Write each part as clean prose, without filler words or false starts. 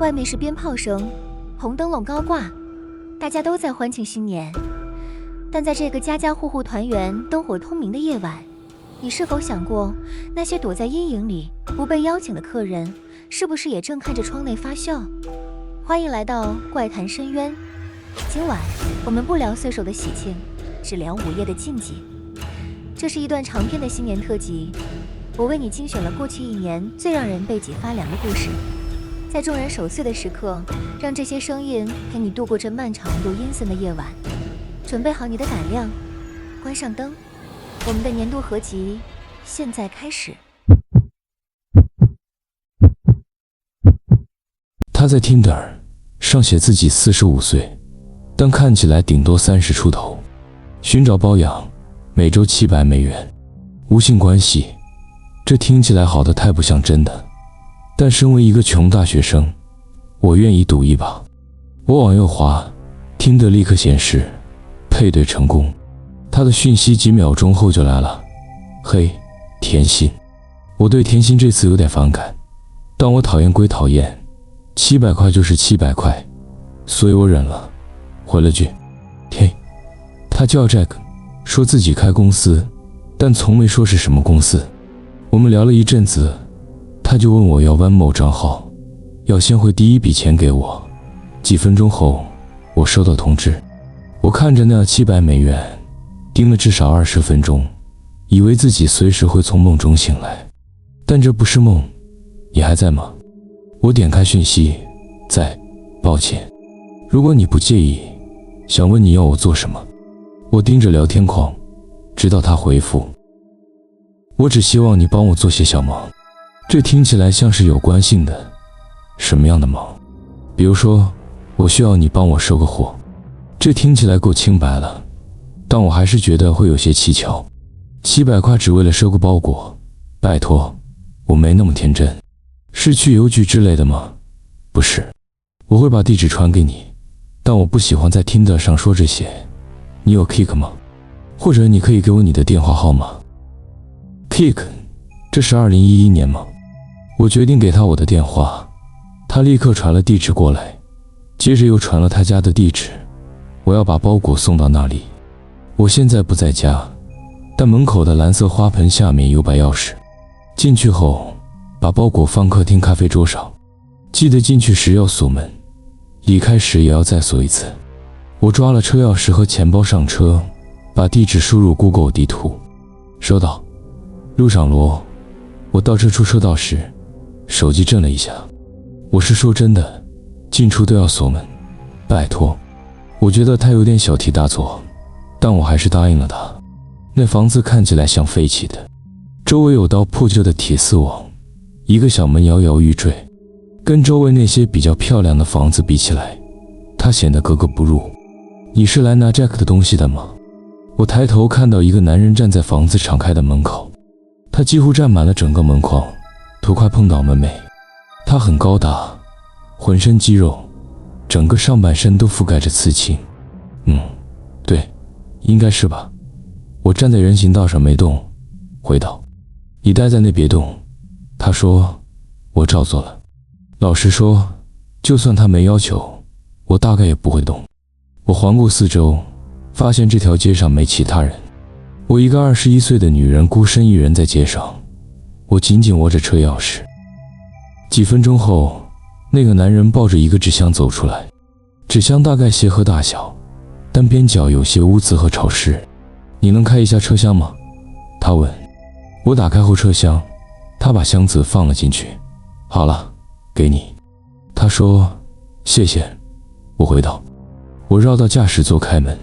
外面是鞭炮声，红灯笼高挂，大家都在欢庆新年。但在这个家家户户团圆、灯火通明的夜晚，你是否想过，那些躲在阴影里不被邀请的客人，是不是也正看着窗内发笑？欢迎来到怪谈深渊。今晚我们不聊岁首的喜庆，只聊午夜的禁忌。这是一段长篇的新年特辑，我为你精选了过去一年最让人背脊发凉的故事。在众人守岁的时刻，让这些声音陪你度过这漫长又阴森的夜晚。准备好你的胆量，关上灯，我们的年度合集现在开始。他在 Tinder 上写自己45岁，但看起来顶多30出头，寻找包养，每周$700，无性关系。这听起来好的太不像真的，但身为一个穷大学生，我愿意赌一把。我往右滑，听得立刻显示配对成功。他的讯息几秒钟后就来了，嘿，甜心。我对甜心这次有点反感，但我讨厌归讨厌，700块就是700块，所以我忍了，回了句嘿。他叫 Jack， 说自己开公司，但从没说是什么公司。我们聊了一阵子，他就问我要弯某账号，要先汇第一笔钱给我。几分钟后，我收到通知。我看着那$700，盯了至少20分钟，以为自己随时会从梦中醒来。但这不是梦，你还在吗？我点开讯息，在，抱歉。如果你不介意，想问你要我做什么。我盯着聊天框，直到他回复。我只希望你帮我做些小忙。这听起来像是有关性的。什么样的忙？比如说，我需要你帮我收个货。这听起来够清白了，但我还是觉得会有些蹊跷。700块只为了收个包裹，拜托，我没那么天真。是去邮局之类的吗？不是，我会把地址传给你，但我不喜欢在 Tinder 上说这些。你有 Kik 吗？或者你可以给我你的电话号码。 Kik， 这是2011年吗？我决定给他我的电话，他立刻传了地址过来，接着又传了他家的地址，我要把包裹送到那里。我现在不在家，但门口的蓝色花盆下面有把钥匙。进去后，把包裹放客厅咖啡桌上，记得进去时要锁门，离开时也要再锁一次。我抓了车钥匙和钱包上车，把地址输入 Google 地图。收到。路上罗，我倒车出车道时，手机震了一下。我是说真的，进出都要锁门，拜托。我觉得他有点小题大做，但我还是答应了他。那房子看起来像废弃的，周围有道破旧的铁丝网，一个小门摇摇欲坠，跟周围那些比较漂亮的房子比起来，它显得格格不入。你是来拿 Jack 的东西的吗？我抬头看到一个男人站在房子敞开的门口，他几乎占满了整个门框，头快碰到门楣。他很高大，浑身肌肉，整个上半身都覆盖着刺青。对，应该是吧。我站在人行道上没动，回道：你待在那别动。他说：我照做了。老实说，就算他没要求，我大概也不会动。我环顾四周，发现这条街上没其他人。我一个21岁的女人孤身一人在街上，我紧紧握着车钥匙。几分钟后，那个男人抱着一个纸箱走出来，纸箱大概鞋盒大小，但边角有些污渍和潮湿。你能开一下车厢吗？他问。我打开后车厢，他把箱子放了进去。好了，给你。他说谢谢。我回道。我绕到驾驶座开门。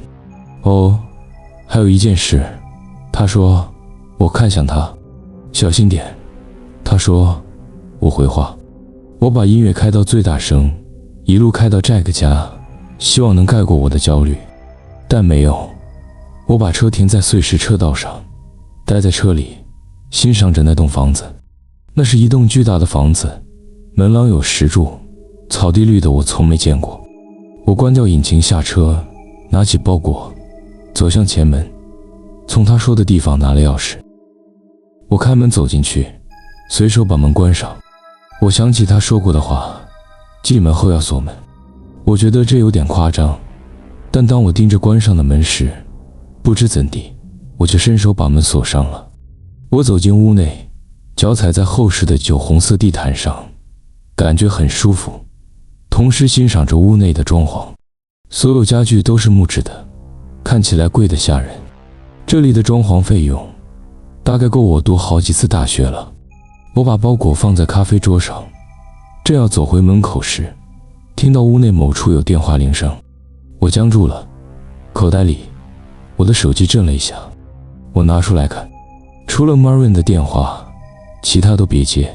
哦，还有一件事。他说。我看向他。小心点。他说。我回话。我把音乐开到最大声，一路开到 Jack 家，希望能盖过我的焦虑，但没有。我把车停在碎石车道上，待在车里，欣赏着那栋房子。那是一栋巨大的房子，门廊有10柱，草地绿的我从没见过。我关掉引擎下车，拿起包裹，走向前门，从他说的地方拿了钥匙。我开门走进去，随手把门关上。我想起他说过的话，进门后要锁门。我觉得这有点夸张，但当我盯着关上的门时，不知怎地，我却伸手把门锁上了。我走进屋内，脚踩在厚实的酒红色地毯上，感觉很舒服，同时欣赏着屋内的装潢。所有家具都是木质的，看起来贵得吓人。这里的装潢费用大概够我读好几次大学了。我把包裹放在咖啡桌上，正要走回门口时，听到屋内某处有电话铃声，我僵住了。口袋里我的手机震了一下，我拿出来看，除了 Marvin 的电话，其他都别接。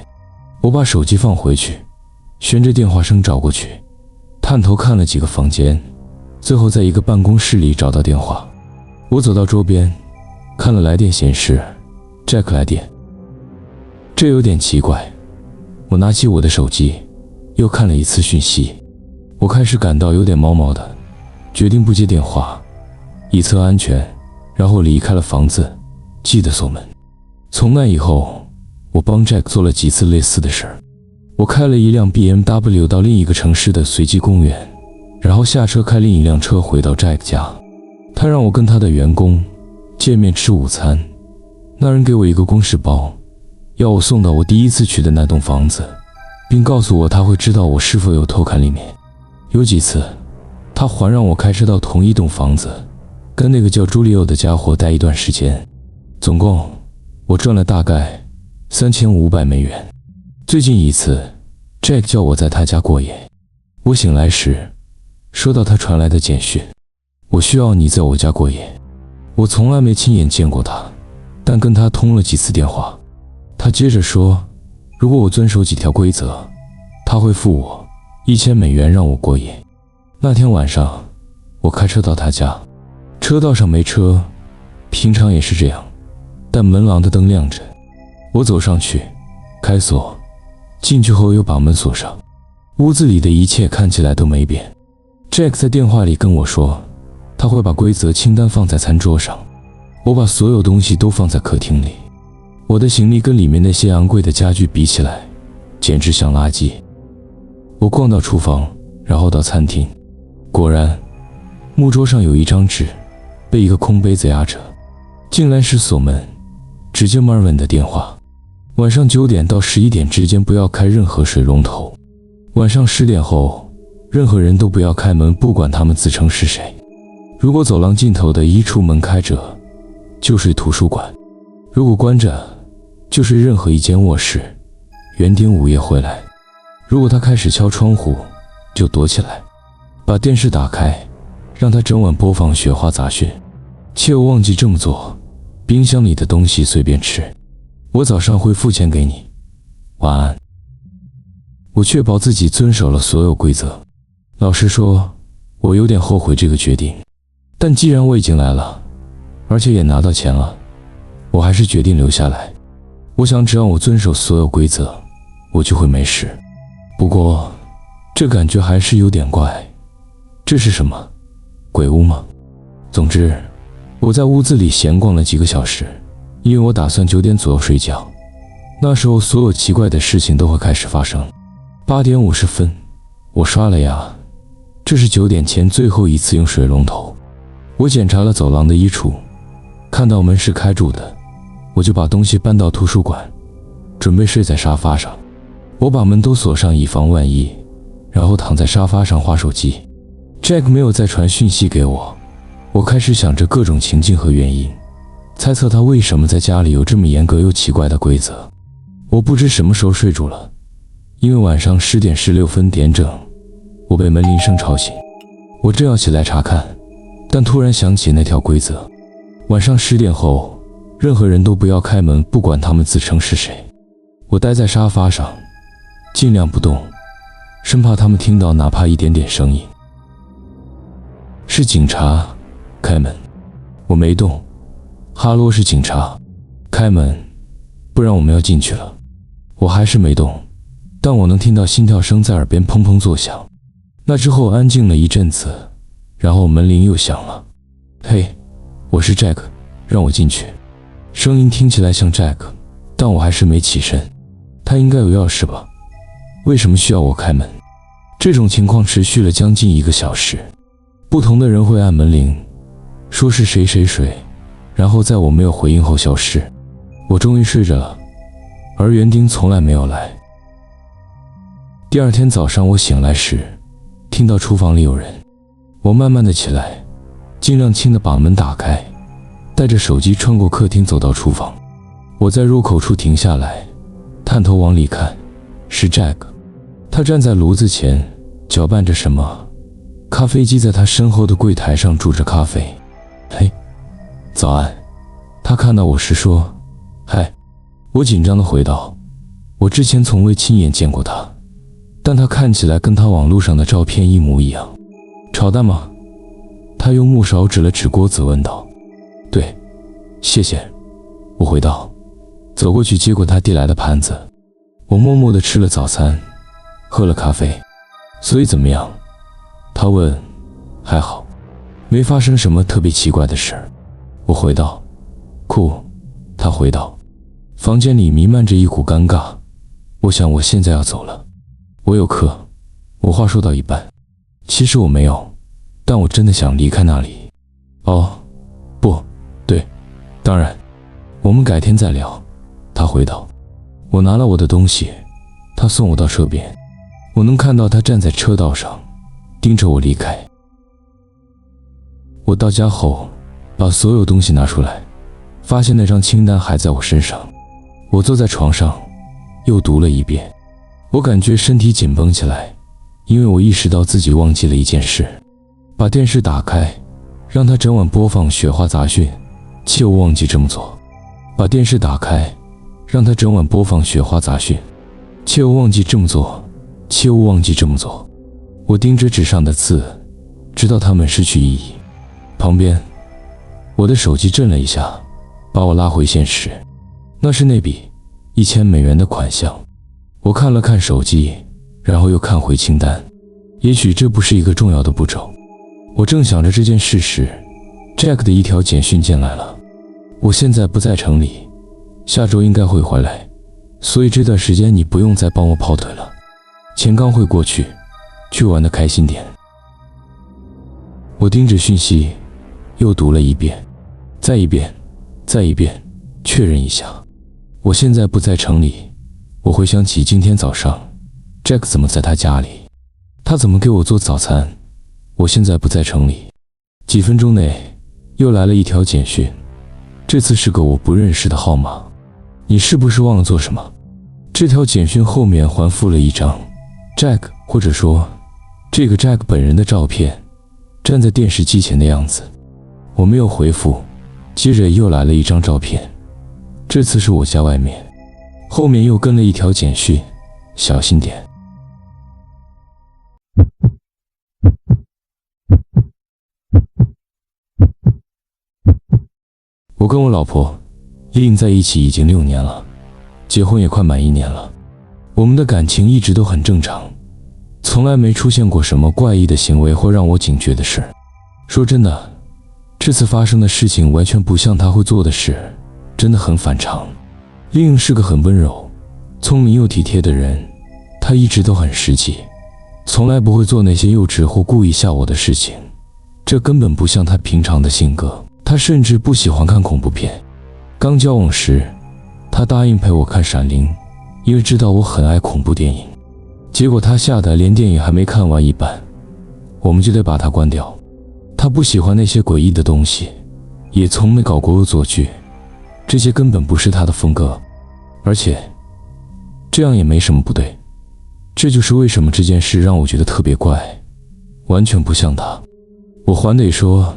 我把手机放回去，循着电话声找过去，探头看了几个房间，最后在一个办公室里找到电话。我走到桌边，看了来电显示 Jack 来电。这有点奇怪，我拿起我的手机，又看了一次讯息。我开始感到有点毛毛的，决定不接电话，以策安全，然后离开了房子，记得锁门。从那以后，我帮 Jack 做了几次类似的事儿。我开了一辆 BMW 到另一个城市的随机公园，然后下车开另一辆车回到 Jack 家。他让我跟他的员工见面吃午餐，那人给我一个公事包，要我送到我第一次去的那栋房子，并告诉我他会知道我是否有偷看里面。有几次，他还让我开车到同一栋房子，跟那个叫朱利欧的家伙待一段时间。总共我赚了大概$3500。最近一次 Jack 叫我在他家过夜，我醒来时收到他传来的简讯，我需要你在我家过夜。我从来没亲眼见过他，但跟他通了几次电话。他接着说，如果我遵守几条规则，他会付我$1000让我过夜。那天晚上我开车到他家，车道上没车，平常也是这样，但门廊的灯亮着。我走上去开锁，进去后又把门锁上。屋子里的一切看起来都没变。Jack 在电话里跟我说，他会把规则清单放在餐桌上。我把所有东西都放在客厅里，我的行李跟里面那些昂贵的家具比起来，简直像垃圾。我逛到厨房，然后到餐厅，果然，木桌上有一张纸，被一个空杯子压着。进来时锁门，只接 Marvin 的电话。晚上9点到11点之间不要开任何水龙头。晚上10点后，任何人都不要开门，不管他们自称是谁。如果走廊尽头的衣橱门开着，就睡图书馆；如果关着，就睡任何一间卧室。原点午夜回来，如果他开始敲窗户，就躲起来。把电视打开，让他整晚播放雪花杂讯。切勿忘记这么做，冰箱里的东西随便吃。我早上会付钱给你。晚安。我确保自己遵守了所有规则。老实说，我有点后悔这个决定，但既然我已经来了，而且也拿到钱了，我还是决定留下来。我想只要我遵守所有规则，我就会没事。不过这感觉还是有点怪。这是什么？鬼屋吗？总之，我在屋子里闲逛了几个小时，因为我打算9点左右睡觉。那时候所有奇怪的事情都会开始发生。8点50分，我刷了牙，这是9点前最后一次用水龙头。我检查了走廊的衣橱，看到门是开住的，我就把东西搬到图书馆，准备睡在沙发上。我把门都锁上以防万一，然后躺在沙发上滑手机。Jack 没有再传讯息给我，我开始想着各种情境和原因，猜测他为什么在家里有这么严格又奇怪的规则。我不知什么时候睡着了，因为晚上10点16分点整，我被门铃声吵醒。我正要起来查看，但突然想起那条规则，晚上10点后，任何人都不要开门，不管他们自称是谁。我待在沙发上，尽量不动，生怕他们听到哪怕一点点声音。是警察，开门。我没动。哈罗，是警察，开门，不然我们要进去了。我还是没动，但我能听到心跳声在耳边砰砰作响。那之后安静了一阵子，然后门铃又响了。嘿，我是 Jack， 让我进去。声音听起来像 Jack， 但我还是没起身。他应该有钥匙吧？为什么需要我开门？这种情况持续了将近1个小时，不同的人会按门铃，说是谁谁谁，然后在我没有回应后消失。我终于睡着了，而园丁从来没有来。第二天早上我醒来时，听到厨房里有人，我慢慢的起来，尽量轻的把门打开，带着手机穿过客厅走到厨房。我在入口处停下来，探头往里看，是 Jack。 他站在炉子前搅拌着什么，咖啡机在他身后的柜台上煮着咖啡。嘿，早安。他看到我时说，嗨。我紧张地回道，我之前从未亲眼见过他，但他看起来跟他网络上的照片一模一样。炒蛋吗？他用木勺指了指锅子问道。对，谢谢。我回道，走过去接过他递来的盘子。我默默地吃了早餐，喝了咖啡。所以怎么样？他问。还好，没发生什么特别奇怪的事。我回道。酷。他回道。房间里弥漫着一股尴尬，我想我现在要走了。我有课。我话说到一半，其实我没有，但我真的想离开那里。哦，不对，当然，我们改天再聊。他回道。我拿了我的东西，他送我到车边，我能看到他站在车道上，盯着我离开。我到家后，把所有东西拿出来，发现那张清单还在我身上。我坐在床上，又读了一遍。我感觉身体紧绷起来，因为我意识到自己忘记了一件事。把电视打开，让它整晚播放雪花杂讯，切勿忘记这么做。把电视打开，让它整晚播放雪花杂讯，切勿忘记这么做，切勿忘记这么做。我盯着纸上的字，直到它们失去意义。旁边，我的手机震了一下，把我拉回现实。那是那笔$1000的款项。我看了看手机，然后又看回清单。也许这不是一个重要的步骤。我正想着这件事时， Jack 的一条简讯进来了。我现在不在城里，下周应该会回来，所以这段时间你不用再帮我跑腿了。钱刚会过去，去玩的开心点。我盯着讯息，又读了一遍，再一遍，再一遍，确认一下。我现在不在城里。我回想起今天早上 Jack 怎么在他家里，他怎么给我做早餐。我现在不在城里。几分钟内又来了一条简讯，这次是个我不认识的号码。你是不是忘了做什么？这条简讯后面还附了一张 Jack， 或者说这个 Jack 本人的照片，站在电视机前的样子。我没有回复，接着又来了一张照片，这次是我家外面，后面又跟了一条简讯，小心点。我跟我老婆Lin在一起已经6年了，结婚也快满1年了。我们的感情一直都很正常，从来没出现过什么怪异的行为或让我警觉的事。说真的，这次发生的事情完全不像他会做的事，真的很反常。Lin是个很温柔、聪明又体贴的人，他一直都很实际，从来不会做那些幼稚或故意吓我的事情，这根本不像他平常的性格。他甚至不喜欢看恐怖片。刚交往时，他答应陪我看《闪灵》，因为知道我很爱恐怖电影。结果他吓得连电影还没看完一半，我们就得把它关掉。他不喜欢那些诡异的东西，也从没搞过恶作剧，这些根本不是他的风格。而且这样也没什么不对，这就是为什么这件事让我觉得特别怪，完全不像他。我还得说，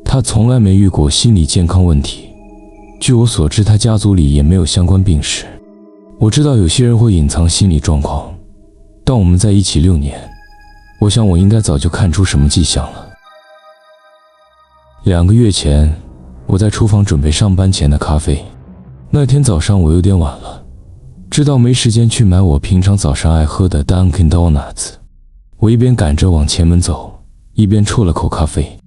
他从来没遇过心理健康问题，据我所知他家族里也没有相关病史。我知道有些人会隐藏心理状况，但我们在一起6年，我想我应该早就看出什么迹象了。2个月前，我在厨房准备上班前的咖啡。那天早上我有点晚了，知道没时间去买我平常早上爱喝的 Dunkin' Donuts。我一边赶着往前门走，一边啜了口咖啡。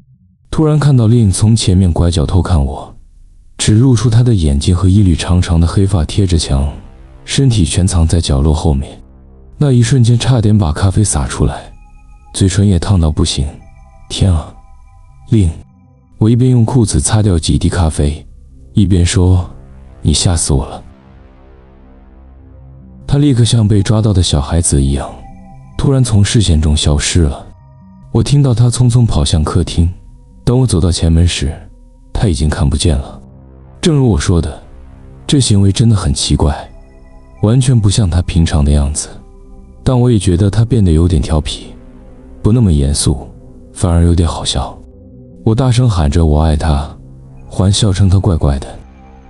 突然看到Lin从前面拐角偷看我，只露出她的眼睛和一缕长长的黑发贴着墙，身体全藏在角落后面。那一瞬间差点把咖啡洒出来，嘴唇也烫到不行。天啊，令！我一边用裤子擦掉几滴咖啡，一边说：“你吓死我了。”他立刻像被抓到的小孩子一样，突然从视线中消失了。我听到他匆匆跑向客厅，当我走到前门时，他已经看不见了。正如我说的，这行为真的很奇怪，完全不像他平常的样子。但我也觉得他变得有点调皮，不那么严肃，反而有点好笑。我大声喊着我爱他，还笑称他怪怪的。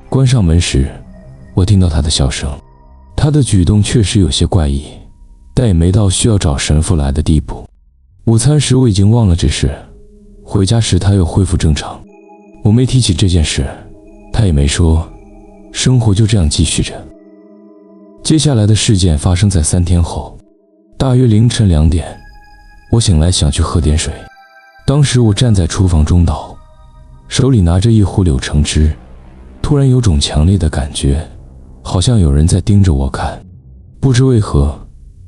关上门时，我听到他的笑声。他的举动确实有些怪异，但也没到需要找神父来的地步。午餐时我已经忘了这事，回家时他又恢复正常。我没提起这件事，他也没说，生活就这样继续着。接下来的事件发生在3天后，大约凌晨2点，我醒来想去喝点水。当时我站在厨房中岛，手里拿着一壶柳橙汁，突然有种强烈的感觉，好像有人在盯着我看。不知为何，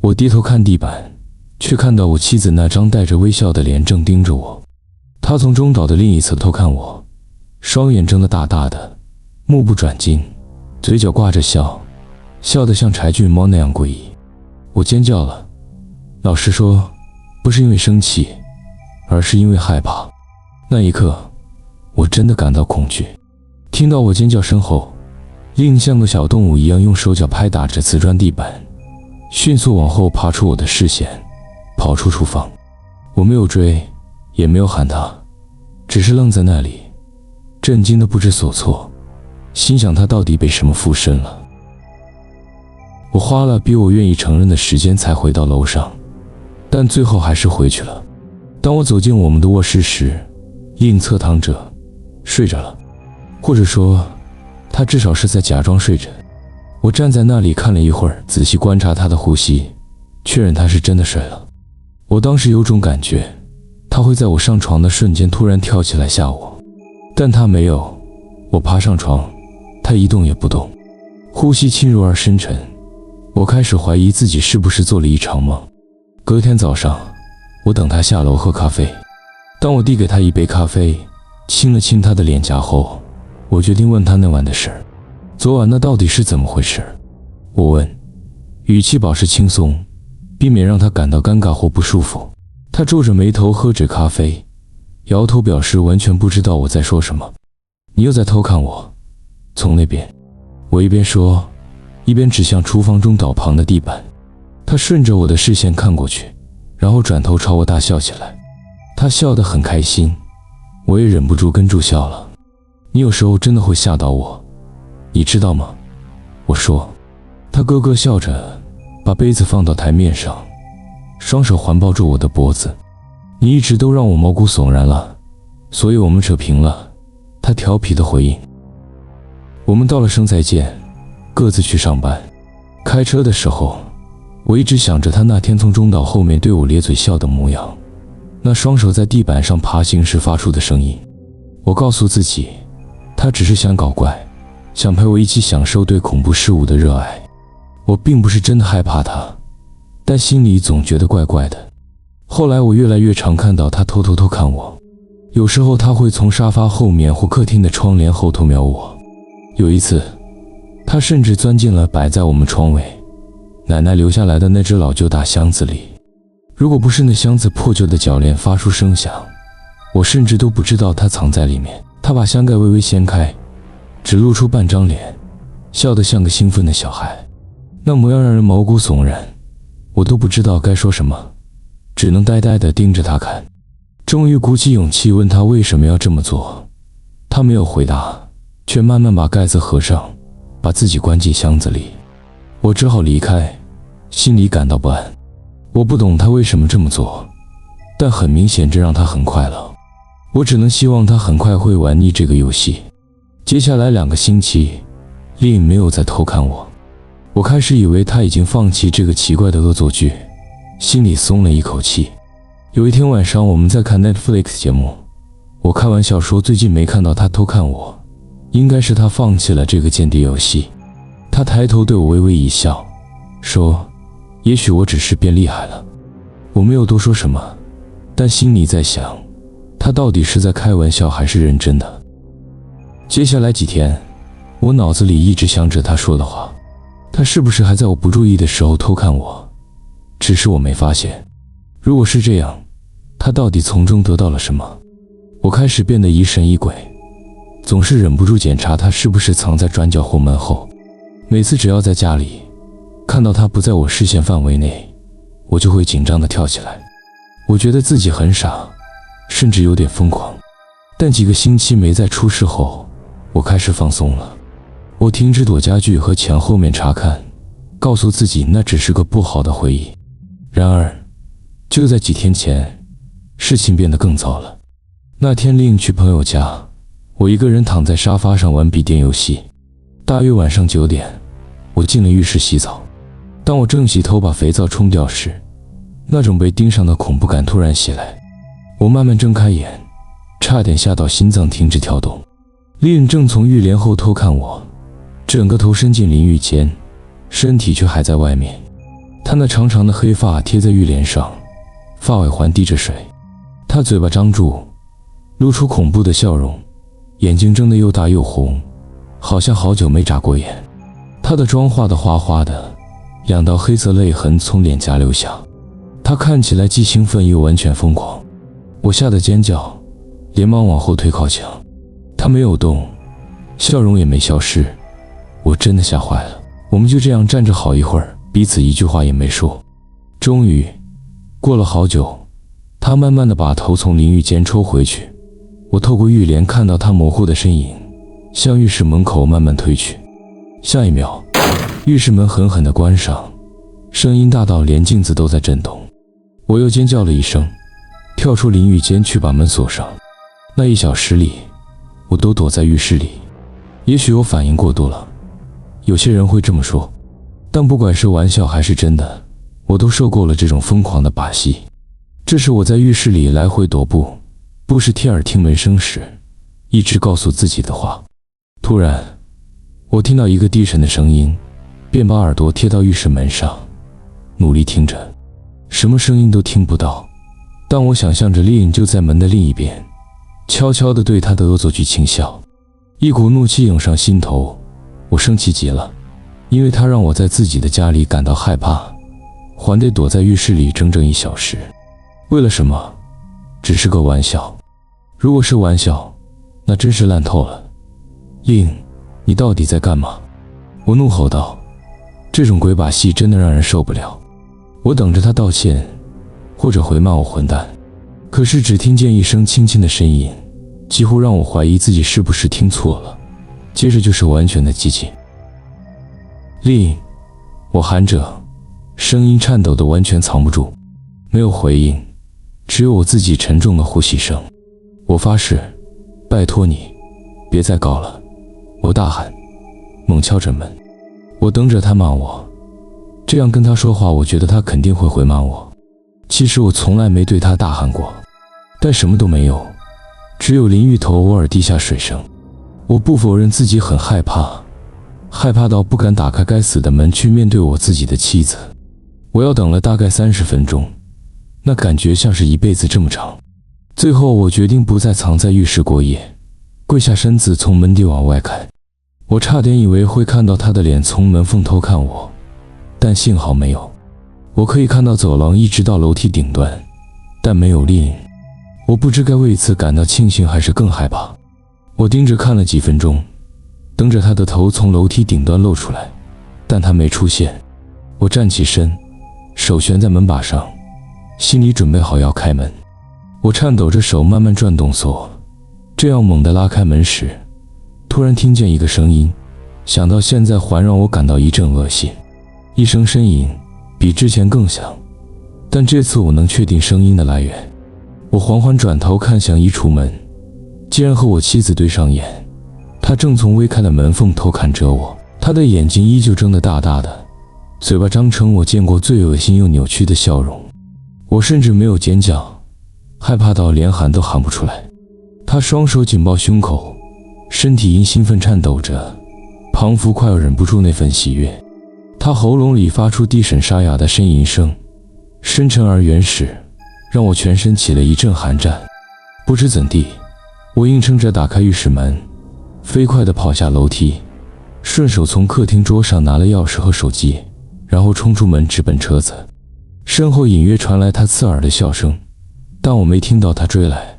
我低头看地板，却看到我妻子那张带着微笑的脸正盯着我。她从中岛的另一侧偷看我，双眼睁得大大的，目不转睛，嘴角挂着笑，笑得像柴郡猫那样诡异。我尖叫了，老实说，不是因为生气，而是因为害怕。那一刻，我真的感到恐惧。听到我尖叫声后，令像个小动物一样用手脚拍打着瓷砖地板，迅速往后爬出我的视线，跑出厨房。我没有追，也没有喊他，只是愣在那里，震惊的不知所措，心想他到底被什么附身了。我花了比我愿意承认的时间才回到楼上，但最后还是回去了。当我走进我们的卧室时，令侧躺着睡着了，或者说他至少是在假装睡着。我站在那里看了一会儿，仔细观察他的呼吸，确认他是真的睡了。我当时有种感觉，他会在我上床的瞬间突然跳起来吓我，但他没有。我爬上床，他一动也不动，呼吸轻柔而深沉。我开始怀疑自己是不是做了一场梦。隔天早上，我等他下楼喝咖啡。当我递给他一杯咖啡，亲了亲他的脸颊后，我决定问他那晚的事儿。昨晚那到底是怎么回事？我问，语气保持轻松，避免让他感到尴尬或不舒服。他皱着眉头喝着咖啡，摇头表示完全不知道我在说什么。你又在偷看我，从那边。我一边说，一边指向厨房中岛旁的地板。他顺着我的视线看过去，然后转头朝我大笑起来。他笑得很开心，我也忍不住跟住笑了。你有时候真的会吓到我，你知道吗？我说。他咯咯笑着，把杯子放到台面上，双手环抱住我的脖子。你一直都让我毛骨悚然了，所以我们扯平了。他调皮的回应。我们道了声再见，各自去上班。开车的时候，我一直想着他那天从中岛后面对我咧嘴笑的模样，那双手在地板上爬行时发出的声音。我告诉自己，他只是想搞怪，想陪我一起享受对恐怖事物的热爱。我并不是真的害怕他，但心里总觉得怪怪的。后来我越来越常看到他偷看我，有时候他会从沙发后面或客厅的窗帘后偷瞄我。有一次，他甚至钻进了摆在我们床尾奶奶留下来的那只老旧大箱子里。如果不是那箱子破旧的铰链发出声响，我甚至都不知道他藏在里面。他把箱盖微微掀开，只露出半张脸，笑得像个兴奋的小孩，那模样让人毛骨悚然。我都不知道该说什么，只能呆呆地盯着他看。终于鼓起勇气问他为什么要这么做。他没有回答，却慢慢把盖子合上，把自己关进箱子里。我只好离开，心里感到不安。我不懂他为什么这么做，但很明显这让他很快乐。我只能希望他很快会玩腻这个游戏。接下来2个星期，丽没有再偷看我。我开始以为他已经放弃这个奇怪的恶作剧，心里松了一口气。有一天晚上，我们在看 Netflix 节目，我开玩笑说最近没看到他偷看我，应该是他放弃了这个间谍游戏。他抬头对我微微一笑，说也许我只是变厉害了。我没有多说什么，但心里在想，他到底是在开玩笑还是认真的？接下来几天，我脑子里一直想着他说的话，他是不是还在我不注意的时候偷看我？只是我没发现。如果是这样，他到底从中得到了什么？我开始变得疑神疑鬼，总是忍不住检查他是不是藏在转角或门后。每次只要在家里看到他不在我视线范围内，我就会紧张地跳起来。我觉得自己很傻，甚至有点疯狂。但几个星期没再出事后，我开始放松了。我停止躲家具和墙后面查看，告诉自己那只是个不好的回忆。然而，就在几天前，事情变得更糟了。那天另去朋友家，我一个人躺在沙发上玩笔电游戏。大约晚上9点，我进了浴室洗澡。当我正洗头把肥皂冲掉时，那种被盯上的恐怖感突然袭来。我慢慢睁开眼，差点吓到心脏停止跳动。Lin正从浴帘后偷看我，整个头伸进淋浴间，身体却还在外面。他那长长的黑发贴在浴帘上，发尾环滴着水。他嘴巴张住，露出恐怖的笑容，眼睛睁得又大又红，好像好久没眨过眼。他的妆化得花花的，2道黑色泪痕从脸颊流下。他看起来既兴奋又完全疯狂。我吓得尖叫，连忙往后退靠墙。他没有动，笑容也没消失。我真的吓坏了。我们就这样站着好一会儿，彼此一句话也没说。终于过了好久，他慢慢地把头从淋浴间抽回去。我透过浴帘看到他模糊的身影向浴室门口慢慢推去。下一秒，浴室门狠狠地关上，声音大到连镜子都在震动。我又尖叫了一声，跳出淋浴间去把门锁上。那1小时里，我都躲在浴室里。也许我反应过度了，有些人会这么说，但不管是玩笑还是真的，我都受够了这种疯狂的把戏。这是我在浴室里来回踱步，不时贴耳听门声时，一直告诉自己的话。突然，我听到一个低沉的声音，便把耳朵贴到浴室门上，努力听着，什么声音都听不到。但我想象着Lin就在门的另一边，悄悄地对他的恶作剧轻笑。一股怒气涌上心头，我生气极了，因为他让我在自己的家里感到害怕，还得躲在浴室里整整1小时。为了什么？只是个玩笑。如果是玩笑，那真是烂透了。Lin，你到底在干嘛？我怒吼道。这种鬼把戏真的让人受不了。我等着他道歉，或者回骂我混蛋。可是只听见一声轻轻的呻吟，几乎让我怀疑自己是不是听错了。接着就是完全的寂静。Lin，我喊着，声音颤抖得完全藏不住。没有回应，只有我自己沉重的呼吸声。我发誓，拜托你，别再搞了。我大喊，猛敲着门。我等着他骂我，这样跟他说话，我觉得他肯定会回骂我。其实我从来没对他大喊过，但什么都没有，只有淋浴头偶尔滴下水声。我不否认自己很害怕，害怕到不敢打开该死的门去面对我自己的妻子。我要等了大概30分钟，那感觉像是一辈子这么长。最后我决定不再藏在浴室过夜，跪下身子从门底往外看。我差点以为会看到他的脸从门缝偷看我，但幸好没有。我可以看到走廊一直到楼梯顶端，但没有Lin。我不知该为此感到庆幸还是更害怕。我盯着看了几分钟，等着他的头从楼梯顶端露出来，但他没出现。我站起身，手悬在门把上，心里准备好要开门。我颤抖着手慢慢转动锁，这样猛地拉开门时，突然听见一个声音，想到现在还让我感到一阵恶心。一声呻吟，比之前更响，但这次我能确定声音的来源。我缓缓转头看向衣橱门，竟然和我妻子对上眼。她正从微开的门缝偷看着我，她的眼睛依旧睁得大大的，嘴巴张成我见过最恶心又扭曲的笑容。我甚至没有尖叫，害怕到连喊都喊不出来。她双手紧抱胸口，身体因兴奋颤抖着，仿佛快要忍不住那份喜悦。她喉咙里发出低沉沙哑的呻吟声，深沉而原始，让我全身起了一阵寒战。不知怎地，我硬撑着打开浴室门，飞快地跑下楼梯，顺手从客厅桌上拿了钥匙和手机，然后冲出门直奔车子。身后隐约传来他刺耳的笑声，但我没听到他追来，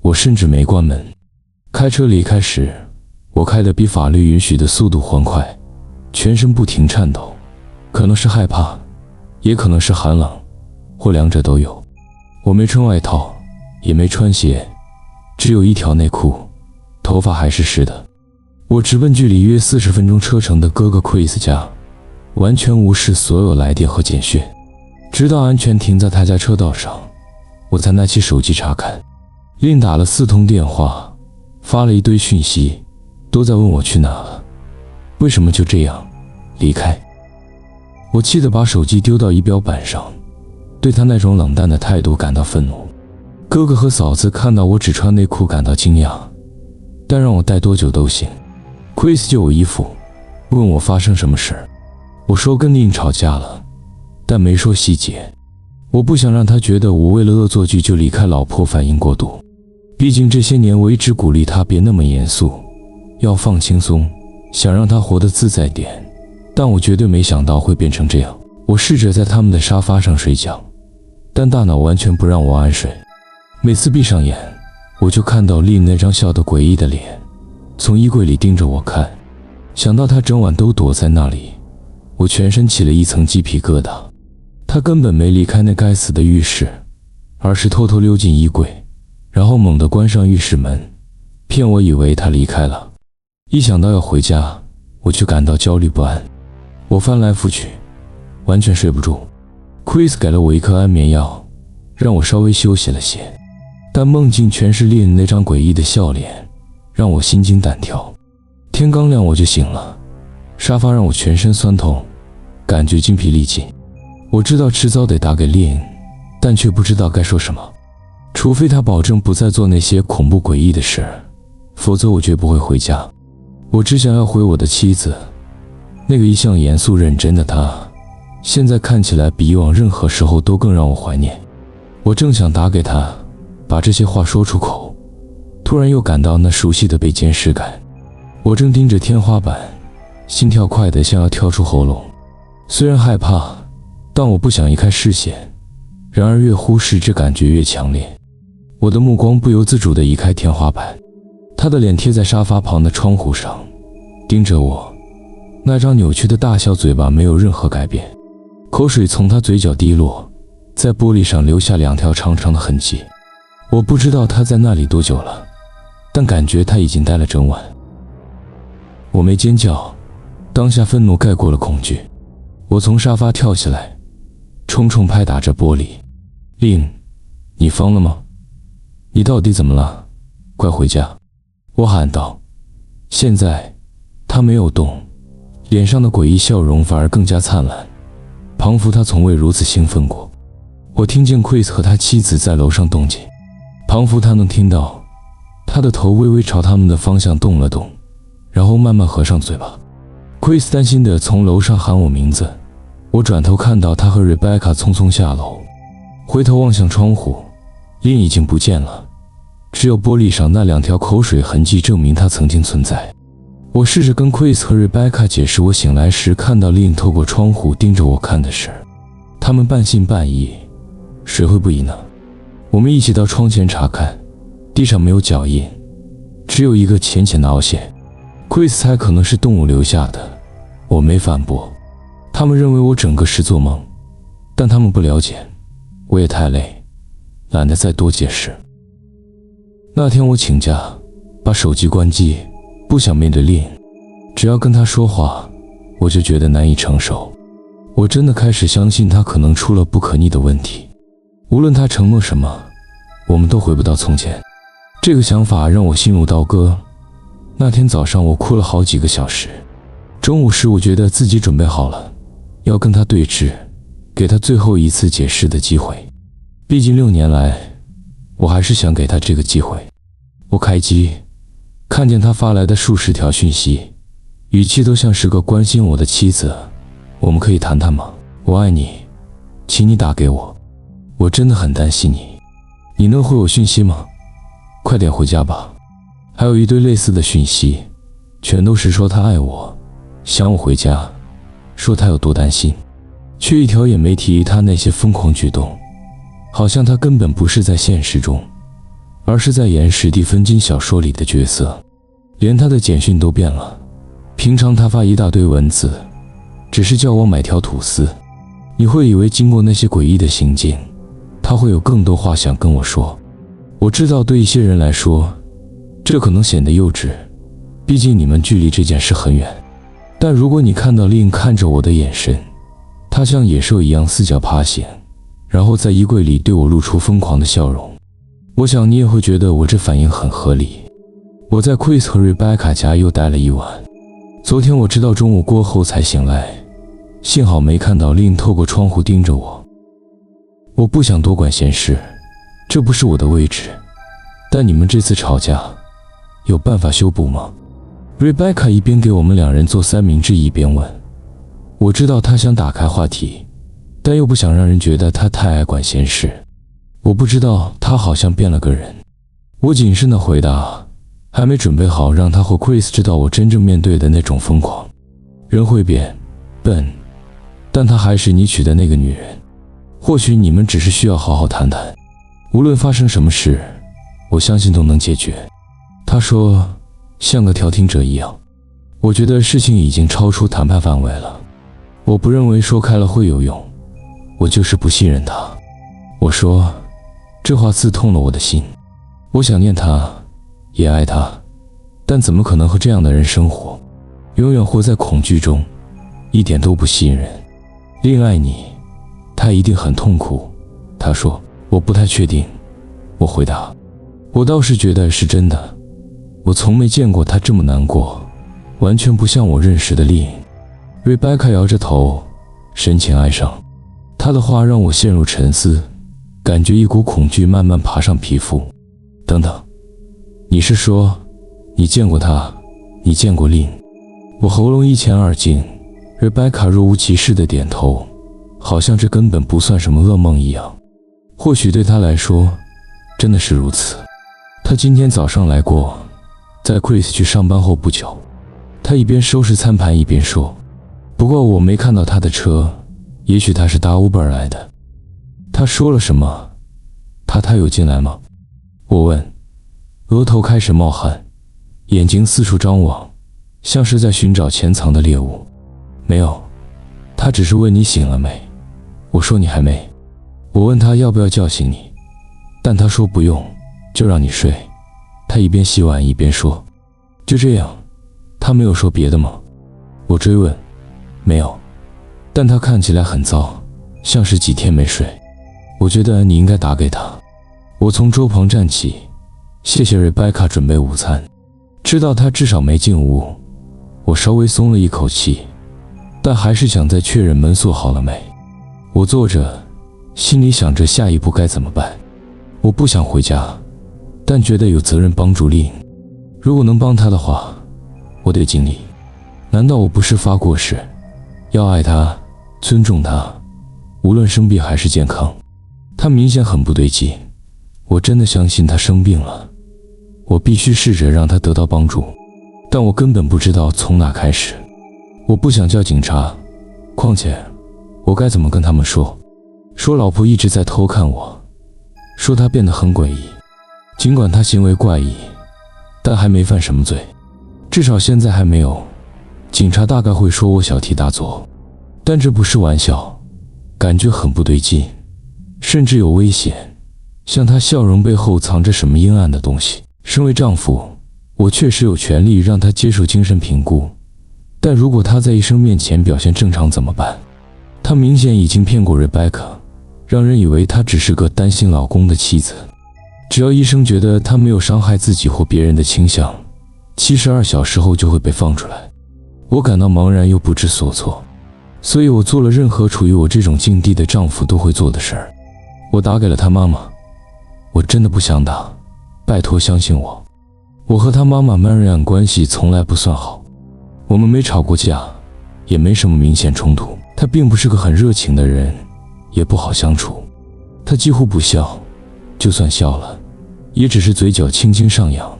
我甚至没关门。开车离开时，我开得比法律允许的速度欢快，全身不停颤抖，可能是害怕，也可能是寒冷，或两者都有。我没穿外套，也没穿鞋，只有一条内裤，头发还是湿的。我直奔距离约40分钟车程的哥哥 Chris 家，完全无视所有来电和简讯，直到安全停在他家车道上，我才拿起手机查看。另打了4通电话，发了一堆讯息，都在问我去哪了，为什么就这样离开。我气得把手机丢到仪表板上，对他那种冷淡的态度感到愤怒。哥哥和嫂子看到我只穿内裤感到惊讶，但让我待多久都行。Chris 救我衣服，问我发生什么事。我说跟Lynn吵架了，但没说细节。我不想让他觉得我为了恶作剧就离开老婆反应过度，毕竟这些年我一直鼓励他别那么严肃，要放轻松，想让他活得自在点，但我绝对没想到会变成这样。我试着在他们的沙发上睡觉，但大脑完全不让我安睡。每次闭上眼，我就看到Lynn那张笑得诡异的脸从衣柜里盯着我看，想到他整晚都躲在那里，我全身起了一层鸡皮疙瘩。他根本没离开那该死的浴室，而是偷偷溜进衣柜，然后猛地关上浴室门，骗我以为他离开了。一想到要回家，我就感到焦虑不安。我翻来覆去，完全睡不住。Chris 给了我一颗安眠药，让我稍微休息了些，但梦境全是Lynn那张诡异的笑脸，让我心惊胆跳。天刚亮我就醒了，沙发让我全身酸痛，感觉筋疲力尽。我知道迟早得打给Lynn，但却不知道该说什么。除非他保证不再做那些恐怖诡异的事，否则我绝不会回家。我只想要回我的妻子，那个一向严肃认真的她，现在看起来比以往任何时候都更让我怀念。我正想打给她，把这些话说出口，突然又感到那熟悉的被监视感。我正盯着天花板，心跳快得像要跳出喉咙。虽然害怕，但我不想移开视线，然而越忽视这感觉越强烈。我的目光不由自主地移开天花板，他的脸贴在沙发旁的窗户上，盯着我，那张扭曲的大小嘴巴没有任何改变，口水从他嘴角滴落，在玻璃上留下2条长长的痕迹。我不知道他在那里多久了，但感觉他已经待了整晚。我没尖叫，当下愤怒盖过了恐惧。我从沙发跳起来，重重拍打着玻璃。Lynn，你疯了吗？你到底怎么了？快回家！我喊道。现在他没有动，脸上的诡异笑容反而更加灿烂，仿佛他从未如此兴奋过。我听见 Chris 和他妻子在楼上动静，仿佛他能听到。他的头微微朝他们的方向动了动，然后慢慢合上嘴巴。Chris 担心地从楼上喊我名字，我转头看到他和 Rebecca 匆匆下楼，回头望向窗户，Lynn已经不见了，只有玻璃上那2条口水痕迹证明他曾经存在。我试着跟 Chris 和 Rebecca 解释我醒来时看到Lynn透过窗户盯着我看的事，他们半信半疑，谁会不疑呢？我们一起到窗前查看，地上没有脚印，只有一个浅浅的凹陷。Chris 猜可能是动物留下的，我没反驳。他们认为我整个是做梦，但他们不了解，我也太累，懒得再多解释。那天我请假，把手机关机，不想面对Lynn，只要跟他说话，我就觉得难以承受。我真的开始相信他可能出了不可逆的问题，无论他承诺什么，我们都回不到从前。这个想法让我心如刀割。那天早上我哭了好几个小时，中午时我觉得自己准备好了，要跟他对峙，给他最后一次解释的机会。毕竟6年来，我还是想给他这个机会。我开机，看见他发来的数十条讯息，语气都像是个关心我的妻子。我们可以谈谈吗？我爱你，请你打给我。我真的很担心你，你能回我讯息吗？快点回家吧。还有一堆类似的讯息，全都是说他爱我，想我回家，说他有多担心，却一条也没提他那些疯狂举动，好像他根本不是在现实中，而是在演史蒂芬金小说里的角色。连他的简讯都变了，平常他发一大堆文字，只是叫我买条吐司，你会以为经过那些诡异的行径，他会有更多话想跟我说。我知道对一些人来说，这可能显得幼稚，毕竟你们距离这件事很远。但如果你看到Lin看着我的眼神，他像野兽一样四脚爬行，然后在衣柜里对我露出疯狂的笑容，我想你也会觉得我这反应很合理。我在 Chris 和 Rebecca 家又待了一晚，昨天我直到中午过后才醒来，幸好没看到Lin透过窗户盯着我。我不想多管闲事，这不是我的位置，但你们这次吵架有办法修补吗？ Rebecca 一边给我们两人做三明治一边问。我知道她想打开话题，但又不想让人觉得她太爱管闲事。我不知道，她好像变了个人。我谨慎地回答，还没准备好让她或 Chris 知道我真正面对的那种疯狂。人会变，笨，但她还是你娶的那个女人。或许你们只是需要好好谈谈，无论发生什么事，我相信都能解决。他说，像个调停者一样。我觉得事情已经超出谈判范围了。我不认为说开了会有用，我就是不信任他。我说，这话刺痛了我的心。我想念他，也爱他，但怎么可能和这样的人生活？永远活在恐惧中，一点都不吸引人。Lin爱你，他一定很痛苦。他说，我不太确定。我回答，我倒是觉得是真的。我从没见过他这么难过，完全不像我认识的Lin。Rebecca 摇着头，神情哀伤。她的话让我陷入沉思，感觉一股恐惧慢慢爬上皮肤。等等，你是说你见过他，你见过Lin？我喉咙一前二进。Rebecca 若无其事地点头，好像这根本不算什么噩梦一样。或许对他来说真的是如此。他今天早上来过，在 Chris 去上班后不久。他一边收拾餐盘一边说，不过我没看到他的车，也许他是搭 Uber 来的。他说了什么？他有进来吗？我问。额头开始冒汗，眼睛四处张望，像是在寻找潜藏的猎物。没有，他只是问你醒了没。我说你还没。我问他要不要叫醒你，但他说不用，就让你睡。他一边洗碗一边说，就这样。他没有说别的吗？我追问。没有，但他看起来很糟，像是几天没睡。我觉得你应该打给他。我从桌旁站起，谢谢 Rebecca 准备午餐。知道他至少没进屋，我稍微松了一口气，但还是想再确认门锁好了没。我坐着，心里想着下一步该怎么办。我不想回家，但觉得有责任帮助Lin。如果能帮他的话，我得尽力。难道我不是发过誓，要爱他，尊重他，无论生病还是健康？他明显很不对劲，我真的相信他生病了。我必须试着让他得到帮助，但我根本不知道从哪开始。我不想叫警察，况且我该怎么跟他们说？说老婆一直在偷看我，说他变得很诡异。尽管他行为怪异，但还没犯什么罪，至少现在还没有。警察大概会说我小题大做，但这不是玩笑，感觉很不对劲，甚至有危险，像他笑容背后藏着什么阴暗的东西。身为丈夫，我确实有权利让他接受精神评估，但如果他在医生面前表现正常怎么办？他明显已经骗过 Rebecca， 让人以为他只是个担心老公的妻子。只要医生觉得他没有伤害自己或别人的倾向，72小时后就会被放出来。我感到茫然又不知所措，所以我做了任何处于我这种境地的丈夫都会做的事儿。我打给了他妈妈。我真的不想打，拜托相信我。我和他妈妈 Marianne 关系从来不算好，我们没吵过架，也没什么明显冲突。他并不是个很热情的人，也不好相处。他几乎不笑，就算笑了，也只是嘴角轻轻上扬，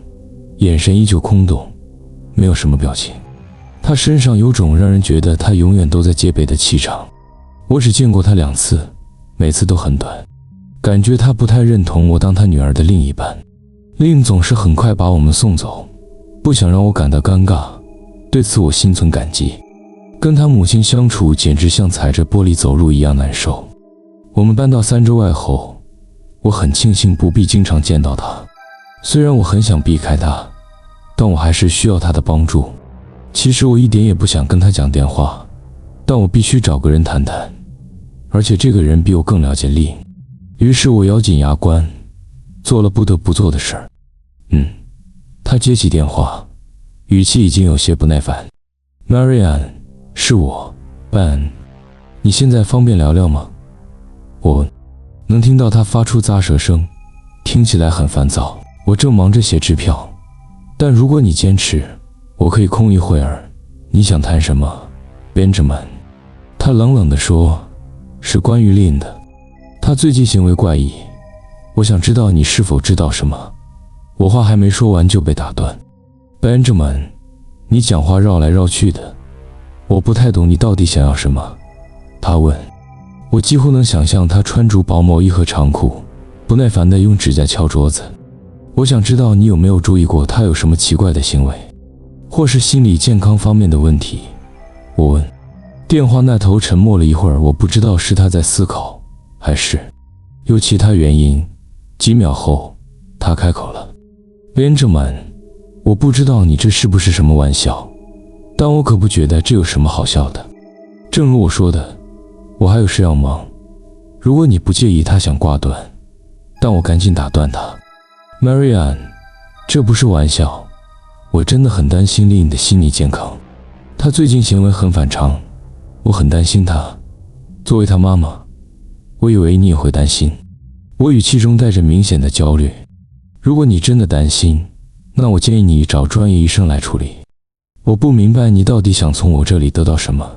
眼神依旧空洞，没有什么表情。他身上有种让人觉得他永远都在戒备的气场。我只见过他2次，每次都很短，感觉他不太认同我当他女儿的另一半。令总是很快把我们送走，不想让我感到尴尬，对此我心存感激。跟他母亲相处简直像踩着玻璃走路一样难受。我们搬到3州外后，我很庆幸不必经常见到他。虽然我很想避开他，但我还是需要他的帮助。其实我一点也不想跟他讲电话，但我必须找个人谈谈，而且这个人比我更了解丽。于是我咬紧牙关，做了不得不做的事儿。他接起电话，语气已经有些不耐烦。Marianne， 是我 ，Ben， 你现在方便聊聊吗？我能听到他发出咂舌声，听起来很烦躁。我正忙着写支票，但如果你坚持，我可以空一会儿。你想谈什么 ，Benjamin？ 他冷冷地说，是关于Lynn的。他最近行为怪异，我想知道你是否知道什么。我话还没说完就被打断。Benjamin， 你讲话绕来绕去的，我不太懂你到底想要什么。他问。我几乎能想象他穿着薄毛衣和长裤，不耐烦地用指甲敲桌子。我想知道你有没有注意过他有什么奇怪的行为，或是心理健康方面的问题。我问。电话那头沉默了一会儿，我不知道是他在思考，还是有其他原因。几秒后，他开口了。Benjamin， 我不知道你这是不是什么玩笑，但我可不觉得这有什么好笑的。正如我说的，我还有事要忙，如果你不介意。他想挂断，但我赶紧打断他。Marianne， 这不是玩笑，我真的很担心Lynn的心理健康。她最近行为很反常，我很担心她。作为她妈妈，我以为你也会担心。我语气中带着明显的焦虑。如果你真的担心，那我建议你找专业医生来处理。我不明白你到底想从我这里得到什么。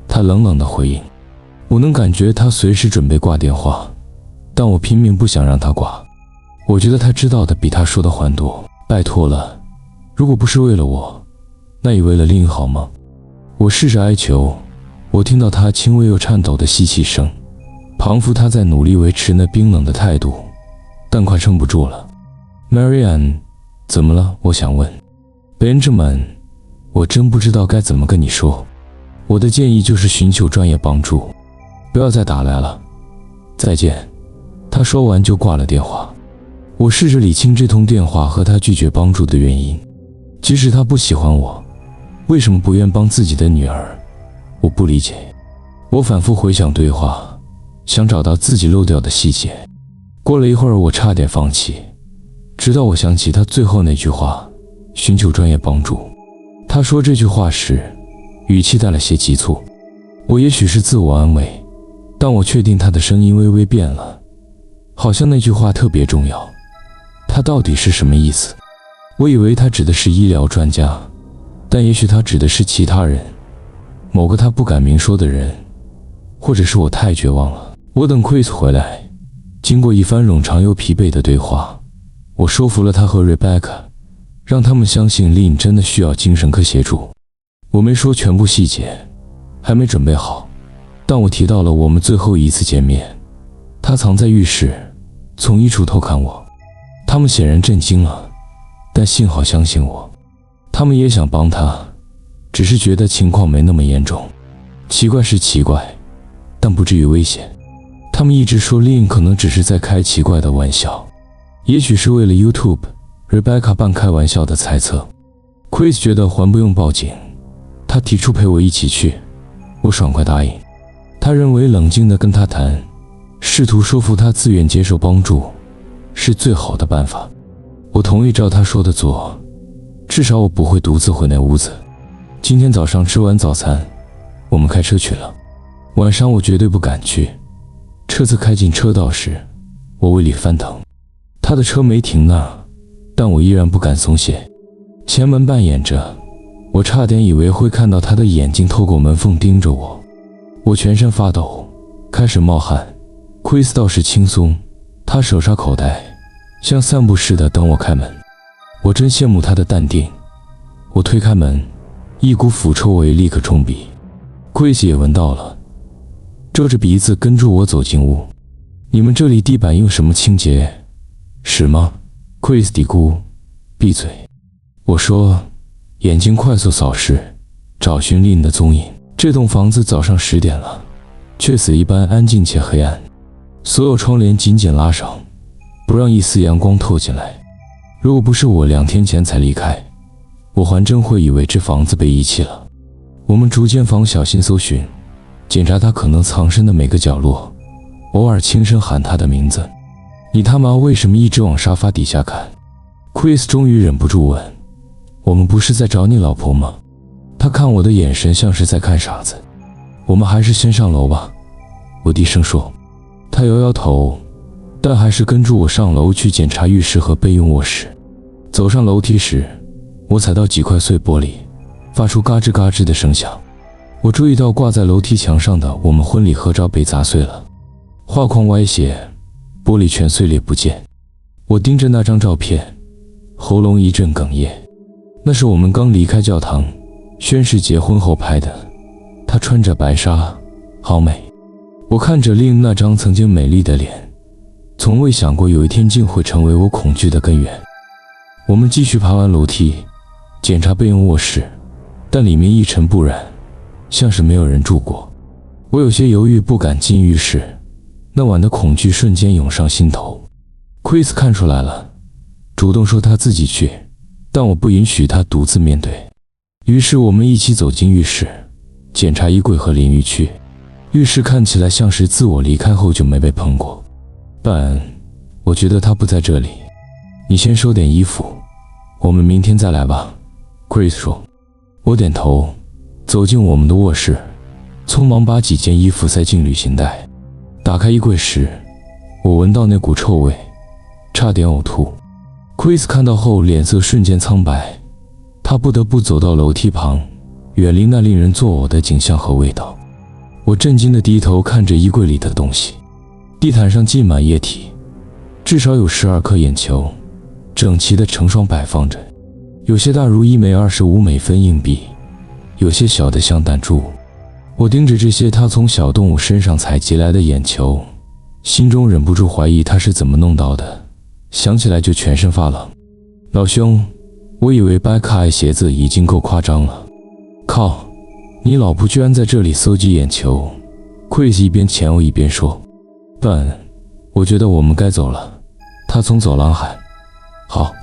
他冷冷地回应。我能感觉他随时准备挂电话，但我拼命不想让他挂。我觉得他知道的比他说的还多。拜托了，如果不是为了我，那也为了Lynn好吗？我试着哀求。我听到他轻微又颤抖的吸气声，仿佛他在努力维持那冰冷的态度，但快撑不住了。Marianne， 怎么了？我想问。Benjamin， 我真不知道该怎么跟你说。我的建议就是寻求专业帮助，不要再打来了。再见。他说完就挂了电话。我试着理清这通电话和他拒绝帮助的原因。即使他不喜欢我，为什么不愿帮自己的女儿？我不理解。我反复回想对话，想找到自己漏掉的细节。过了一会儿，我差点放弃，直到我想起他最后那句话，寻求专业帮助。他说这句话时，语气带了些急促。我也许是自我安慰，但我确定他的声音微微变了，好像那句话特别重要。他到底是什么意思？我以为他指的是医疗专家，但也许他指的是其他人，某个他不敢明说的人，或者是我太绝望了。我等 Chris 回来，经过一番冗长又疲惫的对话，我说服了他和 Rebecca， 让他们相信 Lynn 真的需要精神科协助。我没说全部细节，还没准备好，但我提到了我们最后一次见面。他藏在浴室，从衣橱偷看我。他们显然震惊了，但幸好相信我。他们也想帮他，只是觉得情况没那么严重。奇怪是奇怪，但不至于危险。他们一直说 Lynn 可能只是在开奇怪的玩笑，也许是为了 YouTube。 Rebecca 半开玩笑的猜测。Chris 觉得还不用报警，他提出陪我一起去，我爽快答应。他认为冷静地跟他谈，试图说服他自愿接受帮助，是最好的办法。我同意照他说的做，至少我不会独自回那屋子。今天早上吃完早餐，我们开车去了。晚上我绝对不敢去。车子开进车道时，我胃里翻腾。他的车没停那，但我依然不敢松懈。前门扮演着，我差点以为会看到他的眼睛透过门缝盯着我。我全身发抖，开始冒汗，奎斯倒是轻松，他手插口袋，像散步似的等我开门。我真羡慕他的淡定。我推开门，一股腐臭味立刻冲鼻。奎斯也闻到了，遮着鼻子跟住我走进屋。你们这里地板用什么清洁？屎吗？奎斯嘀咕。闭嘴。我说，眼睛快速扫视，找寻林的踪影。这栋房子早上10点了，却死一般安静且黑暗，所有窗帘紧紧拉上，不让一丝阳光透进来。如果不是我2天前才离开，我还真会以为这房子被遗弃了。我们逐间房小心搜寻，检查他可能藏身的每个角落，偶尔轻声喊他的名字。你他妈为什么一直往沙发底下看？Chris 终于忍不住问，我们不是在找你老婆吗？他看我的眼神像是在看傻子。我们还是先上楼吧，我低声说。他摇摇头，但还是跟住我上楼去检查浴室和备用卧室。走上楼梯时，我踩到几块碎玻璃，发出嘎吱嘎吱的声响。我注意到挂在楼梯墙上的我们婚礼合照被砸碎了，画框歪斜，玻璃全碎裂不见。我盯着那张照片，喉咙一阵哽咽。那是我们刚离开教堂宣誓结婚后拍的，她穿着白纱，好美。我看着令那张曾经美丽的脸，从未想过有一天竟会成为我恐惧的根源。我们继续爬完楼梯，检查备用卧室，但里面一尘不染，像是没有人住过。我有些犹豫，不敢进浴室，那晚的恐惧瞬间涌上心头。Chris 看出来了，主动说他自己去，但我不允许他独自面对。于是我们一起走进浴室，检查衣柜和淋浴区。浴室看起来像是自我离开后就没被碰过，但我觉得他不在这里。你先收点衣服，我们明天再来吧， Chris 说。我点头，走进我们的卧室，匆忙把几件衣服塞进旅行袋。打开衣柜时，我闻到那股臭味，差点呕吐。Chris 看到后脸色瞬间苍白，他不得不走到楼梯旁，远离那令人作呕的景象和味道。我震惊地低头看着衣柜里的东西，地毯上浸满液体，至少有12颗眼球，整齐地成双摆放着，有些大如1枚25美分硬币，有些小得像弹珠。我盯着这些他从小动物身上采集来的眼球，心中忍不住怀疑他是怎么弄到的，想起来就全身发冷。老兄，我以为掰可爱鞋子已经够夸张了，靠，你老婆居然在这里搜集眼球。 Chris 一边前后一边说。但我觉得我们该走了，他从走廊喊。好。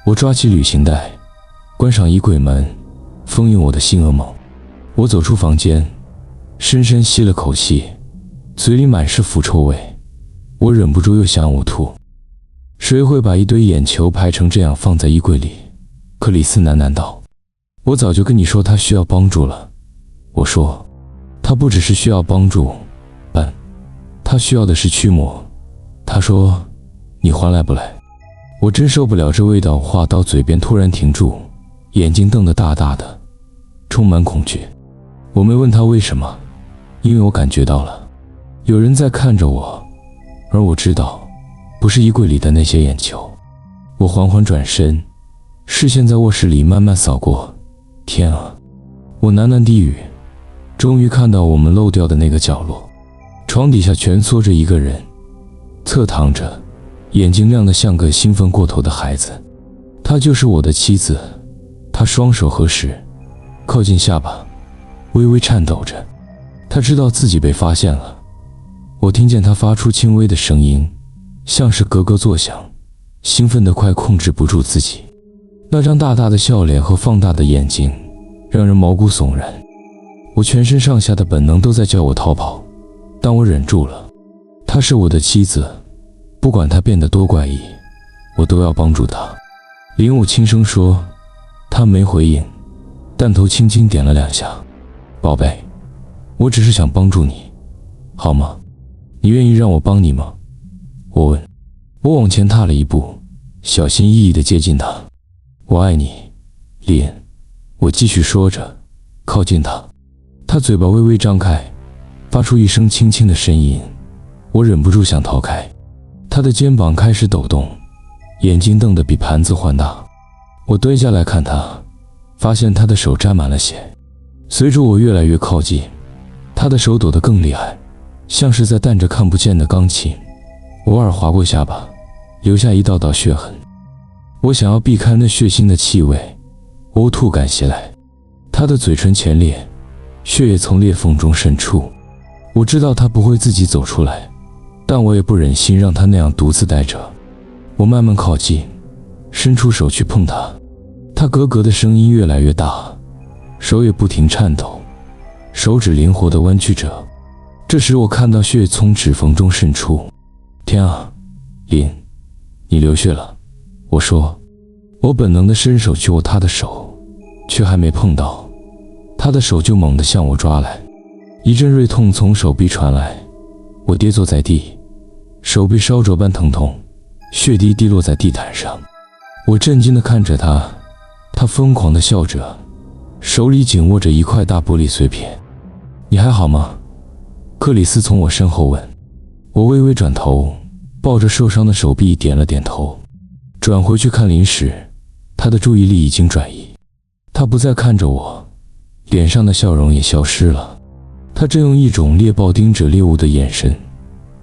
我抓起旅行袋，关上衣柜门，封印我的新噩梦。我走出房间，深深吸了口气，嘴里满是腐臭味，我忍不住又想呕吐。谁会把一堆眼球排成这样放在衣柜里？克里斯喃喃道。我早就跟你说他需要帮助了。我说，他不只是需要帮助，他需要的是驱魔。他说，你还来不来？我真受不了这味道，话到嘴边突然停住，眼睛瞪得大大的，充满恐惧。我没问他为什么，因为我感觉到了，有人在看着我，而我知道，不是衣柜里的那些眼球。我缓缓转身，视线在卧室里慢慢扫过。天啊！我喃喃低语，终于看到我们漏掉的那个角落，床底下蜷缩着一个人，侧躺着，眼睛亮得像个兴奋过头的孩子。她就是我的妻子。她双手合十，靠近下巴，微微颤抖着。她知道自己被发现了。我听见她发出轻微的声音，像是咯咯作响，兴奋得快控制不住自己。那张大大的笑脸和放大的眼睛让人毛骨悚然。我全身上下的本能都在叫我逃跑，但我忍住了。她是我的妻子，不管她变得多怪异，我都要帮助她。林武轻声说。她没回应，但头轻轻点了2下。宝贝，我只是想帮助你，好吗？你愿意让我帮你吗？我问。我往前踏了一步，小心翼翼地接近她。我爱你，林。我继续说着，靠近她。她嘴巴微微张开，发出一声轻轻的呻吟。我忍不住想逃开，他的肩膀开始抖动，眼睛瞪得比盘子换大。我蹲下来看他，发现他的手沾满了血。随着我越来越靠近，他的手抖得更厉害，像是在弹着看不见的钢琴，偶尔划过下巴，留下一道道血痕。我想要避开那血腥的气味，呕吐感袭来，他的嘴唇前裂，血液从裂缝中渗出。我知道他不会自己走出来，但我也不忍心让他那样独自待着。我慢慢靠近，伸出手去碰他，他咯咯的声音越来越大，手也不停颤抖，手指灵活地弯曲着。这时我看到血从指缝中渗出。天啊，林，你流血了。我说，我本能地伸手去握他的手，却还没碰到，他的手就猛地向我抓来。一阵锐痛从手臂传来，我跌坐在地，手臂烧灼般疼痛，血滴滴落在地毯上。我震惊地看着他，他疯狂地笑着，手里紧握着一块大玻璃碎片。你还好吗？克里斯从我身后问。我微微转头，抱着受伤的手臂点了点头。转回去看林时，他的注意力已经转移，他不再看着我，脸上的笑容也消失了。他正用一种猎豹盯着猎物的眼神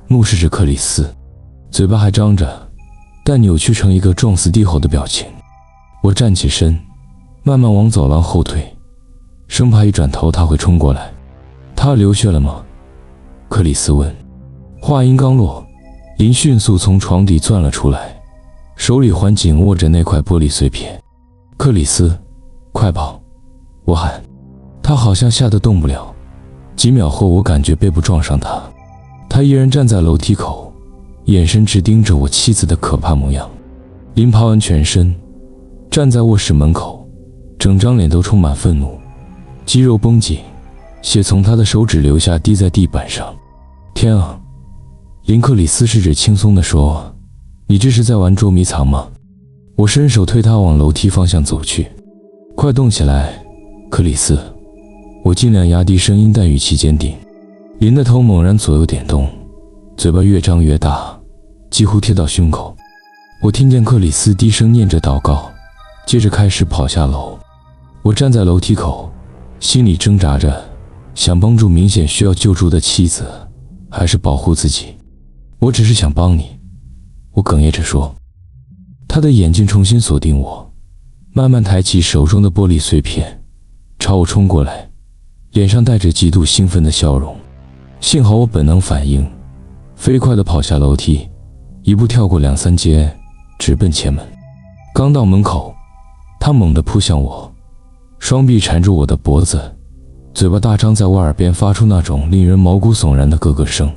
目视着克里斯，嘴巴还张着，但扭曲成一个撞死地猴的表情。我站起身，慢慢往走廊后退，生怕一转头他会冲过来。他流血了吗？克里斯问。话音刚落，林迅速从床底钻了出来，手里还紧握着那块玻璃碎片。克里斯，快跑！我喊。他好像吓得动不了。几秒后，我感觉背部撞上他，他依然站在楼梯口，眼神直盯着我妻子的可怕模样。林爬完全身，站在卧室门口，整张脸都充满愤怒，肌肉绷紧，血从他的手指流下，滴在地板上。天啊！林克里斯试着轻松地说，你这是在玩捉迷藏吗？我伸手推他往楼梯方向走去。快动起来，克里斯！我尽量压低声音，但语气坚定。林的头猛然左右点动，嘴巴越张越大，几乎贴到胸口。我听见克里斯低声念着祷告，接着开始跑下楼。我站在楼梯口，心里挣扎着，想帮助明显需要救助的妻子，还是保护自己。我只是想帮你，我哽咽着说。他的眼睛重新锁定我，慢慢抬起手中的玻璃碎片，朝我冲过来，脸上带着极度兴奋的笑容。幸好我本能反应，飞快地跑下楼梯，一步跳过2、3阶，直奔前门。刚到门口，他猛地扑向我，双臂缠住我的脖子，嘴巴大张，在我耳边发出那种令人毛骨悚然的咯咯声。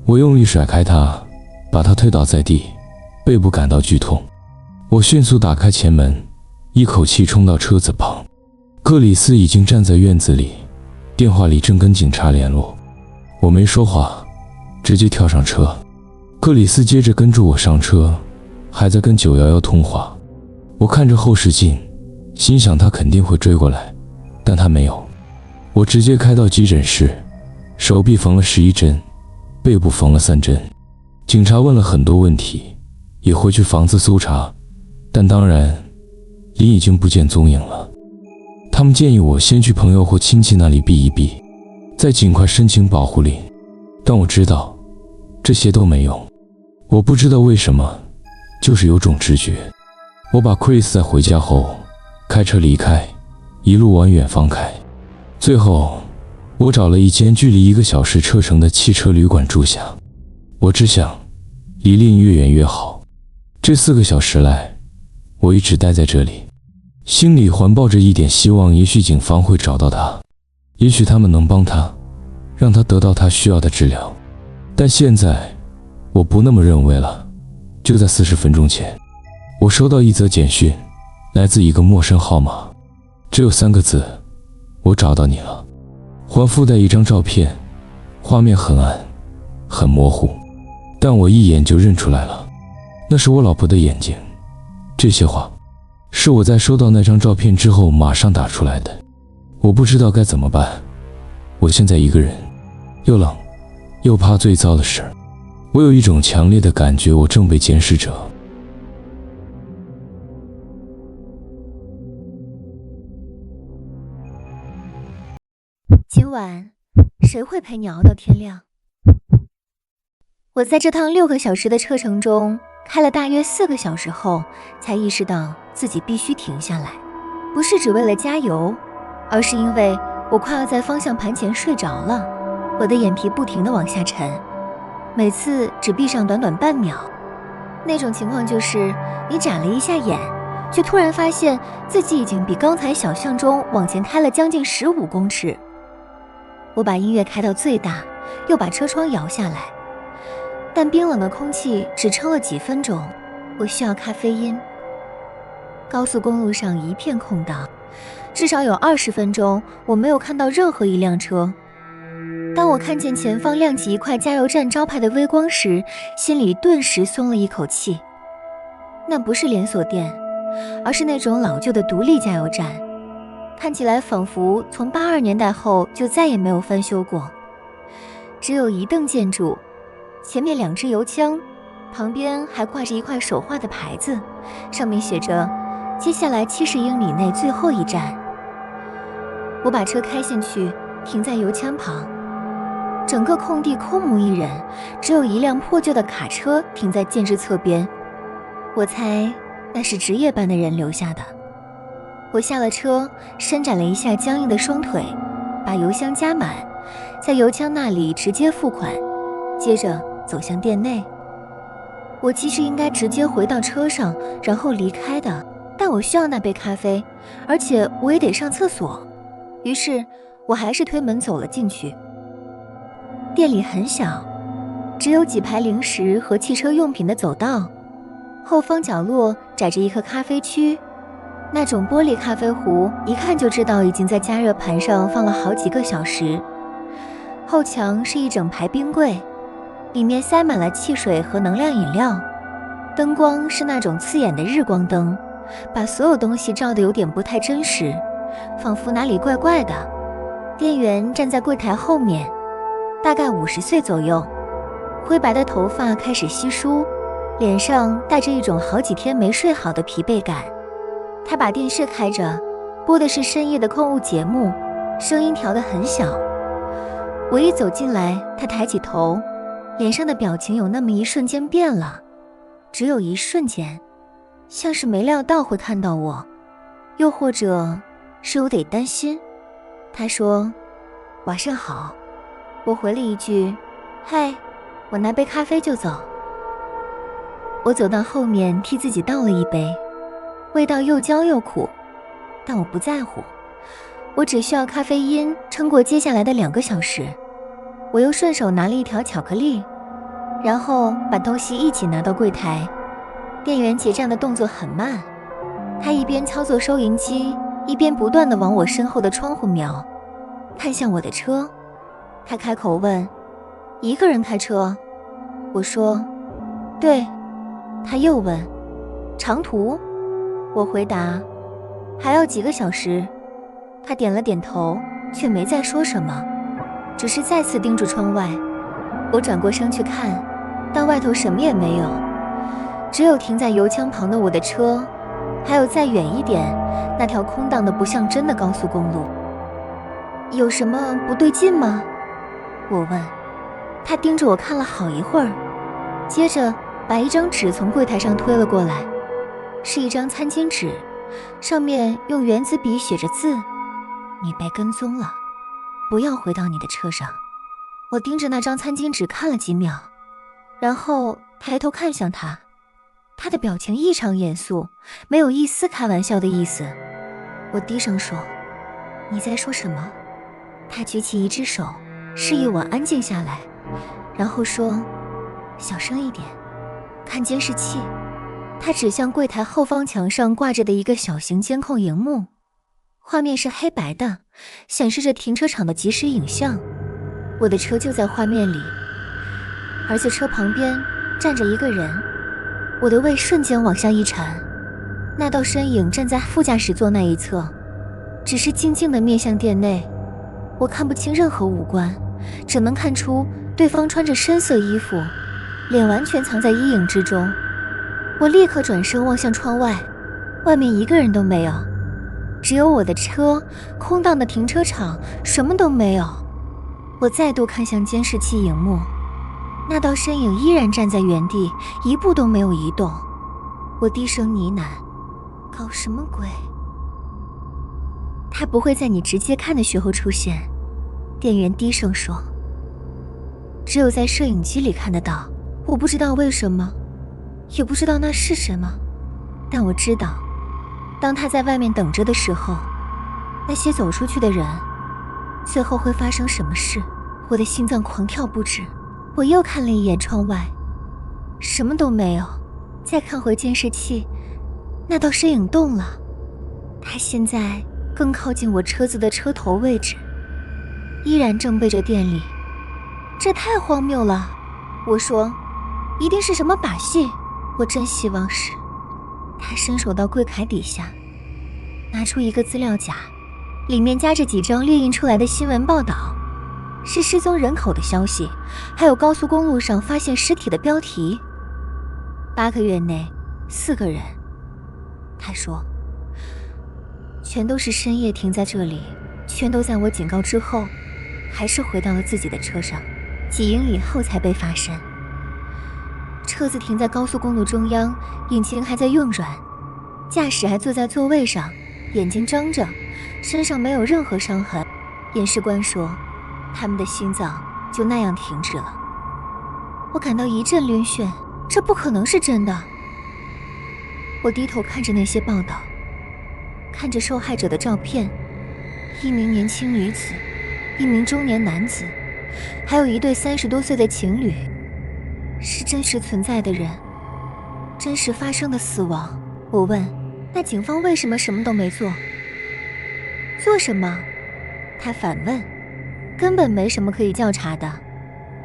我用力甩开他，把他推倒在地，背部感到剧痛。我迅速打开前门，一口气冲到车子旁。克里斯已经站在院子里，电话里正跟警察联络。我没说话，直接跳上车。克里斯接着跟住我上车，还在跟911通话。我看着后视镜，心想他肯定会追过来，但他没有。我直接开到急诊室，手臂缝了11针，背部缝了3针。警察问了很多问题，也回去房子搜查，但当然林已经不见踪影了。他们建议我先去朋友或亲戚那里避一避，再尽快申请保护令，但我知道这些都没用。我不知道为什么，就是有种直觉。我把 Chris 在回家后开车离开，一路往远方开。最后我找了一间距离1个小时车程的汽车旅馆住下。我只想离林越远越好。这4个小时来，我一直待在这里，心里环抱着一点希望，也许警方会找到他，也许他们能帮他，让他得到他需要的治疗。但现在我不那么认为了。就在40分钟前，我收到一则简讯，来自一个陌生号码，只有3个字：我找到你了。还附带一张照片，画面很暗很模糊，但我一眼就认出来了，那是我老婆的眼睛。这些话是我在收到那张照片之后马上打出来的。我不知道该怎么办，我现在一个人，又冷又怕最糟的事，我有一种强烈的感觉，我正被监视着。今晚谁会陪你熬到天亮？我在这趟6个小时的车程中开了大约4个小时后，才意识到自己必须停下来，不是只为了加油，而是因为我快要在方向盘前睡着了。我的眼皮不停地往下沉，每次只闭上短短半秒。那种情况就是你眨了一下眼，却突然发现自己已经比刚才想象中往前开了将近15公尺。我把音乐开到最大，又把车窗摇下来，但冰冷的空气只撑了几分钟，我需要咖啡因。高速公路上一片空荡，至少有20分钟我没有看到任何一辆车。当我看见前方亮起一块加油站招牌的微光时，心里顿时松了一口气。那不是连锁店，而是那种老旧的独立加油站，看起来仿佛从82年代后就再也没有翻修过。只有一栋建筑，前面2支油枪，旁边还挂着一块手画的牌子，上面写着接下来70英里内最后一站。我把车开进去，停在油枪旁，整个空地空无一人，只有一辆破旧的卡车停在建制侧边。我猜那是值夜班的人留下的。我下了车，伸展了一下僵硬的双腿，把油箱加满，在油枪那里直接付款，接着走向店内。我其实应该直接回到车上，然后离开的，但我需要那杯咖啡，而且我也得上厕所。于是我还是推门走了进去。店里很小，只有几排零食和汽车用品的走道，后方角落窄着一个咖啡区，那种玻璃咖啡壶一看就知道已经在加热盘上放了好几个小时。后墙是一整排冰柜，里面塞满了汽水和能量饮料，灯光是那种刺眼的日光灯，把所有东西照得有点不太真实，仿佛哪里怪怪的。店员站在柜台后面，大概50岁左右，灰白的头发开始稀疏，脸上带着一种好几天没睡好的疲惫感。他把电视开着，播的是深夜的控物节目，声音调得很小。我一走进来，他抬起头，脸上的表情有那么一瞬间变了，只有一瞬间，像是没料到会看到我，又或者是有点担心。他说晚上好，我回了一句嗨，我拿杯咖啡就走。我走到后面替自己倒了一杯，味道又焦又苦，但我不在乎，我只需要咖啡因撑过接下来的2个小时。我又顺手拿了一条巧克力，然后把东西一起拿到柜台。店员结账的动作很慢，他一边操作收银机，一边不断地往我身后的窗户瞄，看向我的车。他开口问：一个人开车？我说对。他又问：长途？我回答还要几个小时。他点了点头，却没再说什么，只是再次盯住窗外。我转过身去看，但外头什么也没有，只有停在油枪旁的我的车，还有再远一点那条空荡的不像真的高速公路。有什么不对劲吗？我问。他盯着我看了好一会儿，接着把一张纸从柜台上推了过来，是一张餐巾纸，上面用圆珠笔写着字：你被跟踪了，不要回到你的车上。我盯着那张餐巾纸看了几秒，然后抬头看向他，他的表情异常严肃，没有一丝开玩笑的意思。我低声说：你在说什么？他举起一只手，示意我安静下来，然后说：小声一点，看监视器。他指向柜台后方墙上挂着的一个小型监控荧幕，画面是黑白的，显示着停车场的即时影像。我的车就在画面里，而且车旁边站着一个人。我的胃瞬间往下一沉，那道身影站在副驾驶座那一侧，只是静静地面向店内。我看不清任何五官，只能看出对方穿着深色衣服，脸完全藏在阴影之中。我立刻转身望向窗外，外面一个人都没有，只有我的车，空荡的停车场，什么都没有。我再度看向监视器荧幕，那道身影依然站在原地，一步都没有移动。我低声呢喃：搞什么鬼？他不会在你直接看的时候出现，店员低声说，只有在摄影机里看得到。我不知道为什么，也不知道那是什么，但我知道当他在外面等着的时候，那些走出去的人最后会发生什么事。我的心脏狂跳不止。我又看了一眼窗外，什么都没有。再看回监视器，那道身影动了，他现在更靠近我车子的车头位置，依然正背着店里。这太荒谬了，我说，一定是什么把戏。我真希望是。他伸手到柜台底下，拿出一个资料夹，里面夹着几张列印出来的新闻报道，是失踪人口的消息，还有高速公路上发现尸体的标题。8个月内4个人，他说，全都是深夜停在这里，全都在我警告之后，还是回到了自己的车上，几英里后才被发现。车子停在高速公路中央，引擎还在运转，驾驶还坐在座位上，眼睛张着，身上没有任何伤痕。验尸官说，他们的心脏就那样停止了。我感到一阵晕眩，这不可能是真的。我低头看着那些报道，看着受害者的照片，一名年轻女子，一名中年男子，还有一对30多岁的情侣，是真实存在的人，真实发生的死亡。我问，那警方为什么什么都没做？做什么？他反问，根本没什么可以调查的，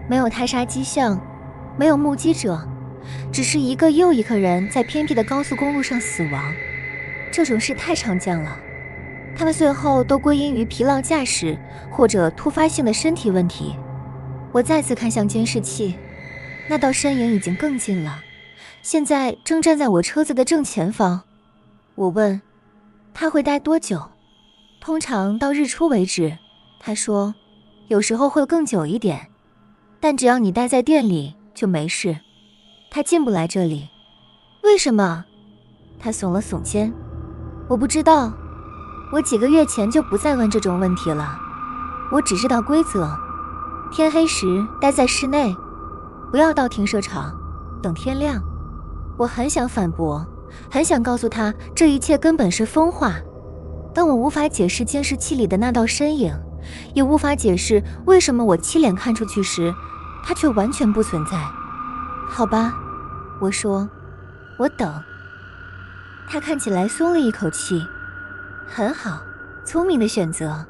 没有他杀迹象，没有目击者，只是一个又一个人在偏僻的高速公路上死亡。这种事太常见了，他们最后都归因于疲劳驾驶或者突发性的身体问题。我再次看向监视器，那道身影已经更近了，现在正站在我车子的正前方。我问，他会待多久？通常到日出为止。他说，有时候会更久一点，但只要你待在店里就没事，他进不来这里。为什么？他耸了耸肩，我不知道，我几个月前就不再问这种问题了。我只知道规则，天黑时待在室内，不要到停车场，等天亮。我很想反驳，很想告诉他这一切根本是疯话，但我无法解释监视器里的那道身影，也无法解释为什么我亲眼看出去时，它却完全不存在。好吧，我说，我等。他看起来松了一口气。很好，聪明的选择。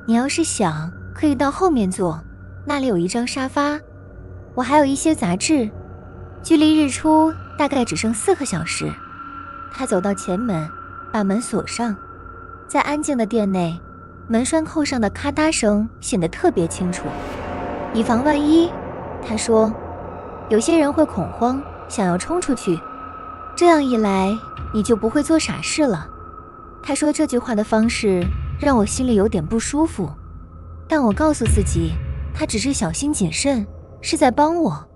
你要是想，可以到后面坐，那里有一张沙发，我还有一些杂志。距离日出大概只剩4个小时。他走到前门，把门锁上。在安静的店内，门栓扣上的咔嗒声显得特别清楚。以防万一，他说，有些人会恐慌，想要冲出去，这样一来你就不会做傻事了。他说这句话的方式让我心里有点不舒服，但我告诉自己，他只是小心谨慎，是在帮我。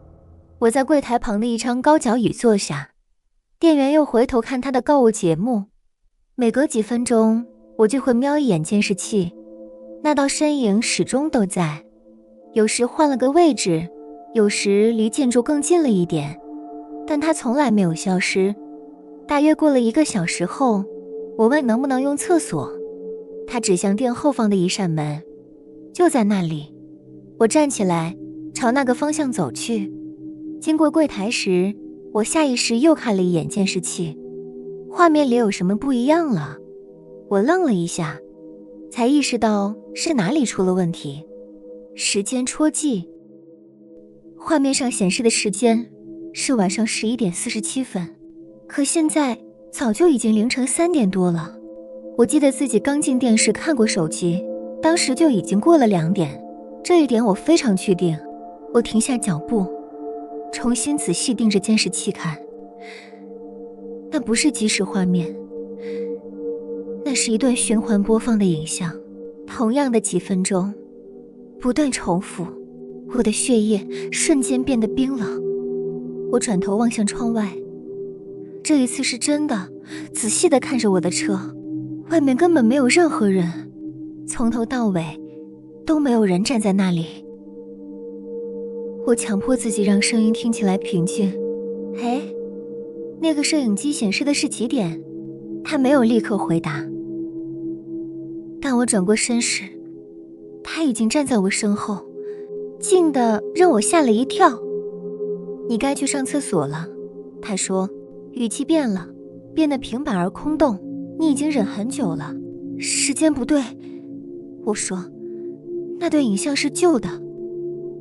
我在柜台旁的一张高脚椅坐下，店员又回头看他的购物节目。每隔几分钟我就会瞄一眼监视器，那道身影始终都在，有时换了个位置，有时离建筑更近了一点，但他从来没有消失。大约过了1个小时后，我问能不能用厕所，他指向店后方的一扇门，就在那里。我站起来朝那个方向走去，经过柜台时，我下意识又看了一眼监视器，画面里有什么不一样了。我愣了一下，才意识到是哪里出了问题。时间戳记，画面上显示的时间是晚上11点47分，可现在早就已经凌晨3点多了。我记得自己刚进店时看过手机，当时就已经过了2点，这一点我非常确定。我停下脚步，重新仔细盯着监视器看。那不是即时画面，那是一段循环播放的影像，同样的几分钟，不断重复。我的血液瞬间变得冰冷。我转头望向窗外，这一次是真的，仔细地看着我的车，外面根本没有任何人，从头到尾都没有人站在那里。我强迫自己让声音听起来平静。哎，那个摄影机显示的是几点？他没有立刻回答。当我转过身时，他已经站在我身后，近的让我吓了一跳。你该去上厕所了，他说，语气变了，变得平板而空洞。你已经忍很久了，时间不对。我说，那段影像是旧的。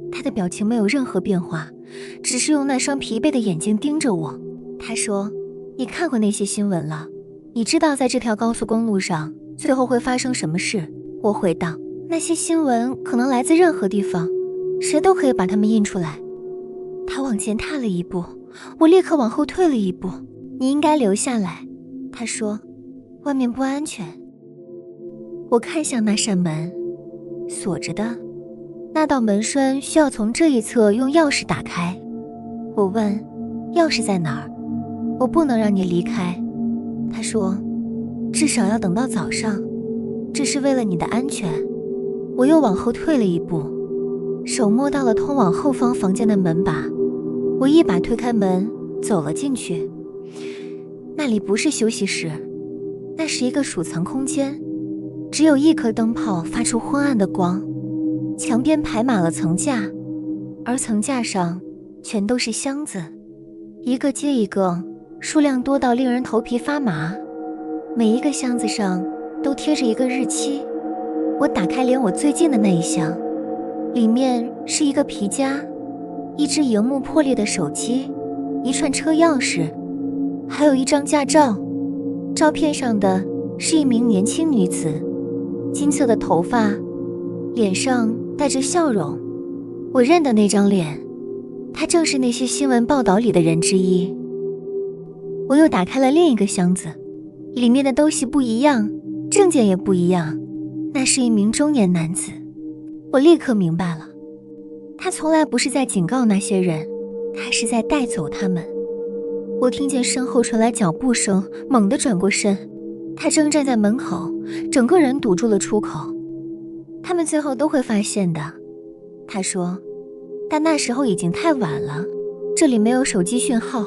他的表情没有任何变化，只是用那双疲惫的眼睛盯着我。他说，你看过那些新闻了，你知道在这条高速公路上最后会发生什么事。我回道，那些新闻可能来自任何地方，谁都可以把它们印出来。他往前踏了一步，我立刻往后退了一步。你应该留下来，他说，外面不安全。我看向那扇门，锁着的，那道门栓需要从这一侧用钥匙打开。我问，钥匙在哪儿？我不能让你离开。他说，至少要等到早上，这是为了你的安全。我又往后退了一步，手摸到了通往后方房间的门把，我一把推开门，走了进去。那里不是休息室，那是一个储藏空间，只有一颗灯泡发出昏暗的光，墙边排满了层架，而层架上全都是箱子，一个接一个，数量多到令人头皮发麻。每一个箱子上都贴着一个日期。我打开离我最近的那一箱，里面是一个皮夹，一只荧幕破裂的手机，一串车钥匙，还有一张驾照。照片上的是一名年轻女子，金色的头发，脸上带着笑容。我认得那张脸，她正是那些新闻报道里的人之一。我又打开了另一个箱子，里面的东西不一样，证件也不一样。那是一名中年男子。我立刻明白了，他从来不是在警告那些人，他是在带走他们。我听见身后传来脚步声，猛地转过身，他正站在门口，整个人堵住了出口。他们最后都会发现的，他说，但那时候已经太晚了，这里没有手机讯号，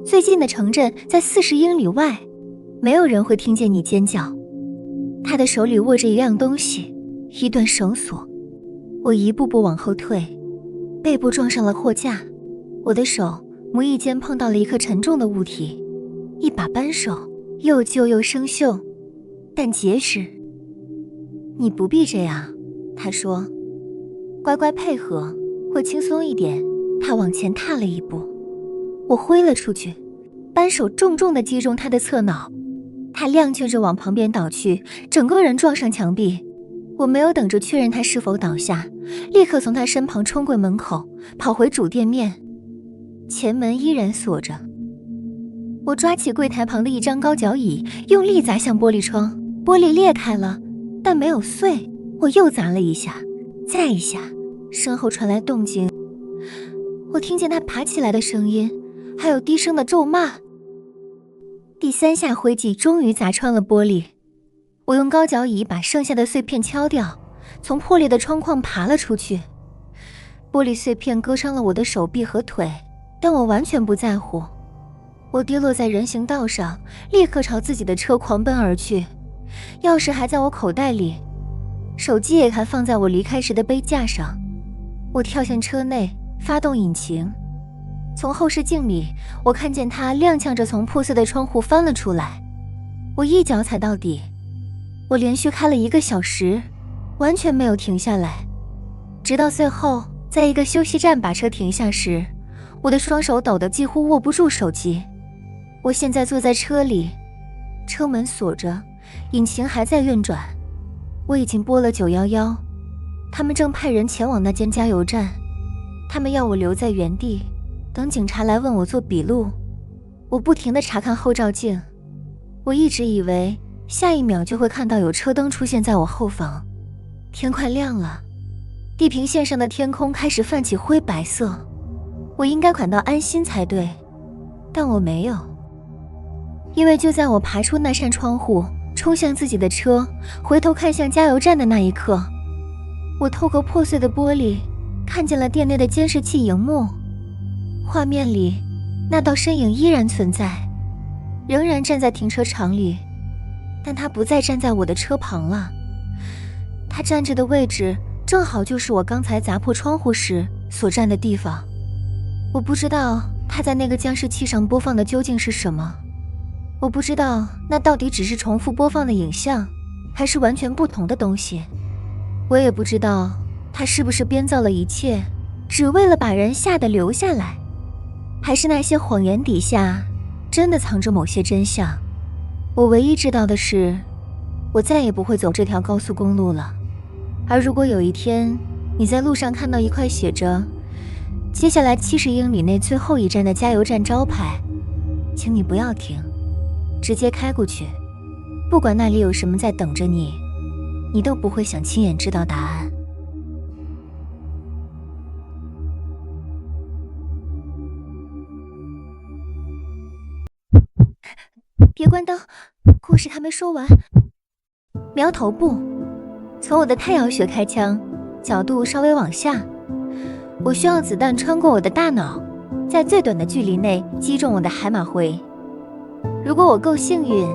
最近的城镇在40英里外，没有人会听见你尖叫。他的手里握着一样东西，一段绳索。我一步步往后退，背部撞上了货架，我的手无意间碰到了一颗沉重的物体，一把扳手，又旧又生锈，但结实。你不必这样，他说，乖乖配合，会轻松一点。他往前踏了一步，我挥了出去，扳手重重地击中他的侧脑，他踉跄着往旁边倒去，整个人撞上墙壁。我没有等着确认他是否倒下，立刻从他身旁冲过门口，跑回主店面。前门依然锁着。我抓起柜台旁的一张高脚椅，用力砸向玻璃窗，玻璃裂开了，但没有碎。我又砸了一下，再一下，身后传来动静，我听见他爬起来的声音，还有低声的咒骂。第3下挥击终于砸穿了玻璃，我用高脚椅把剩下的碎片敲掉，从破裂的窗框爬了出去。玻璃碎片割伤了我的手臂和腿，但我完全不在乎。我跌落在人行道上，立刻朝自己的车狂奔而去，钥匙还在我口袋里，手机也还放在我离开时的杯架上。我跳进车内，发动引擎。从后视镜里，我看见他踉跄着从破碎的窗户翻了出来。我一脚踩到底。我连续开了1个小时，完全没有停下来，直到最后在一个休息站把车停下时，我的双手抖得几乎握不住手机。我现在坐在车里，车门锁着，引擎还在运转。我已经拨了911，他们正派人前往那间加油站，他们要我留在原地，等警察来问我做笔录，我不停地查看后照镜。我一直以为下一秒就会看到有车灯出现在我后方。天快亮了，地平线上的天空开始泛起灰白色，我应该感到安心才对，但我没有。因为就在我爬出那扇窗户，冲向自己的车，回头看向加油站的那一刻，我透过破碎的玻璃看见了店内的监视器荧幕。画面里那道身影依然存在，仍然站在停车场里，但他不再站在我的车旁了。他站着的位置正好就是我刚才砸破窗户时所站的地方。我不知道他在那个监视器上播放的究竟是什么，我不知道那到底只是重复播放的影像，还是完全不同的东西。我也不知道他是不是编造了一切，只为了把人吓得留下来，还是那些谎言底下真的藏着某些真相。我唯一知道的是，我再也不会走这条高速公路了。而如果有一天你在路上看到一块写着接下来70英里内最后一站的加油站招牌，请你不要停，直接开过去，不管那里有什么在等着你，你都不会想亲眼知道答案。别关灯，故事还没说完。瞄头部，从我的太阳穴开枪，角度稍微往下。我需要子弹穿过我的大脑，在最短的距离内击中我的海马回。如果我够幸运，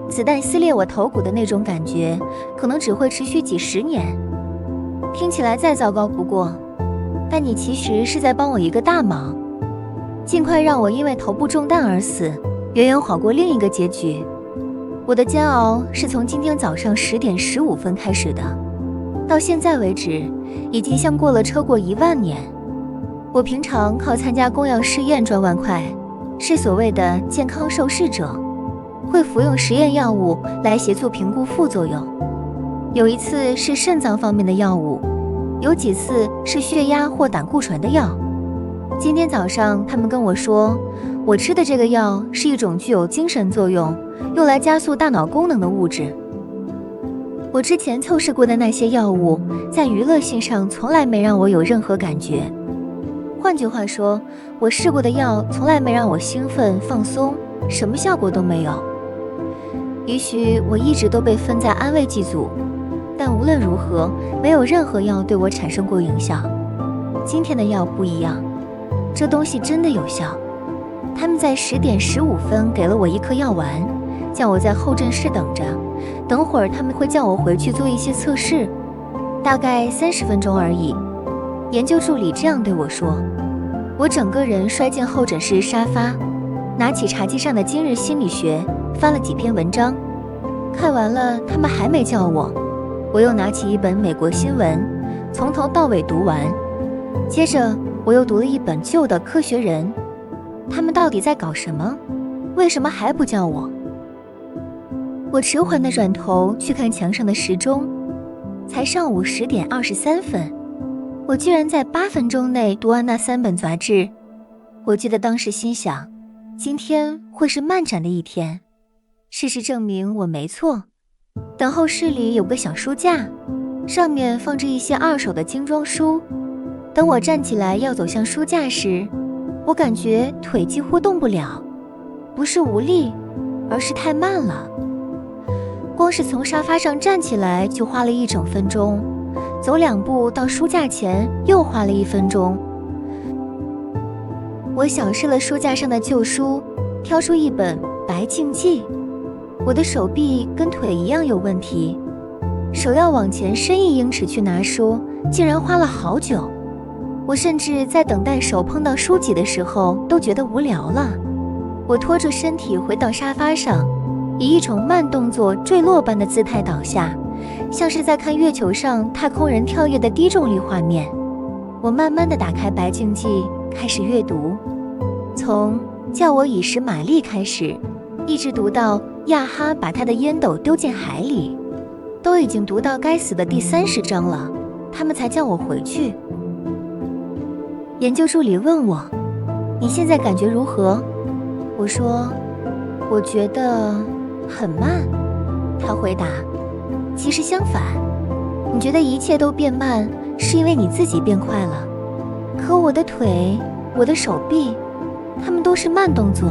子弹撕裂我头骨的那种感觉可能只会持续几十年。听起来再糟糕不过，但你其实是在帮我一个大忙，尽快让我因为头部中弹而死，远远好过另一个结局。我的煎熬是从今天早上10点15分开始的，到现在为止已经像过了车过1万年。我平常靠参加公药试验赚万块，是所谓的健康受试者，会服用实验药物来协助评估副作用。有一次是肾脏方面的药物，有几次是血压或胆固醇的药。今天早上他们跟我说，我吃的这个药是一种具有精神作用，用来加速大脑功能的物质。我之前测试过的那些药物，在娱乐性上从来没让我有任何感觉。换句话说，我试过的药从来没让我兴奋放松，什么效果都没有。也许我一直都被分在安慰剂组，但无论如何，没有任何药对我产生过影响。今天的药不一样，这东西真的有效。他们在10点15分给了我一颗药丸，叫我在候诊室等着，等会儿他们会叫我回去做一些测试，大概30分钟而已。研究助理这样对我说。我整个人摔进候诊室沙发，拿起茶几上的今日心理学，翻了几篇文章。看完了，他们还没叫我，我又拿起一本美国新闻，从头到尾读完。接着我又读了一本旧的《科学人》。他们到底在搞什么？为什么还不叫我？我迟缓地转头去看墙上的时钟，才上午10点23分。我居然在8分钟内读完那3本杂志。我记得当时心想，今天会是漫展的一天。事实证明我没错。等候室里有个小书架，上面放着一些二手的精装书。等我站起来要走向书架时，我感觉腿几乎动不了，不是无力，而是太慢了。光是从沙发上站起来就花了1整分钟，走2步到书架前又花了1分钟。我小视了书架上的旧书，挑出一本《白净记》。我的手臂跟腿一样有问题，手要往前伸1英尺去拿书，竟然花了好久。我甚至在等待手碰到书脊的时候都觉得无聊了。我拖住身体回到沙发上，以一种慢动作坠落般的姿态倒下，像是在看月球上太空人跳跃的低重力画面。我慢慢地打开《白净记》，开始阅读，从叫我以实玛丽开始，一直读到亚哈把他的烟斗丢进海里，都已经读到该死的第30章了，他们才叫我回去。研究助理问我，你现在感觉如何？我说，我觉得很慢。他回答，其实相反，你觉得一切都变慢，是因为你自己变快了。可我的腿，我的手臂，它们都是慢动作。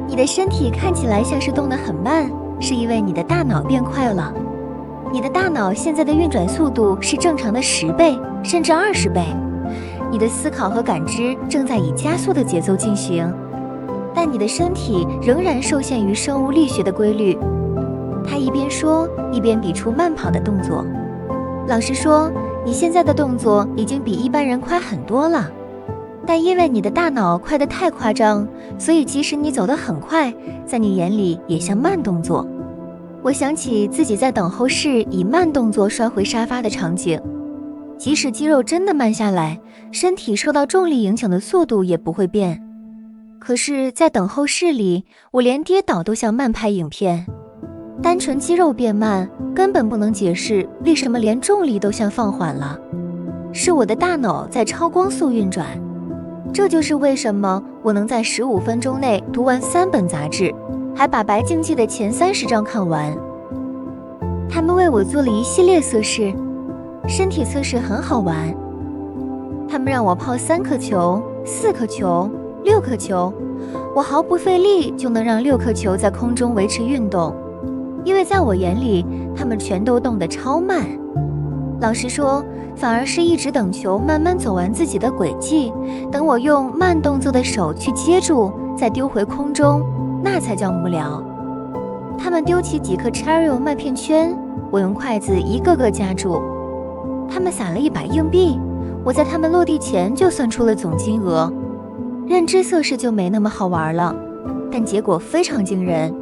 你的身体看起来像是动得很慢，是因为你的大脑变快了。你的大脑现在的运转速度是正常的10倍，甚至20倍。你的思考和感知正在以加速的节奏进行，但你的身体仍然受限于生物力学的规律。他一边说，一边比出慢跑的动作。老实说，你现在的动作已经比一般人快很多了，但因为你的大脑快得太夸张，所以即使你走得很快，在你眼里也像慢动作。我想起自己在等候室以慢动作摔回沙发的场景，即使肌肉真的慢下来，身体受到重力影响的速度也不会变。可是，在等候室里，我连跌倒都像慢拍影片。单纯肌肉变慢，根本不能解释为什么连重力都像放缓了。是我的大脑在超光速运转。这就是为什么我能在15分钟内读完3本杂志，还把白垩纪的前30章看完。他们为我做了一系列测试，身体测试很好玩。他们让我抛3颗球、4颗球、6颗球，我毫不费力就能让6颗球在空中维持运动，因为在我眼里，他们全都动得超慢。老实说，反而是一直等球慢慢走完自己的轨迹，等我用慢动作的手去接住，再丢回空中，那才叫无聊。他们丢起几颗 Cheerio 麦片圈，我用筷子一个个夹住。他们撒了100硬币，我在他们落地前就算出了总金额。认知测试就没那么好玩了，但结果非常惊人。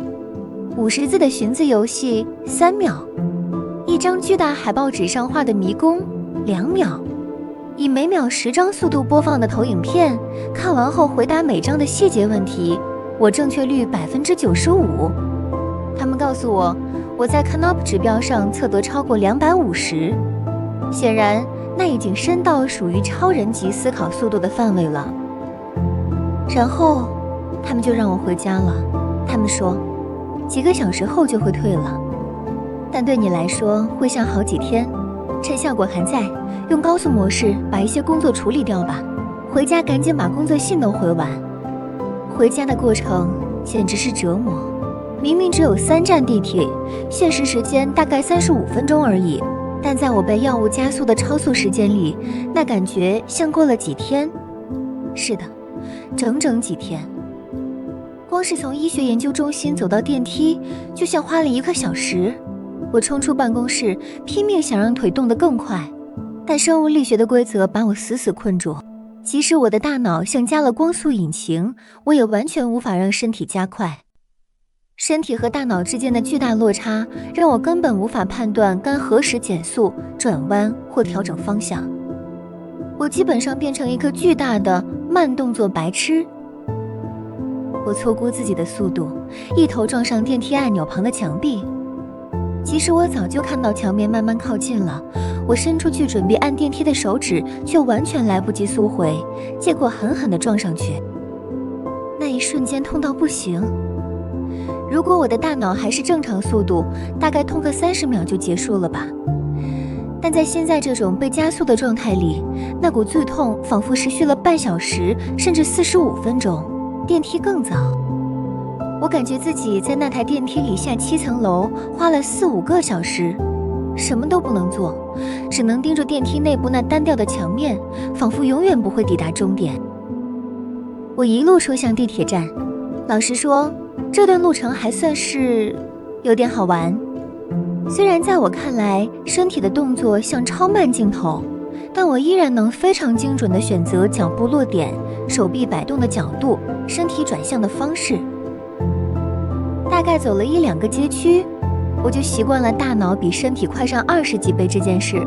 50字的寻字游戏3秒，一张巨大海报纸上画的迷宫2秒，以每秒10张速度播放的投影片，看完后回答每张的细节问题，我正确率95%。他们告诉我，我在 Canop 指标上测得超过250，显然那已经深到属于超人级思考速度的范围了。然后他们就让我回家了。他们说几个小时后就会退了，但对你来说会像好几天。趁效果还在，用高速模式把一些工作处理掉吧，回家赶紧把工作信都回完。回家的过程简直是折磨，明明只有3站地铁，现实时间大概35分钟而已，但在我被药物加速的超速时间里，那感觉像过了几天。是的，整整几天。光是从医学研究中心走到电梯，就像花了1个小时。我冲出办公室，拼命想让腿动得更快，但生物力学的规则把我死死困住。即使我的大脑像加了光速引擎，我也完全无法让身体加快。身体和大脑之间的巨大落差，让我根本无法判断该何时减速、转弯或调整方向。我基本上变成一个巨大的慢动作白痴。我错估自己的速度，一头撞上电梯按钮旁的墙壁。其实我早就看到墙面慢慢靠近了，我伸出去准备按电梯的手指，却完全来不及缩回，结果狠狠地撞上去。那一瞬间痛到不行。如果我的大脑还是正常速度，大概痛个30秒就结束了吧。但在现在这种被加速的状态里，那股剧痛仿佛持续了半小时，甚至45分钟，电梯更早。我感觉自己在那台电梯里下7层楼，花了4、5个小时，什么都不能做，只能盯着电梯内部那单调的墙面，仿佛永远不会抵达终点。我一路冲向地铁站，老实说，这段路程还算是有点好玩。虽然在我看来，身体的动作像超慢镜头，但我依然能非常精准地选择脚步落点、手臂摆动的角度、身体转向的方式。大概走了1、2个街区，我就习惯了大脑比身体快上20几倍这件事。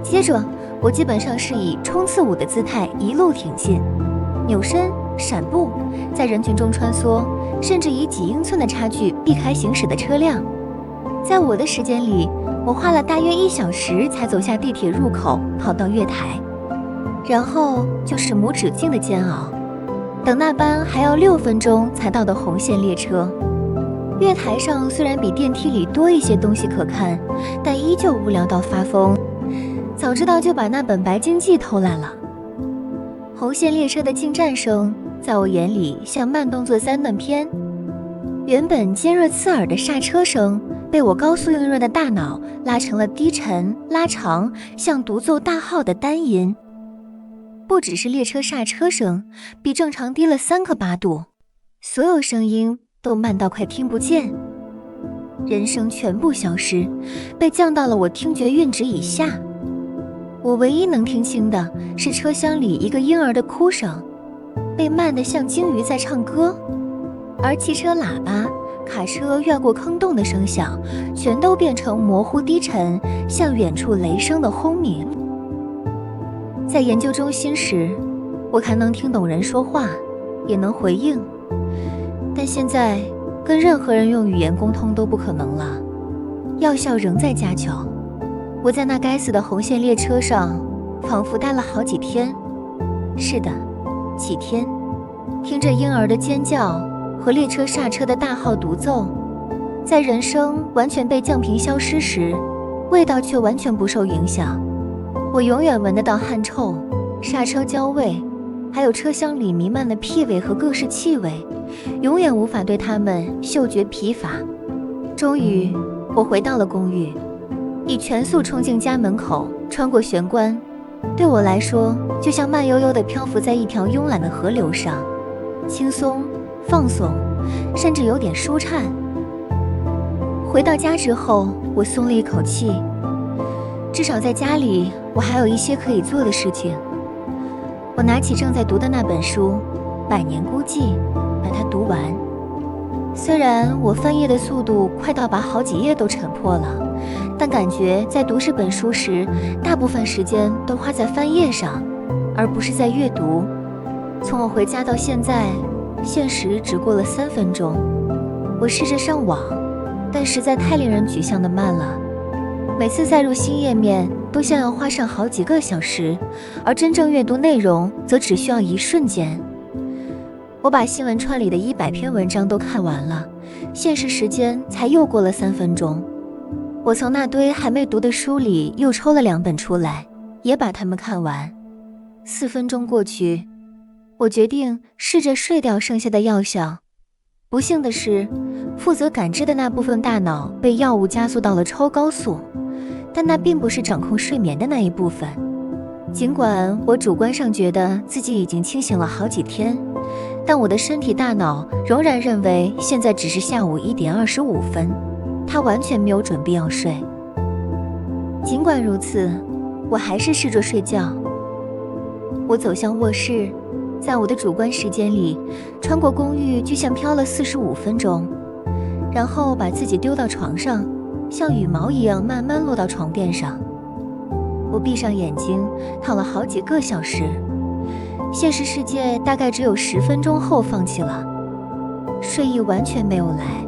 接着，我基本上是以冲刺舞的姿态一路挺进，扭身、闪步，在人群中穿梭，甚至以几英寸的差距避开行驶的车辆。在我的时间里，我花了大约1小时才走下地铁入口，跑到月台。然后就是无止境的煎熬，等那班还要6分钟才到的红线列车。月台上虽然比电梯里多一些东西可看，但依旧无聊到发疯。早知道就把那本《白鲸记》偷来了。红线列车的进站声在我眼里像慢动作3段片，原本尖锐刺耳的刹车声被我高速运润的大脑拉成了低沉拉长像独奏大号的单音。不只是列车刹车声比正常低了3个8度，所有声音都慢到快听不见，人声全部消失，被降到了我听觉阈值以下。我唯一能听清的是车厢里一个婴儿的哭声，被慢得像鲸鱼在唱歌，而汽车喇叭、卡车越过坑洞的声响全都变成模糊低沉，像远处雷声的轰鸣。在研究中心时，我还能听懂人说话，也能回应，但现在跟任何人用语言沟通都不可能了。药效仍在加强，我在那该死的红线列车上仿佛待了好几天，是的，几天，听着婴儿的尖叫和列车刹车的大号独奏，在人声完全被降频消失时，味道却完全不受影响。我永远闻得到汗臭、刹车焦味，还有车厢里弥漫的屁味和各式气味，永远无法对它们嗅觉疲乏。终于，我回到了公寓，以全速冲进家门口，穿过玄关，对我来说就像慢悠悠地漂浮在一条慵懒的河流上，轻松、放松，甚至有点舒畅。回到家之后，我松了一口气，至少在家里我还有一些可以做的事情。我拿起正在读的那本书《百年孤寂》，把它读完。虽然我翻页的速度快到把好几页都沉破了，但感觉在读这本书时，大部分时间都花在翻页上，而不是在阅读。从我回家到现在，限时只过了3分钟。我试着上网，但实在太令人沮丧的慢了。每次载入新页面都像要花上好几个小时，而真正阅读内容则只需要1瞬间。我把新闻串里的100篇文章都看完了，限时时间才又过了3分钟。我从那堆还没读的书里又抽了2本出来，也把它们看完。4分钟过去，我决定试着睡掉剩下的药效。不幸的是，负责感知的那部分大脑被药物加速到了超高速，但那并不是掌控睡眠的那一部分。尽管我主观上觉得自己已经清醒了好几天，但我的身体大脑仍然认为现在只是下午1点25分，它完全没有准备要睡。尽管如此，我还是试着睡觉。我走向卧室，在我的主观时间里，穿过公寓就像飘了45分钟，然后把自己丢到床上，像羽毛一样慢慢落到床垫上。我闭上眼睛，躺了好几个小时。现实世界大概只有10分钟后放弃了，睡意完全没有来。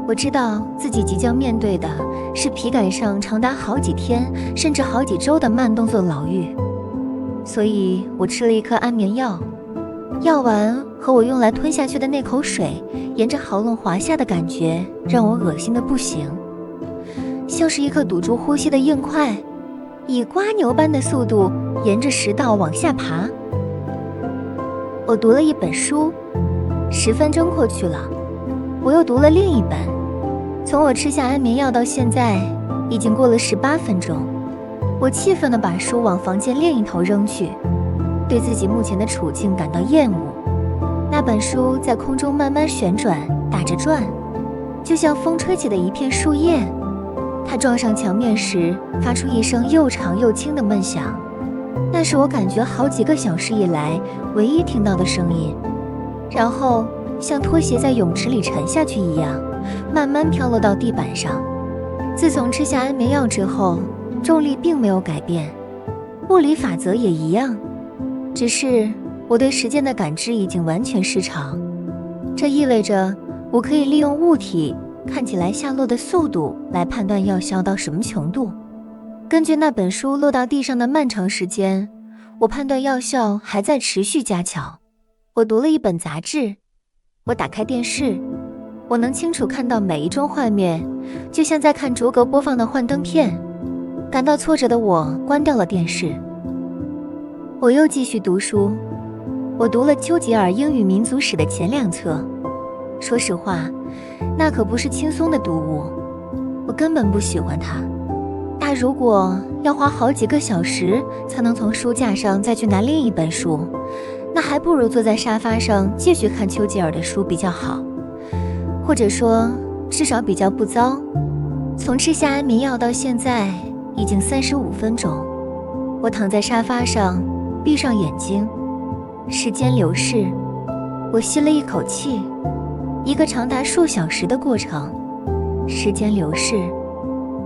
我知道自己即将面对的是皮感上长达好几天甚至好几周的慢动作牢狱，所以我吃了一颗安眠药。药丸和我用来吞下去的那口水沿着喉咙滑下的感觉让我恶心得不行，像是一颗堵住呼吸的硬块，以瓜牛般的速度沿着食道往下爬。我读了一本书，10分钟过去了，我又读了另一本。从我吃下安眠药到现在，已经过了18分钟。我气愤地把书往房间另一头扔去，对自己目前的处境感到厌恶。那本书在空中慢慢旋转，打着转，就像风吹起的一片树叶。它撞上墙面时，发出一声又长又轻的闷响，那是我感觉好几个小时以来唯一听到的声音。然后像拖鞋在泳池里沉下去一样，慢慢飘落到地板上。自从吃下安眠药之后，重力并没有改变，物理法则也一样，只是我对时间的感知已经完全失常。这意味着我可以利用物体看起来下落的速度来判断药效到什么程度。根据那本书落到地上的漫长时间，我判断药效还在持续加强。我读了一本杂志，我打开电视，我能清楚看到每一帧画面，就像在看逐格播放的幻灯片。感到挫折的我关掉了电视。我又继续读书，我读了丘吉尔英语民族史的前2册。说实话，那可不是轻松的读物，我根本不喜欢它。但如果要花好几个小时才能从书架上再去拿另一本书，那还不如坐在沙发上继续看丘吉尔的书比较好，或者说至少比较不糟。从吃下安眠药到现在已经35分钟，我躺在沙发上闭上眼睛，时间流逝，我吸了一口气，一个长达数小时的过程。时间流逝，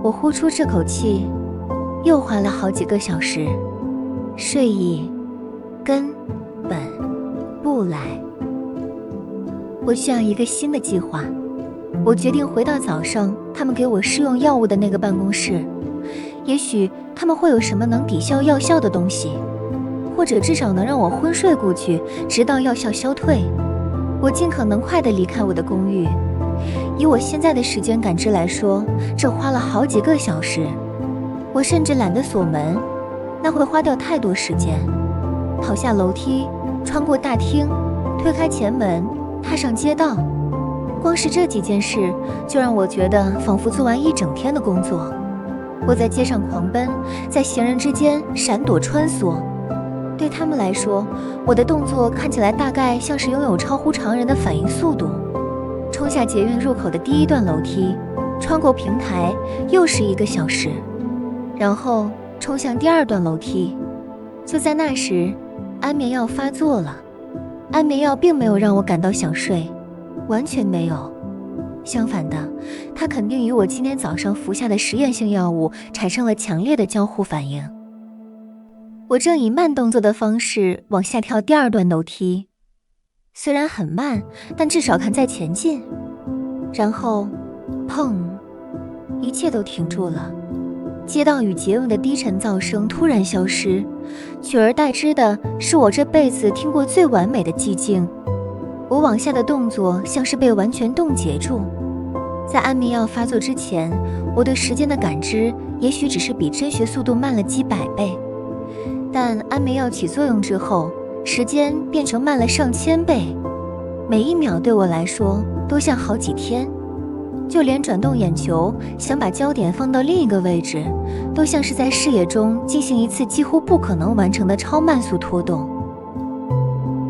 我呼出这口气，又花了好几个小时。睡意根本不来。我需要一个新的计划。我决定回到早上他们给我试用药物的那个办公室，也许他们会有什么能抵消药效的东西，或者至少能让我昏睡过去，直到药效消退。我尽可能快地离开我的公寓。以我现在的时间感知来说，这花了好几个小时。我甚至懒得锁门，那会花掉太多时间。跑下楼梯，穿过大厅，推开前门，踏上街道。光是这几件事就让我觉得仿佛做完一整天的工作。我在街上狂奔，在行人之间闪躲穿梭。对他们来说，我的动作看起来大概像是拥有超乎常人的反应速度。冲下捷运入口的第1段楼梯，穿过平台，又是1个小时，然后冲向第2段楼梯。就在那时，安眠药发作了。安眠药并没有让我感到想睡，完全没有。相反的，它肯定与我今天早上服下的实验性药物产生了强烈的交互反应。我正以慢动作的方式往下跳第2段楼梯，虽然很慢，但至少看在前进。然后，砰，一切都停住了。街道与捷运的低沉噪声突然消失，取而代之的是我这辈子听过最完美的寂静。我往下的动作像是被完全冻结住。在安眠药发作之前，我对时间的感知也许只是比真实速度慢了几百倍，但安眠药起作用之后，时间变成慢了上千倍，每一秒对我来说都像好几天。就连转动眼球，想把焦点放到另一个位置，都像是在视野中进行一次几乎不可能完成的超慢速拖动。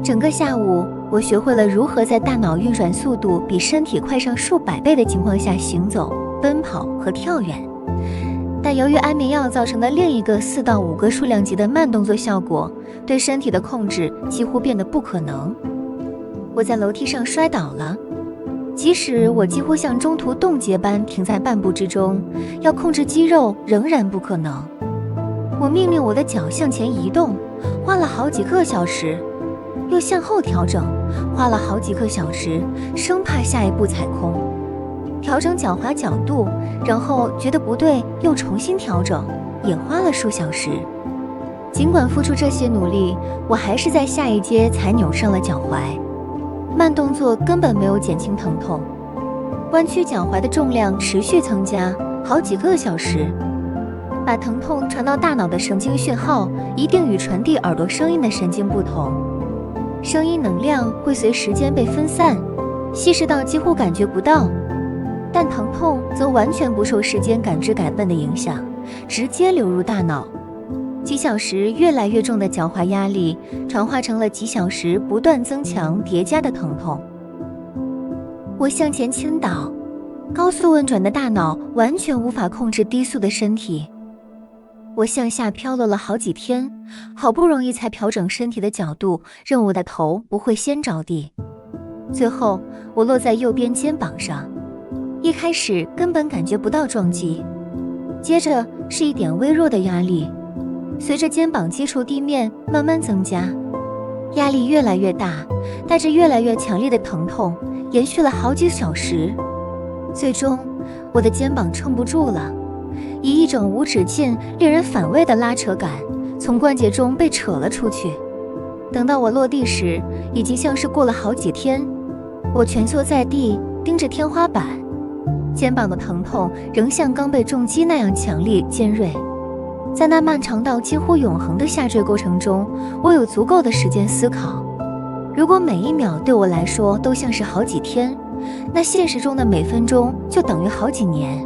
整个下午，我学会了如何在大脑运转速度比身体快上数百倍的情况下行走、奔跑和跳远。但由于安眠药造成的另一个4到5个数量级的慢动作效果，对身体的控制几乎变得不可能。我在楼梯上摔倒了，即使我几乎像中途冻结般停在半步之中，要控制肌肉仍然不可能。我命令我的脚向前移动，花了好几个小时，又向后调整，花了好几个小时，生怕下一步踩空。调整脚踝角度，然后觉得不对，又重新调整，也花了数小时。尽管付出这些努力，我还是在下一阶才扭伤了脚踝。慢动作根本没有减轻疼痛，弯曲脚踝的重量持续增加好几个小时。把疼痛传到大脑的神经讯号一定与传递耳朵声音的神经不同，声音能量会随时间被分散，稀释到几乎感觉不到，但疼痛则完全不受时间感知改变的影响，直接流入大脑。几小时越来越重的脚踝压力转化成了几小时不断增强叠加的疼痛。我向前倾倒，高速运转的大脑完全无法控制低速的身体。我向下飘落了好几天，好不容易才调整身体的角度，让我的头不会先着地。最后我落在右边肩膀上，一开始根本感觉不到撞击，接着是一点微弱的压力，随着肩膀接触地面慢慢增加，压力越来越大，带着越来越强烈的疼痛，延续了好几小时。最终我的肩膀撑不住了，以一种无止境令人反胃的拉扯感从关节中被扯了出去。等到我落地时，已经像是过了好几天。我蜷缩在地，盯着天花板，肩膀的疼痛仍像刚被重击那样强烈尖锐。在那漫长到几乎永恒的下坠过程中，我有足够的时间思考。如果每一秒对我来说都像是好几天，那现实中的每分钟就等于好几年。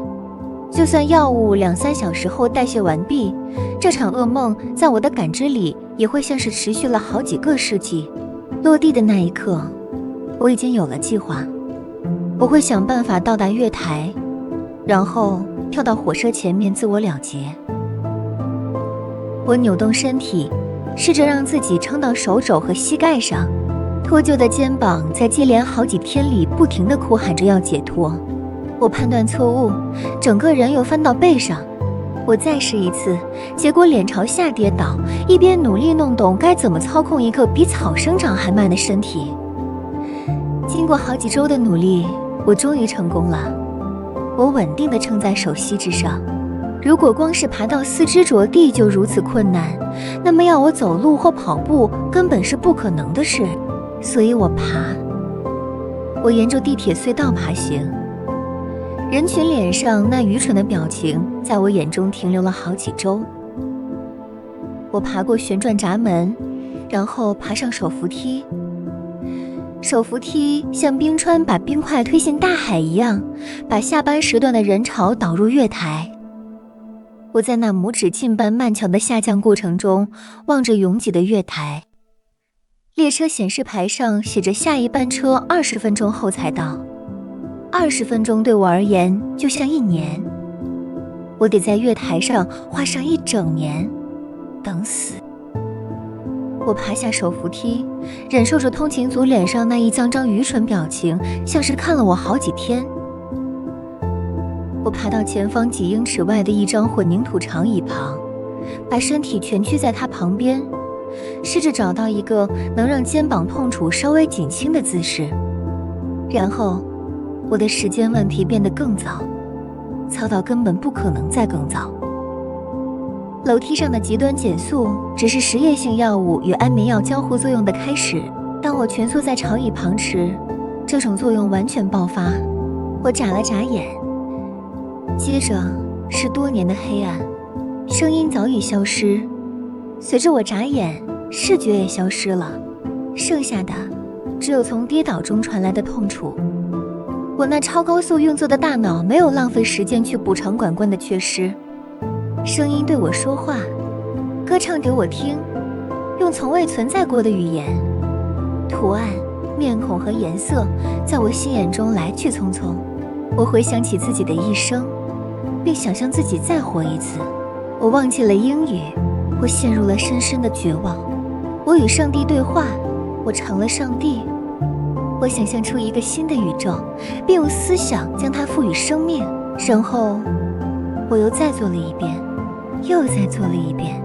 就算药物2-3小时后代谢完毕，这场噩梦在我的感知里也会像是持续了好几个世纪。落地的那一刻，我已经有了计划。我会想办法到达月台，然后跳到火车前面自我了结。我扭动身体，试着让自己撑到手肘和膝盖上，脱臼的肩膀在接连好几天里不停地哭喊着要解脱。我判断错误，整个人又翻到背上。我再试一次，结果脸朝下跌倒，一边努力弄懂该怎么操控一个比草生长还慢的身体。经过好几周的努力，我终于成功了。我稳定地撑在手膝之上。如果光是爬到四肢着地就如此困难，那么要我走路或跑步根本是不可能的事。所以我爬。我沿着地铁隧道爬行。人群脸上那愚蠢的表情在我眼中停留了好几周。我爬过旋转闸门，然后爬上手扶梯。手扶梯像冰川把冰块推进大海一样，把下班时段的人潮导入月台。我在那拇指近般漫长的下降过程中望着拥挤的月台。列车显示牌上写着下一班车20分钟后才到。20分钟对我而言就像1年，我得在月台上花上1整年，等死。我爬下手扶梯，忍受着通勤族脸上那一张张愚蠢表情，像是看了我好几天。我爬到前方几英尺外的一张混凝土长椅旁，把身体蜷曲在它旁边，试着找到一个能让肩膀痛楚稍微减轻的姿势。然后我的时间问题变得更糟，糟到根本不可能再更糟。楼梯上的极端减速只是实验性药物与安眠药交互作用的开始。当我蜷缩在长椅旁时，这种作用完全爆发。我眨了眨眼，接着是多年的黑暗，声音早已消失。随着我眨眼，视觉也消失了，剩下的只有从跌倒中传来的痛楚。我那超高速运作的大脑没有浪费时间去补偿感官的缺失。声音对我说话，歌唱给我听，用从未存在过的语言。图案、面孔和颜色在我心眼中来去匆匆。我回想起自己的一生，并想象自己再活一次。我忘记了英语，我陷入了深深的绝望。我与上帝对话，我成了上帝。我想象出一个新的宇宙，并用思想将它赋予生命。然后我又再做了一遍，又再做了一遍。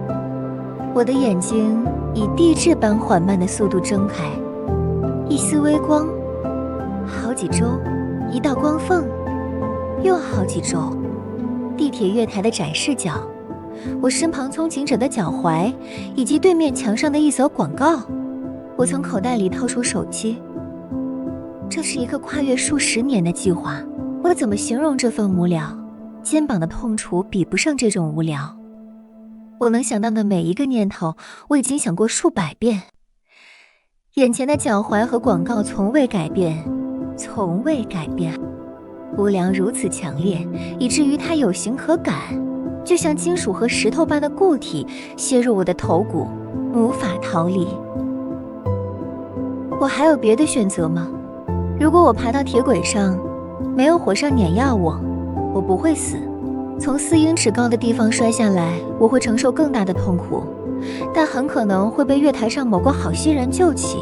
我的眼睛以地质般缓慢的速度睁开，一丝微光，好几周，一道光缝，又好几周。地铁月台的展示角，我身旁通勤者的脚踝，以及对面墙上的一则广告。我从口袋里掏出手机。这是一个跨越数十年的计划，我怎么形容这份无聊？肩膀的痛楚比不上这种无聊。我能想到的每一个念头，我已经想过数百遍。眼前的脚踝和广告从未改变，从未改变。无聊如此强烈，以至于它有形可感，就像金属和石头般的固体吸入我的头骨，无法逃离。我还有别的选择吗？如果我爬到铁轨上，没有火上碾压我不会死。从4英尺高的地方摔下来，我会承受更大的痛苦，但很可能会被月台上某个好心人救起。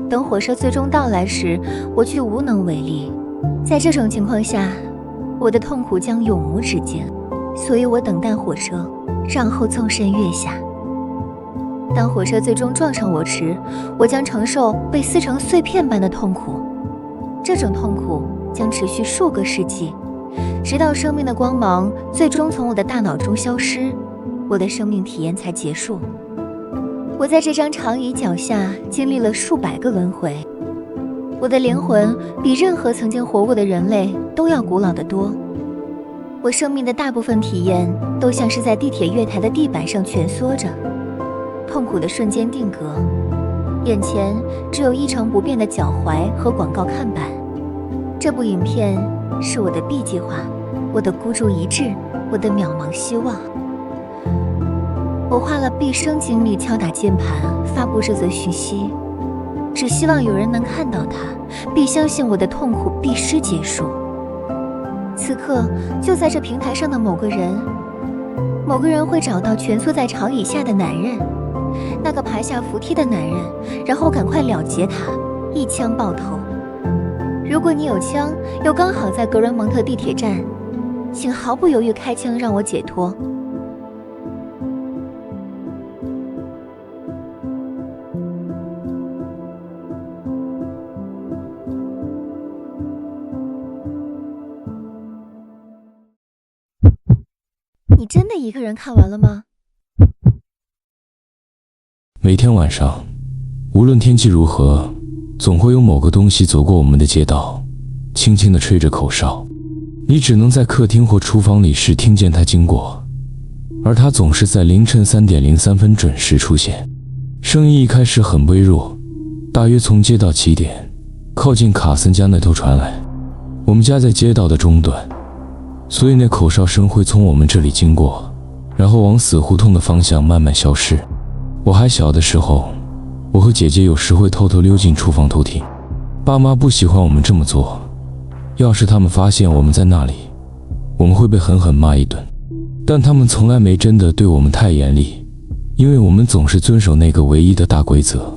等火车最终到来时，我却无能为力。在这种情况下，我的痛苦将永无止境，所以我等待火车，然后纵身跃下。当火车最终撞上我时，我将承受被撕成碎片般的痛苦。这种痛苦将持续数个世纪，直到生命的光芒最终从我的大脑中消失。我的生命体验才结束。我在这张长椅脚下经历了数百个轮回，我的灵魂比任何曾经活过的人类都要古老得多。我生命的大部分体验都像是在地铁月台的地板上蜷缩着，痛苦的瞬间定格，眼前只有一成不变的脚踝和广告看板。这部影片是我的 B 计划，我的孤注一掷，我的渺茫希望。我花了毕生精力敲打键盘，发布这则讯息，只希望有人能看到它，并相信我的痛苦必须结束。此刻，就在这平台上的某个人会找到蜷缩在长椅下的男人，那个爬下扶梯的男人，然后赶快了结他，一枪爆头。如果你有枪，又刚好在格伦蒙特地铁站，请毫不犹豫开枪让我解脱。你真的一个人看完了吗？每天晚上，无论天气如何，总会有某个东西走过我们的街道，轻轻地吹着口哨。你只能在客厅或厨房里时听见它经过，而它总是在凌晨3点03分准时出现。声音一开始很微弱，大约从街道起点靠近卡森家那头传来。我们家在街道的中段，所以那口哨声会从我们这里经过，然后往死胡同的方向慢慢消失。我还小的时候，我和姐姐有时会偷偷溜进厨房偷听。爸妈不喜欢我们这么做，要是他们发现我们在那里，我们会被狠狠骂一顿。但他们从来没真的对我们太严厉，因为我们总是遵守那个唯一的大规则，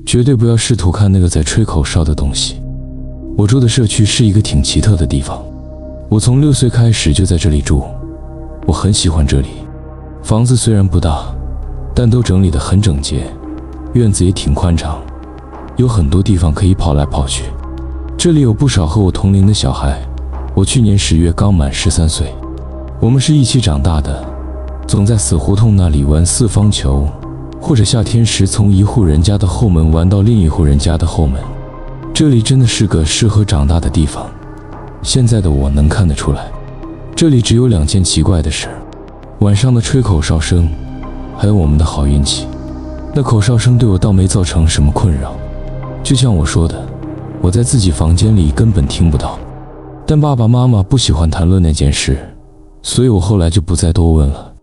绝对不要试图看那个在吹口哨的东西。我住的社区是一个挺奇特的地方，我从6岁开始就在这里住，我很喜欢这里。房子虽然不大，但都整理得很整洁，院子也挺宽敞，有很多地方可以跑来跑去。这里有不少和我同龄的小孩，我去年10月刚满13岁。我们是一起长大的，总在死胡同那里玩四方球，或者夏天时从一户人家的后门玩到另一户人家的后门。这里真的是个适合长大的地方。现在的我能看得出来，这里只有2件奇怪的事：晚上的吹口哨声，还有我们的好运气。那口哨声对我倒没造成什么困扰，就像我说的，我在自己房间里根本听不到。但爸爸妈妈不喜欢谈论那件事，所以我后来就不再多问了。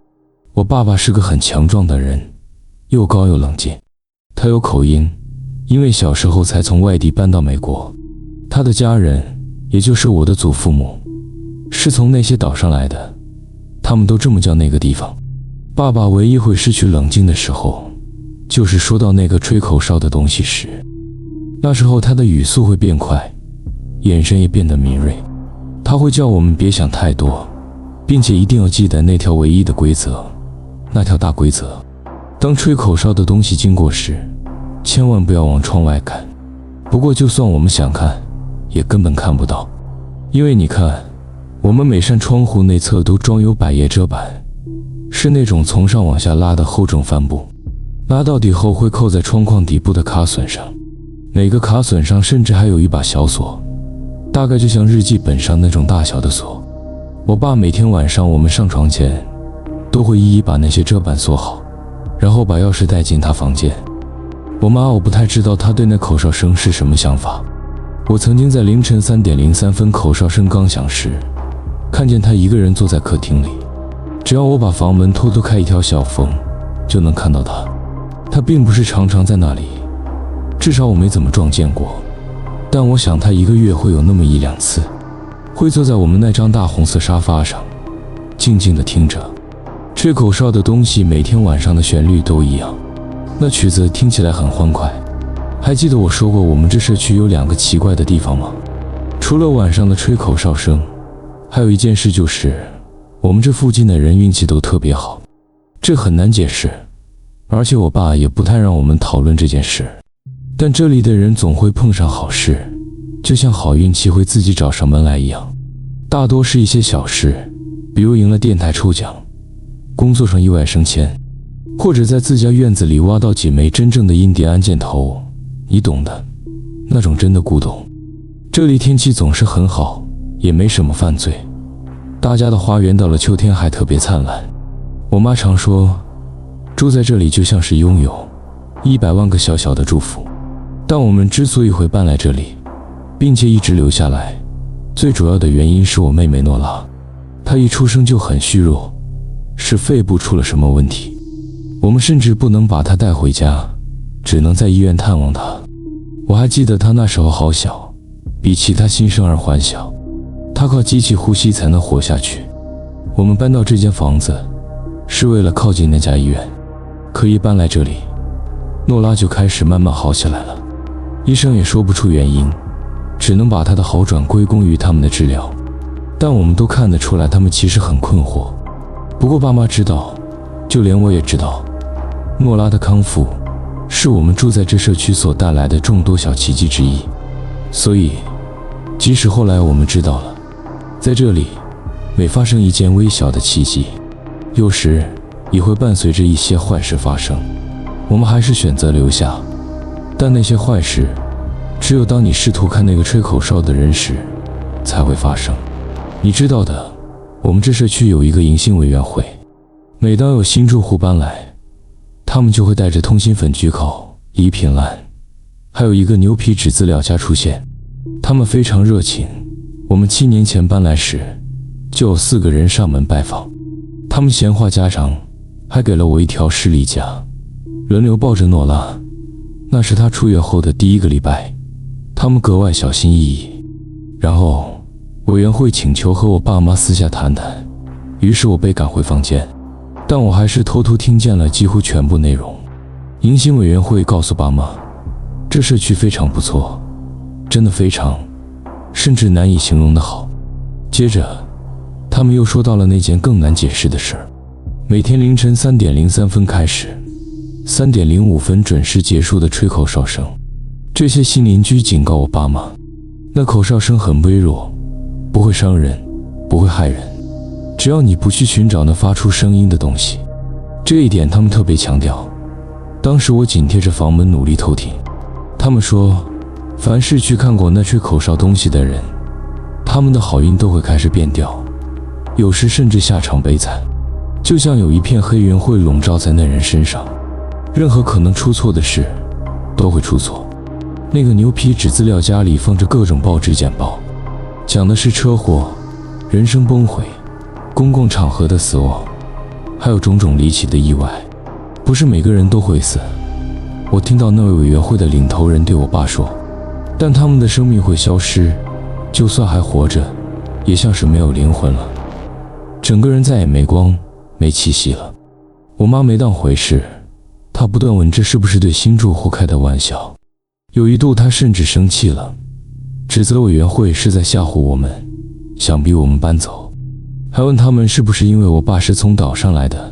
我爸爸是个很强壮的人，又高又冷静，他有口音，因为小时候才从外地搬到美国。他的家人，也就是我的祖父母，是从那些岛上来的，他们都这么叫那个地方。爸爸唯一会失去冷静的时候，就是说到那个吹口哨的东西时。那时候他的语速会变快，眼神也变得敏锐。他会叫我们别想太多，并且一定要记得那条唯一的规则，那条大规则：当吹口哨的东西经过时，千万不要往窗外看。不过就算我们想看，也根本看不到，因为你看，我们每扇窗户内侧都装有百叶遮板，是那种从上往下拉的厚重帆布，拉到底后会扣在窗框底部的卡榫上，每个卡榫上甚至还有一把小锁，大概就像日记本上那种大小的锁。我爸每天晚上我们上床前，都会一一把那些遮板锁好，然后把钥匙带进他房间。我妈我不太知道她对那口哨声是什么想法。我曾经在凌晨3点03分口哨声刚响时，看见她一个人坐在客厅里，只要我把房门偷偷开一条小缝，就能看到她。她并不是常常在那里，至少我没怎么撞见过，但我想她1个月会有那么1、2次，会坐在我们那张大红色沙发上，静静地听着吹口哨的东西。每天晚上的旋律都一样，那曲子听起来很欢快。还记得我说过我们这社区有2个奇怪的地方吗？除了晚上的吹口哨声，还有一件事，就是我们这附近的人运气都特别好。这很难解释，而且我爸也不太让我们讨论这件事。但这里的人总会碰上好事，就像好运气会自己找上门来一样。大多是一些小事，比如赢了电台抽奖，工作上意外升迁，或者在自家院子里挖到几枚真正的印第安箭头，你懂的，那种真的古董。这里天气总是很好，也没什么犯罪，大家的花园到了秋天还特别灿烂。我妈常说，住在这里就像是拥有100万个小小的祝福。但我们之所以会搬来这里，并且一直留下来，最主要的原因是我妹妹诺拉，她一出生就很虚弱，是肺部出了什么问题，我们甚至不能把她带回家，只能在医院探望她。我还记得她那时候好小，比其他新生儿还小，她靠机器呼吸才能活下去。我们搬到这间房子是为了靠近那家医院，可一搬来这里，诺拉就开始慢慢好起来了。医生也说不出原因，只能把她的好转归功于他们的治疗。但我们都看得出来，他们其实很困惑。不过爸妈知道，就连我也知道，诺拉的康复是我们住在这社区所带来的众多小奇迹之一。所以，即使后来我们知道了，在这里每发生一件微小的奇迹，有时也会伴随着一些坏事发生，我们还是选择留下。但那些坏事，只有当你试图看那个吹口哨的人时，才会发生。你知道的，我们这社区有一个迎新委员会，每当有新住户搬来，他们就会带着通心粉焗烤、礼品篮，还有一个牛皮纸资料夹出现。他们非常热情，我们7年前搬来时，就有4个人上门拜访。他们闲话家常，还给了我一条视力夹，轮流抱着诺拉。那是他出院后的第1个礼拜，他们格外小心翼翼。然后委员会请求和我爸妈私下谈谈，于是我被赶回房间，但我还是偷偷听见了几乎全部内容。迎新委员会告诉爸妈，这社区非常不错，真的非常，甚至难以形容的好。接着他们又说到了那件更难解释的事儿。每天凌晨3点03分开始，3点05分准时结束的吹口哨声。这些新邻居警告我爸妈，那口哨声很微弱，不会伤人，不会害人，只要你不去寻找那发出声音的东西。这一点他们特别强调。当时我紧贴着房门努力偷听，他们说，凡是去看过那吹口哨东西的人，他们的好运都会开始变调，有时甚至下场悲惨，就像有一片黑云会笼罩在那人身上，任何可能出错的事都会出错。那个牛皮纸资料夹里放着各种报纸简报，讲的是车祸、人生崩毁、公共场合的死亡，还有种种离奇的意外。不是每个人都会死，我听到那位委员会的领头人对我爸说，但他们的生命会消失，就算还活着，也像是没有灵魂了，整个人再也没光没气息了。我妈没当回事，她不断问这是不是对新住户开的玩笑。有一度她甚至生气了，指责委员会是在吓唬我们，想逼我们搬走，还问他们是不是因为我爸是从岛上来的，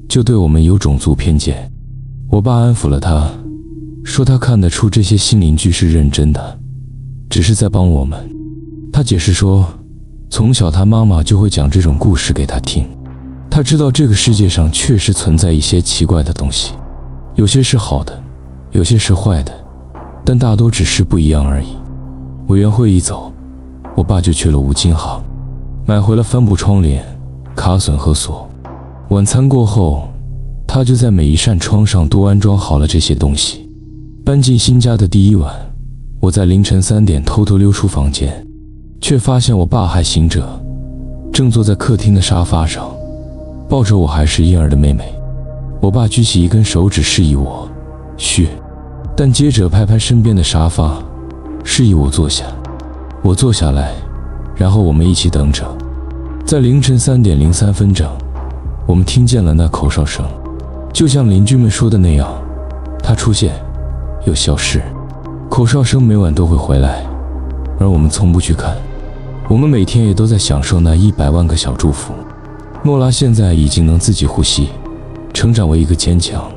就对我们有种族偏见。我爸安抚了她，说他看得出这些新邻居是认真的，只是在帮我们。他解释说，从小他妈妈就会讲这种故事给他听，他知道这个世界上确实存在一些奇怪的东西，有些是好的，有些是坏的，但大多只是不一样而已。委员会一走，我爸就去了五金行，买回了帆布窗帘、卡榫和锁。晚餐过后，他就在每一扇窗上都安装好了这些东西。搬进新家的第1晚，我在凌晨3点偷偷溜出房间，却发现我爸还醒着，正坐在客厅的沙发上，抱着我还是婴儿的妹妹。我爸举起一根手指示意我嘘，但接着拍拍身边的沙发，示意我坐下。我坐下来，然后我们一起等着。在凌晨3点03分整，我们听见了那口哨声，就像邻居们说的那样，它出现又消失。口哨声每晚都会回来，而我们从不去看。我们每天也都在享受那100万个小祝福。诺拉现在已经能自己呼吸，成长为一个坚强、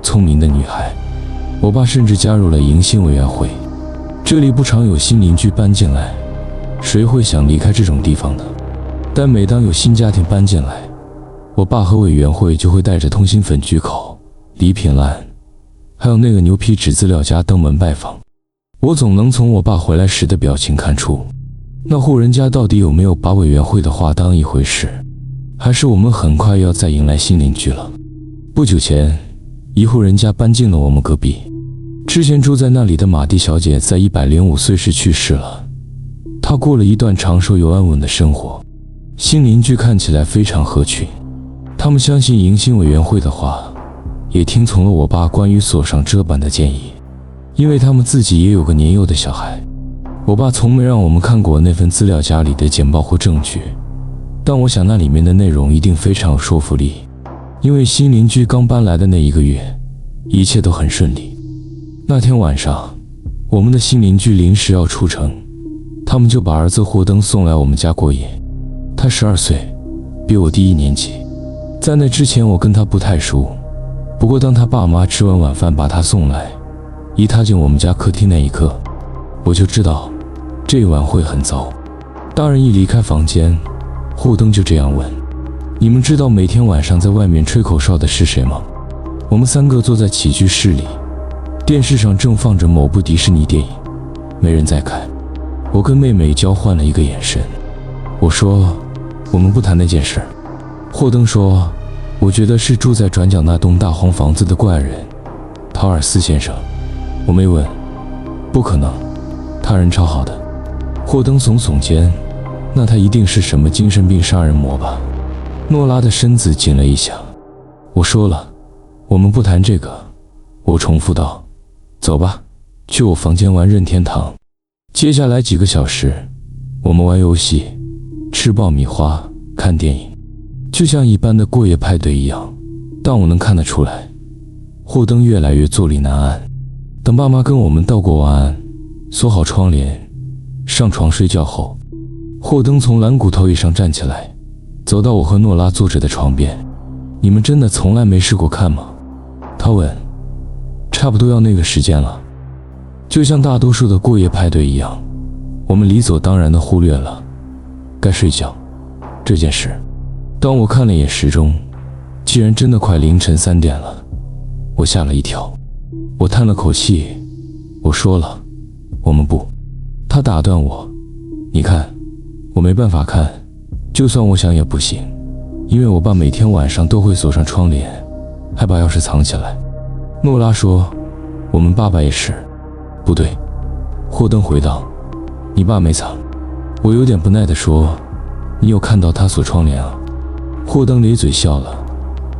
聪明的女孩。我爸甚至加入了迎新委员会。这里不常有新邻居搬进来，谁会想离开这种地方呢？但每当有新家庭搬进来，我爸和委员会就会带着通心粉巨口、礼品栏，还有那个牛皮纸资料夹登门拜访。我总能从我爸回来时的表情看出，那户人家到底有没有把委员会的话当一回事，还是我们很快要再迎来新邻居了。不久前，一户人家搬进了我们隔壁，之前住在那里的马蒂小姐在105岁时去世了。她过了一段长寿又安稳的生活。新邻居看起来非常合群，他们相信迎新委员会的话，也听从了我爸关于锁上遮板的建议，因为他们自己也有个年幼的小孩。我爸从没让我们看过那份资料夹里的简报或证据，但我想那里面的内容一定非常有说服力，因为新邻居刚搬来的那1个月，一切都很顺利。那天晚上，我们的新邻居临时要出城，他们就把儿子霍登送来我们家过夜。他12岁，比我低1年级。在那之前我跟他不太熟，不过当他爸妈吃完晚饭把他送来，一踏进我们家客厅那一刻，我就知道这一晚会很糟。大人一离开房间，霍登就这样问：你们知道每天晚上在外面吹口哨的是谁吗？我们3个坐在起居室里，电视上正放着某部迪士尼电影，没人在看。我跟妹妹交换了一个眼神，我说我们不谈那件事。霍登说，我觉得是住在转角那栋大黄房子的怪人，陶尔斯先生。我没问，不可能，他人超好的。霍登耸耸肩，那他一定是什么精神病杀人魔吧。诺拉的身子紧了一下。我说了，我们不谈这个。我重复道，走吧，去我房间玩任天堂。接下来几个小时，我们玩游戏，吃爆米花，看电影，就像一般的过夜派对一样。但我能看得出来，霍登越来越坐立难安。等爸妈跟我们道过晚安，锁好窗帘，上床睡觉后，霍登从蓝骨头椅上站起来，走到我和诺拉坐着的床边。你们真的从来没试过看吗？他问。差不多要那个时间了。就像大多数的过夜派对一样，我们理所当然地忽略了该睡觉这件事。当我看了眼时钟，既然真的快凌晨3点了，我吓了一跳。我叹了口气，我说了，我们不。他打断我，你看，我没办法看，就算我想也不行，因为我爸每天晚上都会锁上窗帘，还把钥匙藏起来。诺拉说，我们爸爸也是。不对，霍登回道，你爸没藏。我有点不耐地说，你有看到他锁窗帘啊？霍登咧嘴笑了，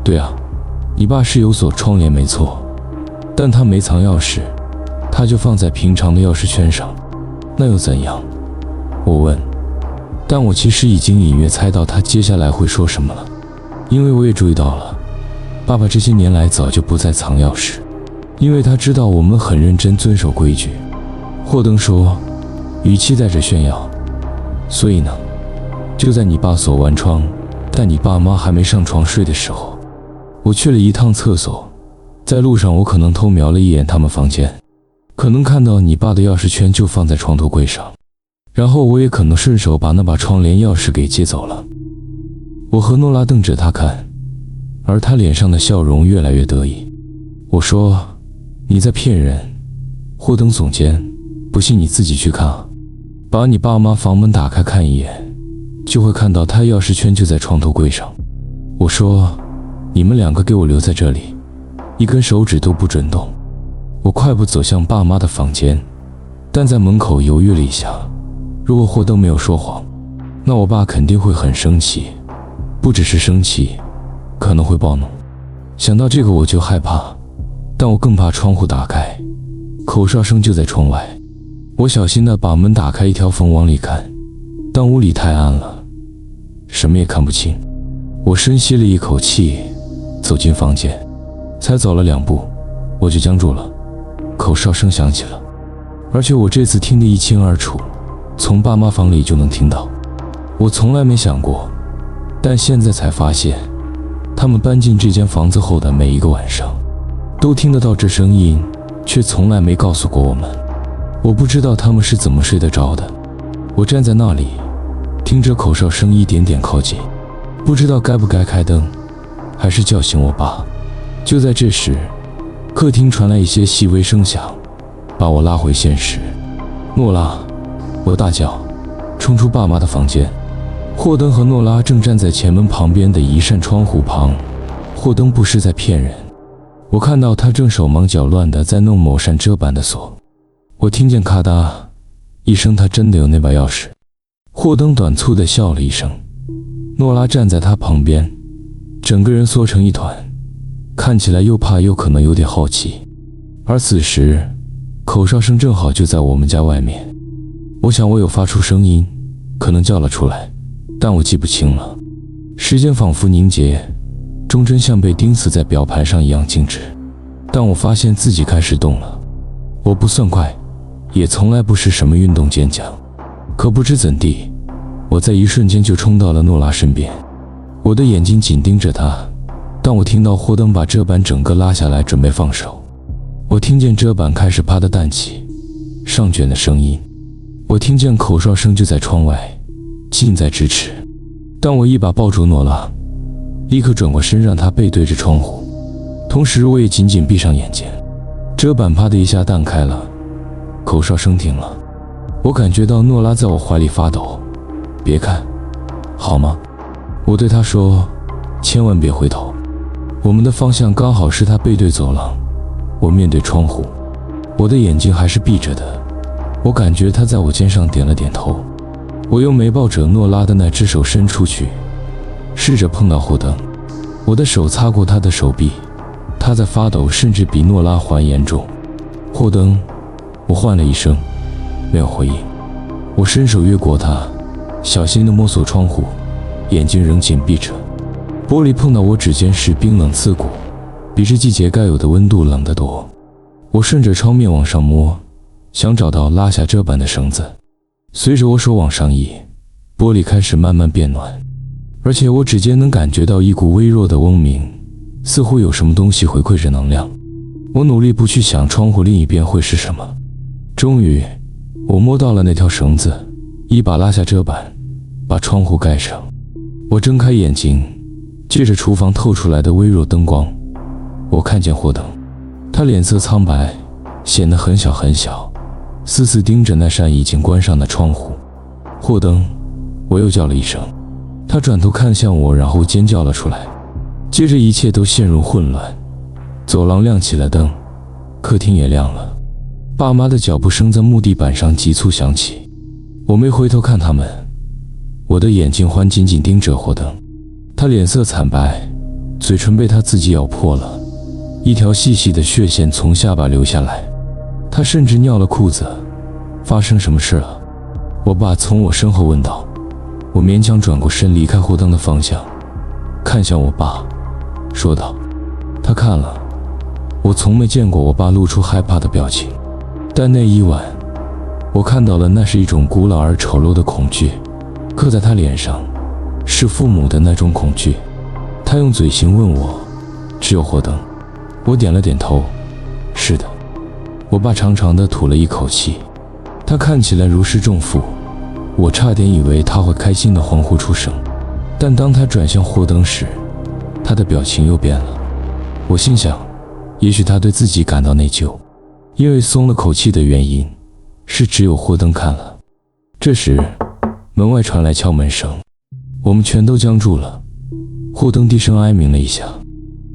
对啊，你爸是有锁窗帘没错，但他没藏钥匙，他就放在平常的钥匙圈上。那又怎样？我问。但我其实已经隐约猜到他接下来会说什么了，因为我也注意到了，爸爸这些年来早就不再藏钥匙，因为他知道我们很认真遵守规矩。霍登说，语气带着炫耀，所以呢，就在你爸锁完窗，但你爸妈还没上床睡的时候，我去了一趟厕所，在路上我可能偷瞄了一眼他们房间，可能看到你爸的钥匙圈就放在床头柜上，然后我也可能顺手把那把窗帘钥匙给接走了。我和诺拉瞪着他看，而他脸上的笑容越来越得意。我说，你在骗人。霍登耸肩，不信你自己去看啊，把你爸妈房门打开看一眼，就会看到他钥匙圈就在床头柜上。我说，你们2个给我留在这里，一根手指都不准动。我快步走向爸妈的房间，但在门口犹豫了一下。如果霍登没有说谎，那我爸肯定会很生气，不只是生气，可能会暴怒。想到这个我就害怕，但我更怕窗户打开，口哨声就在窗外。我小心地把门打开一条缝往里看，但屋里太暗了，什么也看不清。我深吸了一口气，走进房间，才走了2步，我就僵住了。口哨声响起了，而且我这次听得一清二楚，从爸妈房里就能听到。我从来没想过，但现在才发现，他们搬进这间房子后的每一个晚上，都听得到这声音，却从来没告诉过我们。我不知道他们是怎么睡得着的。我站在那里，听着口哨声一点点靠近，不知道该不该开灯，还是叫醒我爸。就在这时，客厅传来一些细微声响，把我拉回现实。诺拉，我大叫，冲出爸妈的房间。霍登和诺拉正站在前门旁边的一扇窗户旁。霍登不是在骗人，我看到他正手忙脚乱地在弄某扇遮板的锁。我听见咔嗒一声，他真的有那把钥匙。霍登短促地笑了一声。诺拉站在他旁边，整个人缩成一团，看起来又怕又可能有点好奇。而此时，口哨声正好就在我们家外面。我想我有发出声音，可能叫了出来，但我记不清了。时间仿佛凝结，钟针像被钉死在表盘上一样静止。但我发现自己开始动了。我不算快，也从来不是什么运动健将，可不知怎地，我在一瞬间就冲到了诺拉身边。我的眼睛紧盯着她，当我听到霍登把遮板整个拉下来准备放手，我听见遮板开始啪地弹起，上卷的声音，我听见口哨声就在窗外，近在咫尺。但我一把抱住诺拉，立刻转过身让她背对着窗户，同时我也紧紧闭上眼睛。遮板啪的一下弹开了，口哨声停了。我感觉到诺拉在我怀里发抖。别看，好吗？我对她说，千万别回头。我们的方向刚好是她背对走廊，我面对窗户。我的眼睛还是闭着的，我感觉她在我肩上点了点头。我用没抱着诺拉的那只手伸出去，试着碰到霍登。我的手擦过她的手臂，她在发抖，甚至比诺拉还严重。霍登，我唤了一声，没有回应。我伸手越过她，小心地摸索窗户，眼睛仍紧闭着。玻璃碰到我指尖时冰冷刺骨，比这季节该有的温度冷得多。我顺着窗面往上摸，想找到拉下遮板的绳子。随着我手往上移，玻璃开始慢慢变暖，而且我指尖能感觉到一股微弱的嗡鸣，似乎有什么东西回馈着能量。我努力不去想窗户另一边会是什么。终于，我摸到了那条绳子，一把拉下遮板，把窗户盖上。我睁开眼睛，借着厨房透出来的微弱灯光，我看见霍登，他脸色苍白，显得很小很小，死死盯着那扇已经关上的窗户。霍登，我又叫了一声。他转头看向我，然后尖叫了出来。接着一切都陷入混乱。走廊亮起了灯，客厅也亮了。爸妈的脚步声在木地板上急促响起。我没回头看他们，我的眼睛还紧紧盯着霍登。他脸色惨白，嘴唇被他自己咬破了，一条细细的血线从下巴流下来。他甚至尿了裤子。发生什么事了？我爸从我身后问道。我勉强转过身，离开霍登的方向，看向我爸，说道：他看了。我从没见过我爸露出害怕的表情，但那一晚，我看到了那是一种古老而丑陋的恐惧，刻在他脸上，是父母的那种恐惧。他用嘴型问我，只有霍登？我点了点头，是的。我爸长长的吐了一口气，他看起来如释重负，我差点以为他会开心的欢呼出声，但当他转向霍登时，他的表情又变了。我心想，也许他对自己感到内疚，因为松了口气的原因是只有霍登看了。这时，门外传来敲门声，我们全都僵住了。霍登低声哀鸣了一下，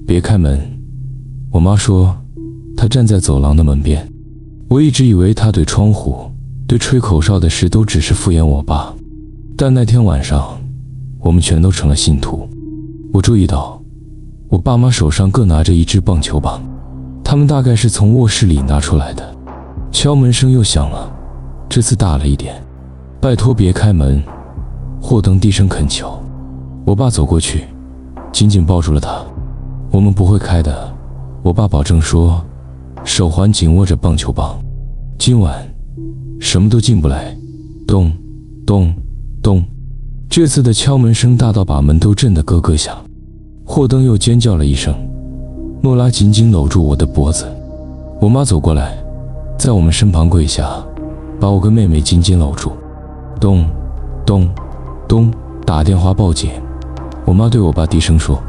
别开门。我妈说，她站在走廊的门边。我一直以为她对窗户、对吹口哨的事都只是敷衍我爸，但那天晚上，我们全都成了信徒。我注意到，我爸妈手上各拿着一支棒球棒，他们大概是从卧室里拿出来的。敲门声又响了，这次大了一点。拜托别开门，霍登低声恳求。我爸走过去，紧紧抱住了他。我们不会开的，我爸保证说，手环紧握着棒球棒。今晚什么都进不来。咚咚咚，这次的敲门声大到把门都震得咯咯响。霍登又尖叫了一声。诺拉紧紧搂住我的脖子。我妈走过来，在我们身旁跪下，把我跟妹妹紧紧搂住。咚咚咚，打电话报警。我妈对我爸低声说，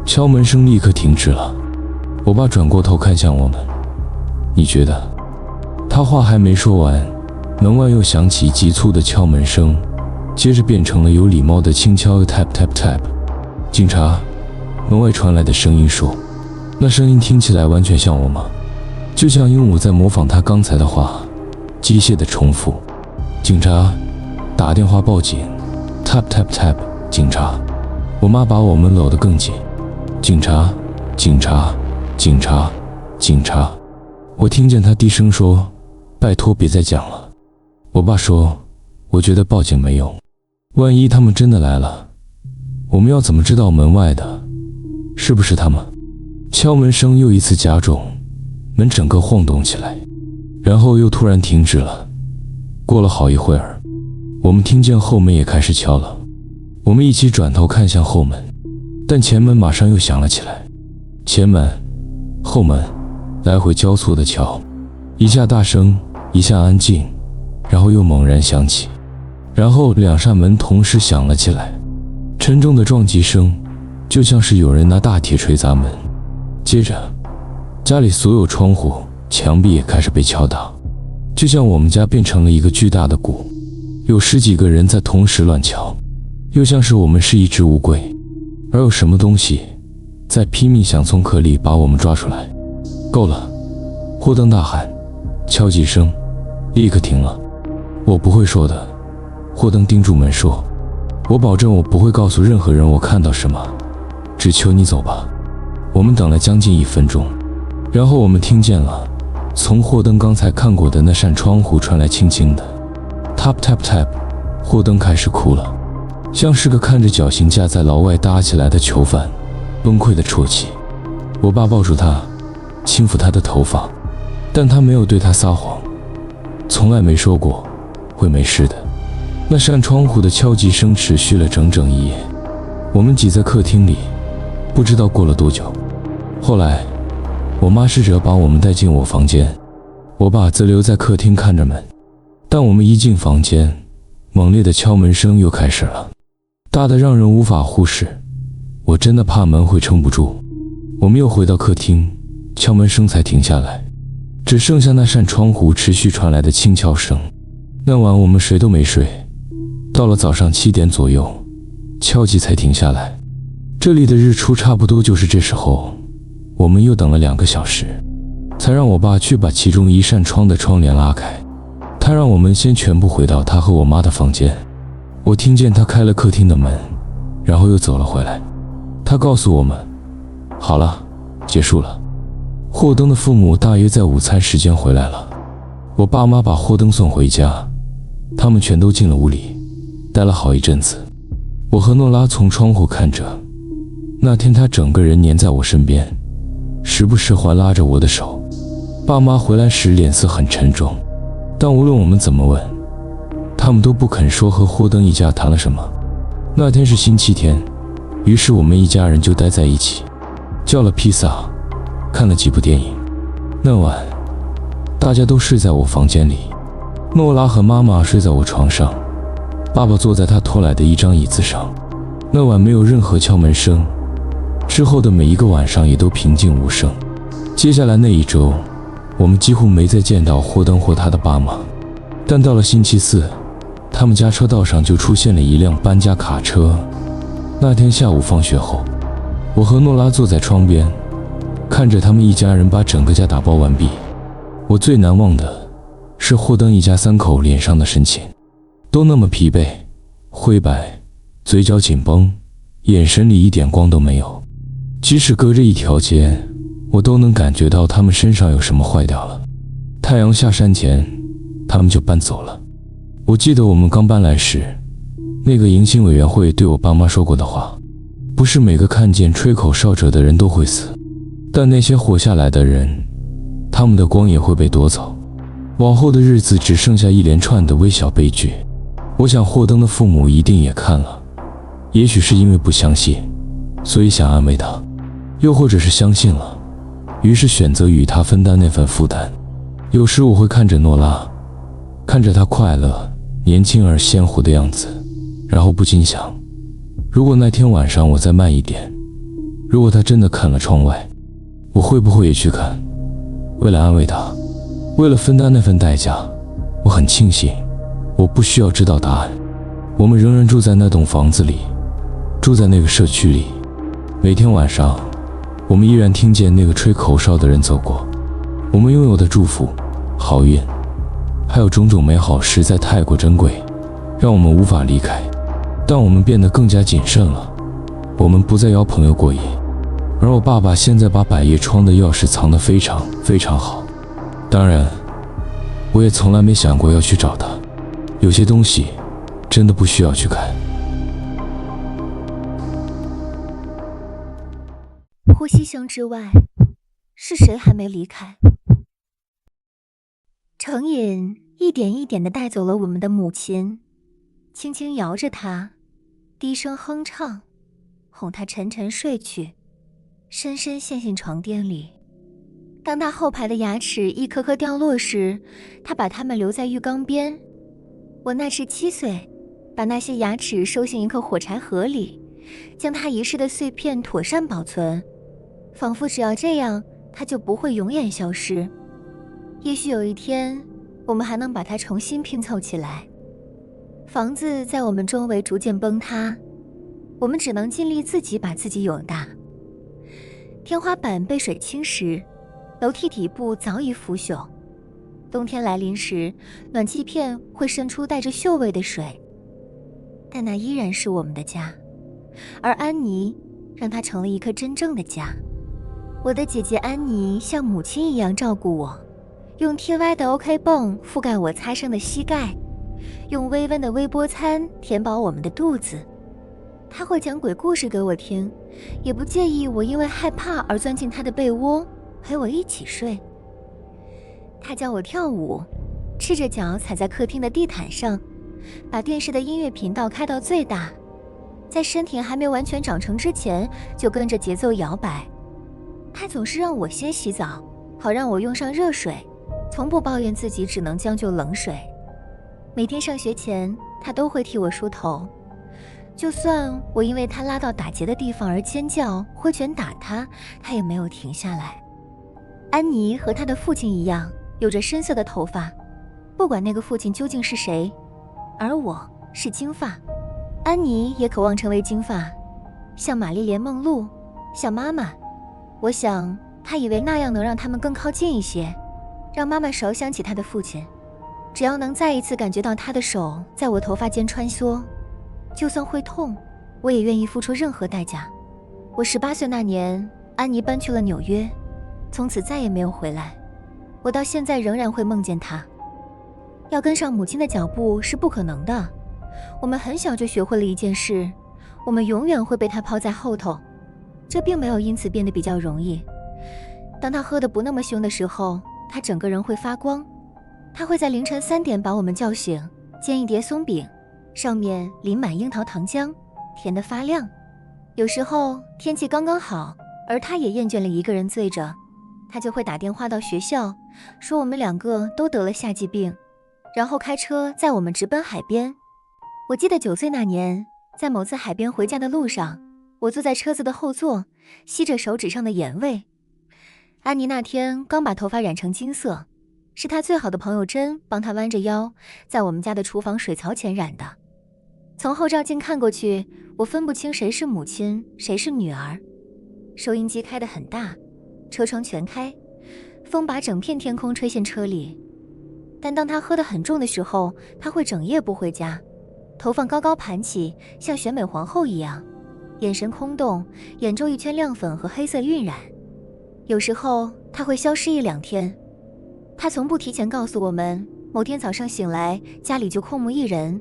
敲门声立刻停止了。我爸转过头看向我们，你觉得？他话还没说完，门外又响起急促的敲门声，接着变成了有礼貌的轻敲 tap tap tap。警察，门外传来的声音说，那声音听起来完全像我妈，就像鹦鹉在模仿他刚才的话，机械的重复。警察，打电话报警 tap tap tap。警察。我妈把我们搂得更紧。警察，警察，警察，警察。我听见她低声说，拜托别再讲了。我爸说，我觉得报警没用，万一他们真的来了，我们要怎么知道门外的是不是他们？敲门声又一次加重，门整个晃动起来，然后又突然停止了。过了好一会儿，我们听见后门也开始敲了。我们一起转头看向后门，但前门马上又响了起来。前门、后门来回交错的敲，一下大声，一下安静，然后又猛然响起，然后两扇门同时响了起来，沉重的撞击声就像是有人拿大铁锤砸门。接着家里所有窗户、墙壁也开始被敲打，就像我们家变成了一个巨大的鼓，有10几个人在同时乱敲，又像是我们是一只乌龟，而有什么东西在拼命想从壳里把我们抓出来。够了！霍登大喊，敲击声立刻停了。我不会说的，霍登盯住门说，我保证我不会告诉任何人我看到什么，只求你走吧。我们等了将近1分钟，然后我们听见了从霍登刚才看过的那扇窗户传来轻轻的 tap tap tap。霍登开始哭了，像是个看着绞刑架在牢外搭起来的囚犯，崩溃的啜泣。我爸抱住他，轻抚他的头发，但他没有对他撒谎，从来没说过会没事的。那扇窗户的敲击声持续了整整1夜。我们挤在客厅里，不知道过了多久。后来我妈试着把我们带进我房间，我爸则留在客厅看着门。但我们一进房间，猛烈的敲门声又开始了，大得让人无法忽视。我真的怕门会撑不住。我们又回到客厅，敲门声才停下来，只剩下那扇窗户持续传来的轻敲声。那晚我们谁都没睡，到了早上7点左右，敲击才停下来。这里的日出差不多就是这时候。我们又等了2个小时，才让我爸去把其中一扇窗的窗帘拉开。他让我们先全部回到他和我妈的房间。我听见他开了客厅的门，然后又走了回来。他告诉我们，好了，结束了。霍登的父母大约在午餐时间回来了。我爸妈把霍登送回家，他们全都进了屋里，待了好一阵子。我和诺拉从窗户看着。那天他整个人黏在我身边，时不时还拉着我的手。爸妈回来时脸色很沉重，但无论我们怎么问，他们都不肯说和霍登一家谈了什么。那天是星期天，于是我们一家人就待在一起，叫了披萨，看了几部电影。那晚大家都睡在我房间里，诺拉和妈妈睡在我床上，爸爸坐在他拖来的一张椅子上。那晚没有任何敲门声，之后的每一个晚上也都平静无声。接下来那一周，我们几乎没再见到霍登或他的爸妈。但到了星期四，他们家车道上就出现了一辆搬家卡车。那天下午放学后，我和诺拉坐在窗边，看着他们一家人把整个家打包完毕。我最难忘的是霍登一家3口脸上的神情，都那么疲惫、灰白，嘴角紧绷，眼神里一点光都没有。即使隔着一条街，我都能感觉到他们身上有什么坏掉了。太阳下山前，他们就搬走了。我记得我们刚搬来时，那个迎新委员会对我爸妈说过的话，不是每个看见吹口哨者的人都会死，但那些活下来的人，他们的光也会被夺走。往后的日子只剩下一连串的微小悲剧。我想霍登的父母一定也看了，也许是因为不相信，所以想安慰他，又或者是相信了，于是选择与他分担那份负担。有时我会看着诺拉，看着她快乐、年轻而鲜活的样子，然后不禁想，如果那天晚上我再慢一点，如果他真的啃了窗外，我会不会也去啃？为了安慰他，为了分担那份代价，我很庆幸我不需要知道答案。我们仍然住在那栋房子里，住在那个社区里。每天晚上，我们依然听见那个吹口哨的人走过。我们拥有的祝福、好运，还有种种美好实在太过珍贵，让我们无法离开。但我们变得更加谨慎了，我们不再邀朋友过夜。而我爸爸现在把百叶窗的钥匙藏得非常非常好。当然，我也从来没想过要去找他。有些东西真的不需要去看。呼吸声之外，是谁还没离开？成瘾一点一点地带走了我们的母亲，轻轻摇着她，低声哼唱，哄她沉沉睡去，深深陷进床垫里。当她后排的牙齿一颗颗掉落时，她把它们留在浴缸边。我那时7岁，把那些牙齿收进一个火柴盒里，将她遗失的碎片妥善保存，仿佛只要这样，它就不会永远消失。也许有一天，我们还能把它重新拼凑起来。房子在我们周围逐渐崩塌，我们只能尽力自己把自己养大。天花板被水侵蚀，楼梯底部早已腐朽。冬天来临时，暖气片会渗出带着锈味的水，但那依然是我们的家。而安妮让它成了一个真正的家。我的姐姐安妮像母亲一样照顾我，用贴歪的 OK 绷覆盖我擦伤的膝盖，用微温的微波餐填饱我们的肚子。她会讲鬼故事给我听，也不介意我因为害怕而钻进她的被窝，陪我一起睡。她教我跳舞，赤着脚踩在客厅的地毯上，把电视的音乐频道开到最大，在身体还没完全长成之前就跟着节奏摇摆。她总是让我先洗澡，好让我用上热水，从不抱怨自己只能将就冷水。每天上学前，她都会替我梳头，就算我因为她拉到打结的地方而尖叫，挥拳打她，她也没有停下来。安妮和她的父亲一样，有着深色的头发，不管那个父亲究竟是谁，而我是金发。安妮也渴望成为金发，像玛丽莲·梦露，像妈妈。我想她以为那样能让他们更靠近一些，让妈妈少想起她的父亲。只要能再一次感觉到她的手在我头发间穿梭，就算会痛，我也愿意付出任何代价。我18岁那年，安妮搬去了纽约，从此再也没有回来。我到现在仍然会梦见她。要跟上母亲的脚步是不可能的。我们很小就学会了一件事，我们永远会被她抛在后头。这并没有因此变得比较容易。当她喝得不那么凶的时候，她整个人会发光。她会在凌晨3点把我们叫醒，煎一碟松饼，上面淋满樱桃糖浆，甜得发亮。有时候天气刚刚好，而她也厌倦了一个人醉着，她就会打电话到学校，说我们2个都得了夏季病，然后开车载我们直奔海边。我记得9岁那年，在某次海边回家的路上，我坐在车子的后座，吸着手指上的盐味。安妮那天刚把头发染成金色，是她最好的朋友珍帮她弯着腰，在我们家的厨房水槽前染的。从后照镜看过去，我分不清谁是母亲，谁是女儿。收音机开得很大，车窗全开，风把整片天空吹进车里。但当她喝得很重的时候，她会整夜不回家，头发高高盘起，像选美皇后一样，眼神空洞，眼周一圈亮粉和黑色晕染。有时候她会消失1-2天。她从不提前告诉我们，某天早上醒来，家里就空无一人，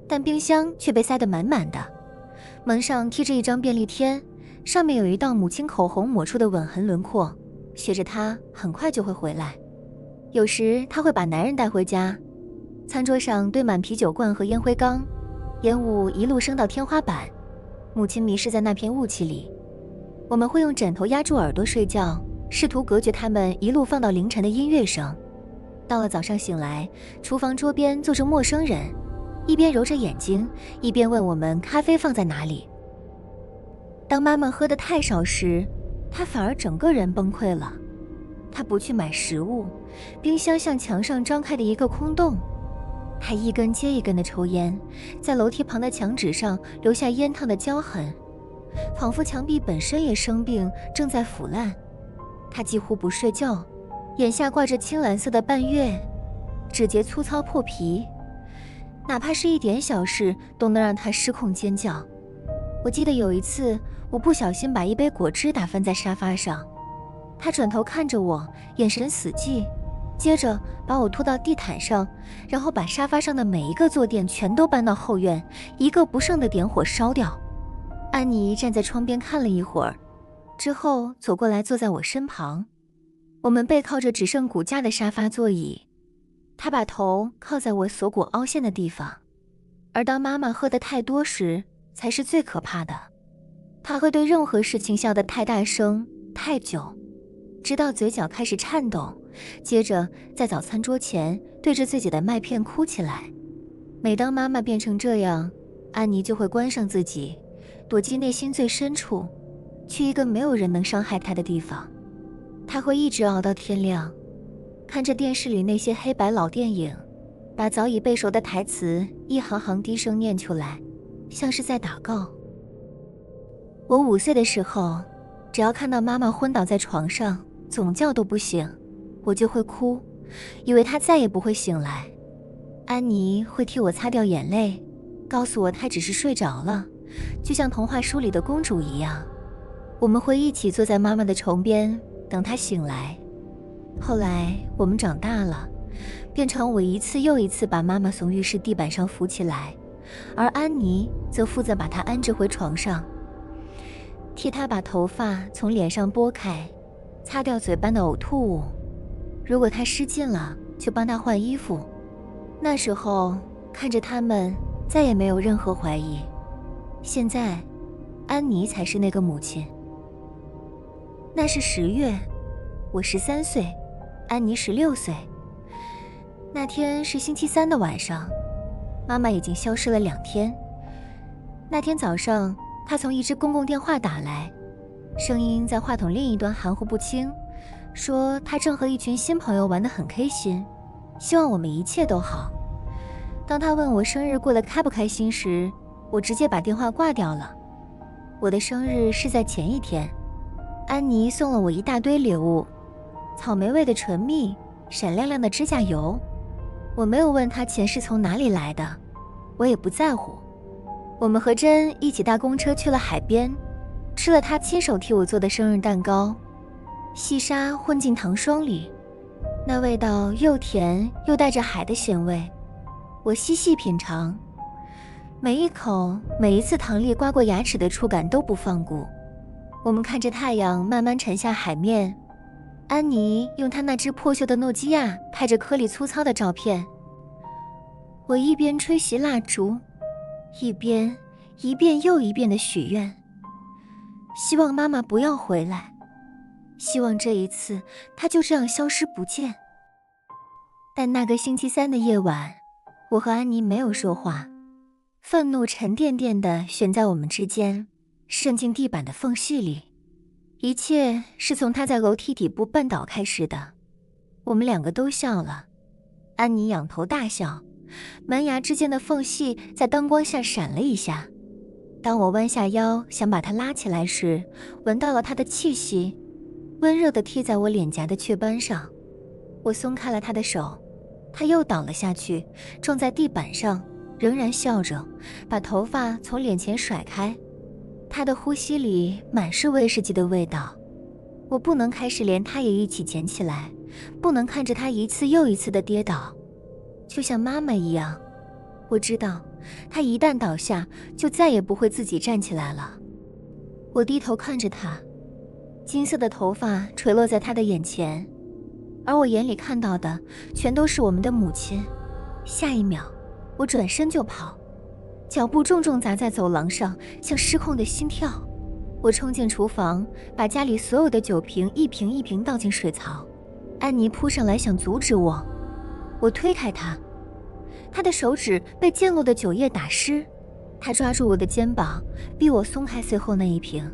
但冰箱却被塞得满满的。门上贴着一张便利贴，上面有一道母亲口红抹出的吻痕轮廓，写着她很快就会回来。有时她会把男人带回家，餐桌上堆满啤酒罐和烟灰缸，烟雾一路升到天花板，母亲迷失在那片雾气里。我们会用枕头压住耳朵睡觉，试图隔绝他们一路放到凌晨的音乐声。到了早上醒来，厨房桌边坐着陌生人，一边揉着眼睛，一边问我们咖啡放在哪里。当妈妈喝得太少时，她反而整个人崩溃了。她不去买食物，冰箱像墙上张开的一个空洞。她一根接一根的抽烟，在楼梯旁的墙纸上留下烟烫的焦痕，仿佛墙壁本身也生病，正在腐烂。她几乎不睡觉，眼下挂着青蓝色的半月，指节粗糙破皮，哪怕是一点小事都能让她失控尖叫。我记得有一次，我不小心把一杯果汁打翻在沙发上，她转头看着我，眼神死寂，接着把我拖到地毯上，然后把沙发上的每一个坐垫全都搬到后院，一个不剩的点火烧掉。安妮站在窗边看了一会儿，之后走过来坐在我身旁，我们背靠着只剩骨架的沙发座椅，她把头靠在我锁骨凹陷的地方。而当妈妈喝得太多时，才是最可怕的。她会对任何事情笑得太大声、太久，直到嘴角开始颤抖，接着在早餐桌前对着自己的麦片哭起来。每当妈妈变成这样，安妮就会关上自己，躲进内心最深处，去一个没有人能伤害她的地方。她会一直熬到天亮，看着电视里那些黑白老电影，把早已背熟的台词一行行低声念出来，像是在祷告。我5岁的时候，只要看到妈妈昏倒在床上，总叫都不醒，我就会哭，以为她再也不会醒来。安妮会替我擦掉眼泪，告诉我她只是睡着了，就像童话书里的公主一样。我们会一起坐在妈妈的床边，等她醒来。后来我们长大了，变成我一次又一次把妈妈从浴室地板上扶起来，而安妮则负责把她安置回床上，替她把头发从脸上拨开，擦掉嘴般的呕吐物。如果她失禁了，就帮她换衣服。那时候看着他们，再也没有任何怀疑。现在安妮才是那个母亲。那是10月，我13岁，安妮16岁。那天是星期3的晚上，妈妈已经消失了2天。那天早上，她从一支公共电话打来，声音在话筒另一端含糊不清，说她正和一群新朋友玩得很开心，希望我们一切都好。当她问我生日过得开不开心时，我直接把电话挂掉了。我的生日是在前一天，安妮送了我一大堆礼物，草莓味的唇蜜，闪亮亮的指甲油。我没有问她钱是从哪里来的，我也不在乎。我们和珍一起搭公车去了海边，吃了她亲手替我做的生日蛋糕，细沙混进糖霜里，那味道又甜又带着海的咸味。我细细品尝，每一口，每一次糖粒刮过牙齿的触感都不放过。我们看着太阳慢慢沉下海面，安妮用她那只破旧的诺基亚拍着颗粒粗糙的照片。我一边吹熄蜡烛，一遍又一遍地许愿，希望妈妈不要回来，希望这一次她就这样消失不见。但那个星期3的夜晚，我和安妮没有说话，愤怒沉甸甸地悬在我们之间，渗进地板的缝隙里。一切是从她在楼梯底部绊倒开始的。我们2个都笑了，安妮仰头大笑，门牙之间的缝隙在灯光下闪了一下。当我弯下腰想把她拉起来时，闻到了她的气息，温热地贴在我脸颊的雀斑上。我松开了她的手，她又倒了下去，撞在地板上，仍然笑着，把头发从脸前甩开。她的呼吸里满是威士忌的味道。我不能开始连她也一起捡起来，不能看着她一次又一次的跌倒，就像妈妈一样。我知道她一旦倒下，就再也不会自己站起来了。我低头看着她，金色的头发垂落在她的眼前，而我眼里看到的全都是我们的母亲。下一秒，我转身就跑，脚步重重砸在走廊上，像失控的心跳。我冲进厨房，把家里所有的酒瓶一瓶一瓶倒进水槽。安妮扑上来想阻止我，我推开她，她的手指被溅落的酒液打湿，他抓住我的肩膀，逼我松开最后那一瓶。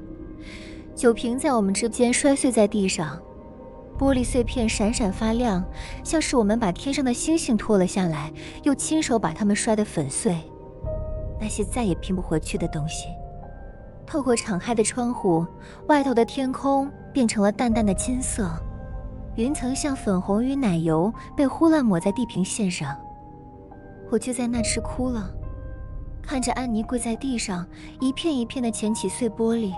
酒瓶在我们之间摔碎在地上，玻璃碎片闪闪发亮，像是我们把天上的星星拖了下来，又亲手把它们摔得粉碎。那些再也拼不回去的东西。透过敞开的窗户，外头的天空变成了淡淡的金色，云层像粉红与奶油被胡乱抹在地平线上。我就在那时哭了，看着安妮跪在地上，一片一片地捡起碎玻璃。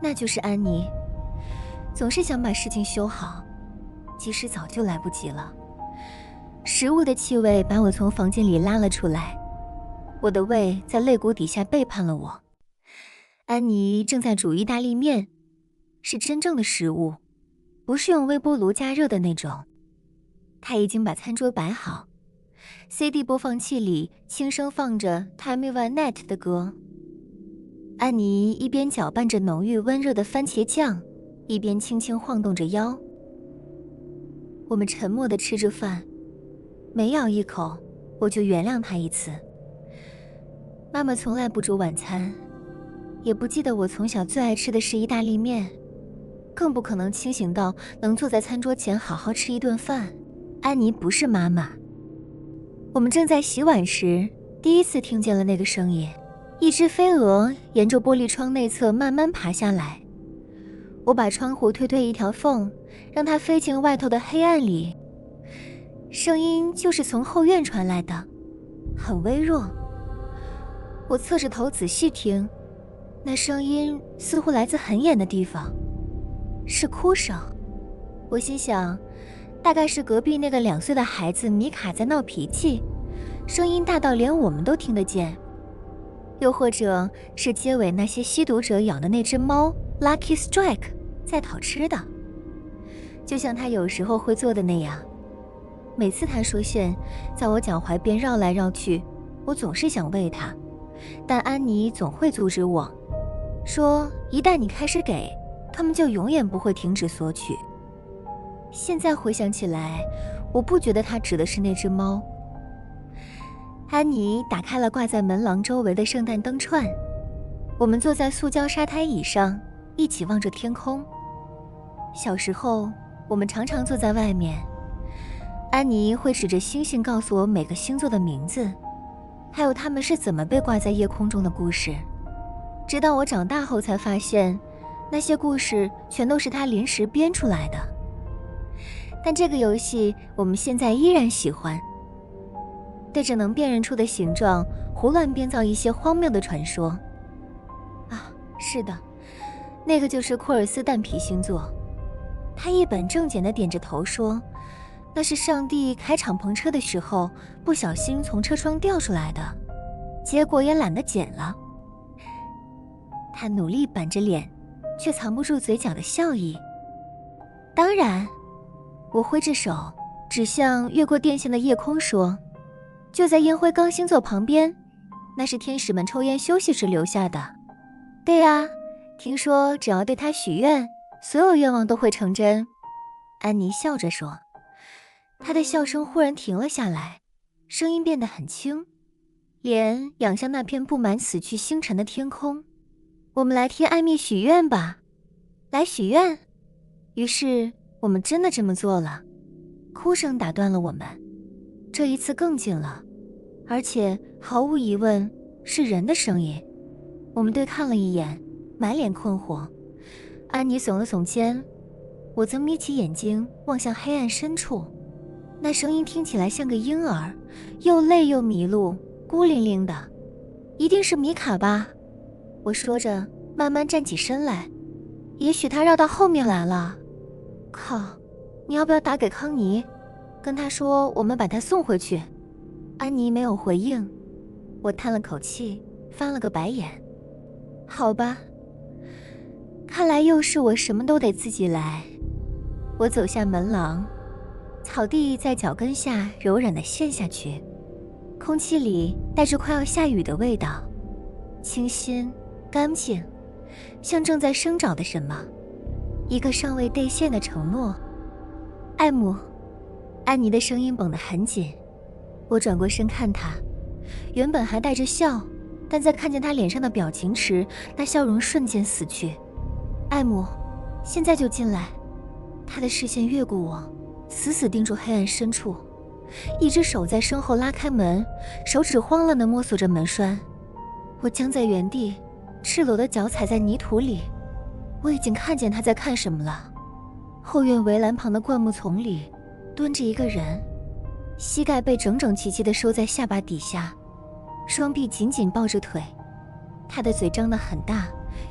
那就是安妮，总是想把事情修好，即使早就来不及了。食物的气味把我从房间里拉了出来，我的胃在肋骨底下背叛了我。安妮正在煮意大利面，是真正的食物，不是用微波炉加热的那种。她已经把餐桌摆好， CD 播放器里轻声放着 Tammy Wynette 的歌。安妮一边搅拌着浓郁温热的番茄酱，一边轻轻晃动着腰。我们沉默地吃着饭，每咬一口，我就原谅她一次。妈妈从来不煮晚餐，也不记得我从小最爱吃的是意大利面，更不可能清醒到能坐在餐桌前好好吃一顿饭。安妮不是妈妈。我们正在洗碗时，第一次听见了那个声音，一只飞蛾沿着玻璃窗内侧慢慢爬下来。我把窗户推一条缝，让它飞进外头的黑暗里。声音就是从后院传来的，很微弱。我侧着头仔细听，那声音似乎来自很远的地方，是哭声。我心想，大概是隔壁那个2岁的孩子米卡在闹脾气，声音大到连我们都听得见。又或者是街尾那些吸毒者养的那只猫 Lucky Strike 在讨吃的，就像他有时候会做的那样。每次他说线在我脚踝边绕来绕去，我总是想喂他，但安妮总会阻止我，说一旦你开始给，他们就永远不会停止索取。现在回想起来，我不觉得他指的是那只猫。安妮打开了挂在门廊周围的圣诞灯串，我们坐在塑胶沙滩椅上，一起望着天空。小时候，我们常常坐在外面，安妮会指着星星告诉我每个星座的名字，还有它们是怎么被挂在夜空中的故事。直到我长大后才发现，那些故事全都是她临时编出来的。但这个游戏我们现在依然喜欢，对着能辨认出的形状胡乱编造一些荒谬的传说。啊，是的，那个就是库尔斯蛋皮星座。他一本正经地点着头说，那是上帝开敞篷车的时候不小心从车窗掉出来的，结果也懒得捡了。他努力板着脸，却藏不住嘴角的笑意。当然，我挥着手指向越过电线的夜空说，就在烟灰缸星座旁边，那是天使们抽烟休息时留下的。对啊，听说只要对他许愿，所有愿望都会成真。安妮笑着说，她的笑声忽然停了下来，声音变得很轻，脸仰向那片布满死去星辰的天空。我们来替艾米许愿吧，来许愿。于是我们真的这么做了。哭声打断了我们，这一次更近了，而且毫无疑问是人的声音。我们对看了一眼，满脸困惑。安妮耸了耸肩，我则眯起眼睛望向黑暗深处。那声音听起来像个婴儿，又累又迷路，孤零零的。一定是米卡吧，我说着慢慢站起身来。也许他绕到后面来了。靠，你要不要打给康妮，跟他说我们把他送回去？安妮没有回应。我叹了口气，翻了个白眼。好吧，看来又是我什么都得自己来。我走下门廊，草地在脚跟下柔软地陷下去，空气里带着快要下雨的味道，清新干净，像正在生长的什么，一个尚未兑现的承诺。艾姆，安妮的声音绷得很紧。我转过身看她，原本还带着笑，但在看见他脸上的表情时，那笑容瞬间死去。艾姆，现在就进来。他的视线越过我，死死盯住黑暗深处，一只手在身后拉开门，手指慌乱地摸索着门栓。我僵在原地，赤裸的脚踩在泥土里。我已经看见他在看什么了。后院围栏旁的灌木丛里蹲着一个人，膝盖被整整齐齐地收在下巴底下，双臂紧紧抱着腿。他的嘴张得很大，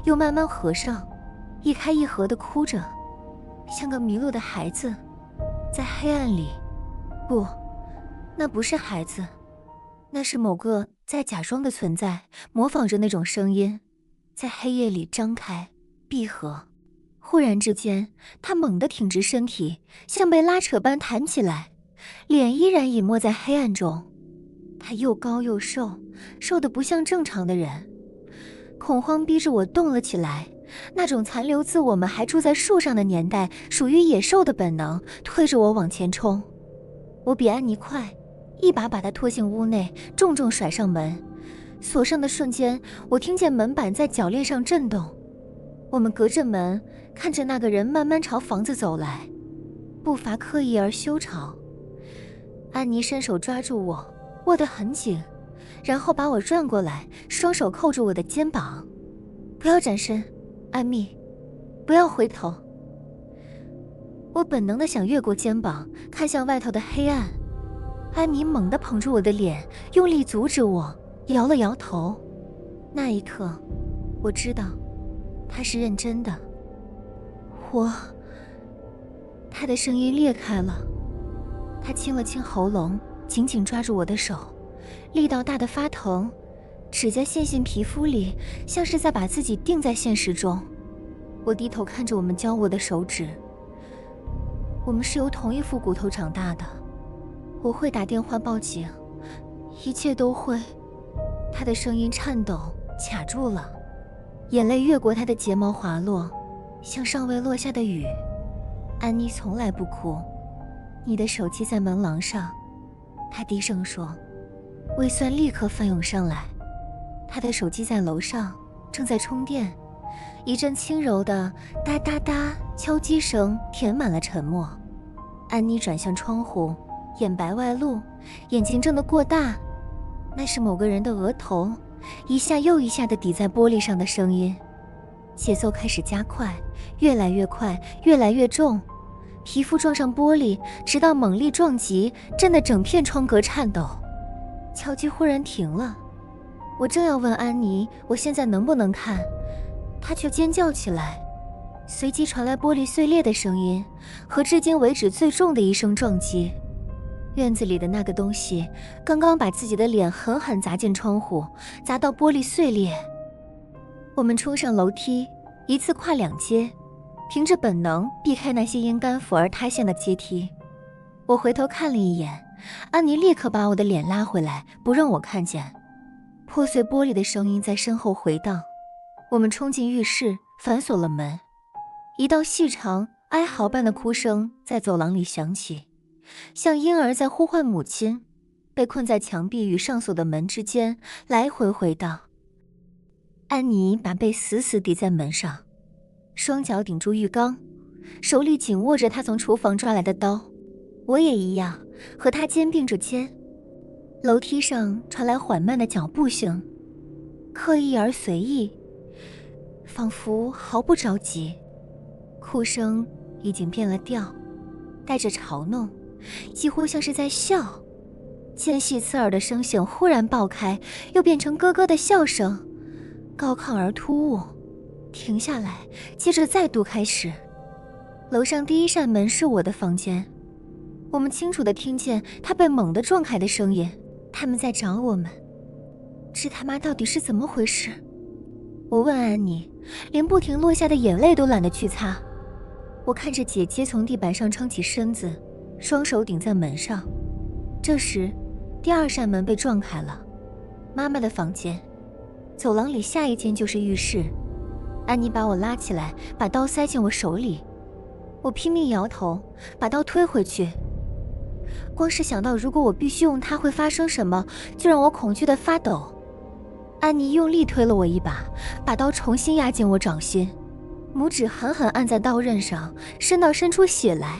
又慢慢合上，一开一合地哭着，像个迷路的孩子。在黑暗里，不，那不是孩子，那是某个在假装的存在，模仿着那种声音，在黑夜里张开闭合。忽然之间，他猛地挺直身体，像被拉扯般弹起来，脸依然隐没在黑暗中。他又高又瘦，瘦得不像正常的人。恐慌逼着我动了起来，那种残留自我们还住在树上的年代，属于野兽的本能推着我往前冲。我比安妮快，一把把她拖进屋内，重重甩上门。锁上的瞬间，我听见门板在铰链上震动。我们隔着门看着那个人慢慢朝房子走来，步伐刻意而修长。安妮伸手抓住我，握得很紧，然后把我转过来，双手扣住我的肩膀。不要转身，安蜜，不要回头。我本能地想越过肩膀，看向外头的黑暗。安妮猛地捧住我的脸，用力阻止我，摇了摇头。那一刻，我知道她是认真的。她的声音裂开了。她清了清喉咙，紧紧抓住我的手，力道大得发疼，指甲陷进皮肤里，像是在把自己钉在现实中。我低头看着我们交握的手指。我们是由同一副骨头长大的。我会打电话报警，一切都会。她的声音颤抖，卡住了，眼泪越过她的睫毛滑落，像尚未落下的雨。安妮从来不哭。你的手机在门廊上，她低声说。胃酸立刻翻涌上来。她的手机在楼上，正在充电。一阵轻柔的哒哒哒敲击声填满了沉默。安妮转向窗户，眼白外露，眼睛睁得过大。那是某个人的额头，一下又一下地抵在玻璃上的声音。节奏开始加快，越来越快，越来越重。皮肤撞上玻璃，直到猛力撞击，震得整片窗格颤抖。敲击忽然停了。我正要问安妮我现在能不能看，她却尖叫起来，随即传来玻璃碎裂的声音和至今为止最重的一声撞击。院子里的那个东西刚刚把自己的脸狠狠砸进窗户，砸到玻璃碎裂。我们冲上楼梯，一次跨2阶，凭着本能避开那些因干腐而塌陷的阶梯。我回头看了一眼，安妮立刻把我的脸拉回来，不让我看见。破碎玻璃的声音在身后回荡。我们冲进浴室，反锁了门。一道细长哀嚎般的哭声在走廊里响起，像婴儿在呼唤母亲，被困在墙壁与上锁的门之间来回回荡。安妮把背死死抵在门上，双脚顶住浴缸，手里紧握着她从厨房抓来的刀。我也一样，和她肩并着肩。楼梯上传来缓慢的脚步声，刻意而随意，仿佛毫不着急。哭声已经变了调，带着嘲弄，几乎像是在笑。尖细刺耳的声响忽然爆开，又变成咯咯的笑声，高亢而突兀，停下来，接着再度开始。楼上第一扇门是我的房间，我们清楚地听见它被猛地撞开的声音。他们在找我们，这他妈到底是怎么回事？我问安妮，连不停落下的眼泪都懒得去擦。我看着姐姐从地板上撑起身子，双手顶在门上。这时，第2扇门被撞开了，妈妈的房间。走廊里下一间就是浴室。安妮把我拉起来，把刀塞进我手里。我拼命摇头，把刀推回去。光是想到如果我必须用它会发生什么，就让我恐惧地发抖。安妮用力推了我一把，把刀重新压进我掌心，拇指狠狠按在刀刃上，深到渗出血来。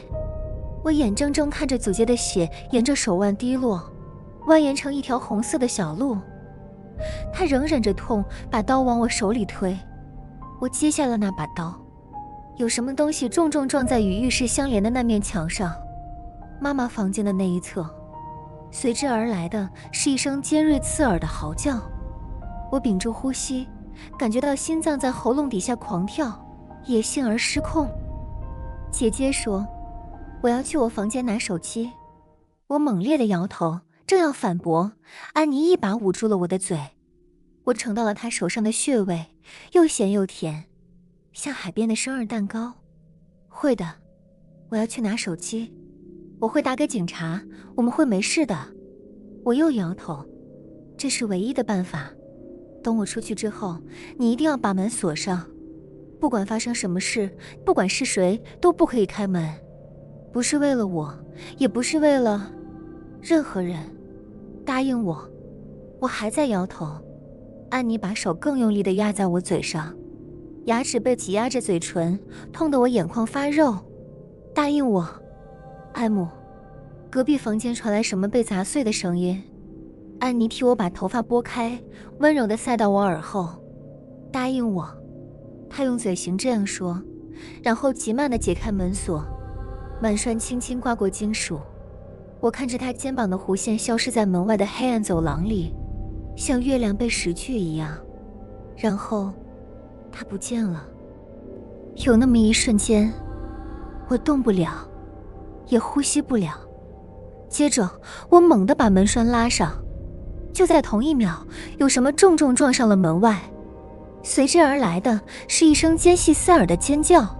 我眼睁睁看着阻街的血沿着手腕滴落，蜿蜒成一条红色的小路。他仍忍着痛，把刀往我手里推。我接下了那把刀，有什么东西重重撞在与浴室相连的那面墙上，妈妈房间的那一侧。随之而来的是一声尖锐刺耳的嚎叫。我屏住呼吸，感觉到心脏在喉咙底下狂跳，野性而失控。姐姐说我要去我房间拿手机。我猛烈地摇头，正要反驳，安妮一把捂住了我的嘴。我尝到了她手上的血味，又咸又甜，像海边的生日蛋糕。会的，我要去拿手机，我会打给警察，我们会没事的。我又摇头，这是唯一的办法。等我出去之后，你一定要把门锁上，不管发生什么事，不管是谁，都不可以开门。不是为了我，也不是为了任何人。答应我。我还在摇头。安妮把手更用力地压在我嘴上，牙齿被挤压着嘴唇，痛得我眼眶发肉。答应我。艾姆。隔壁房间传来什么被砸碎的声音。安妮替我把头发拨开，温柔地塞到我耳后。答应我。她用嘴型这样说，然后极慢地解开门锁，门栓轻轻刮过金属。我看着她肩膀的弧线消失在门外的黑暗走廊里，像月亮被拾去一样。然后她不见了。有那么一瞬间，我动不了，也呼吸不了。接着我猛地把门栓拉上，就在同一秒，有什么重重撞上了门外，随之而来的是一声尖细刺耳的尖叫。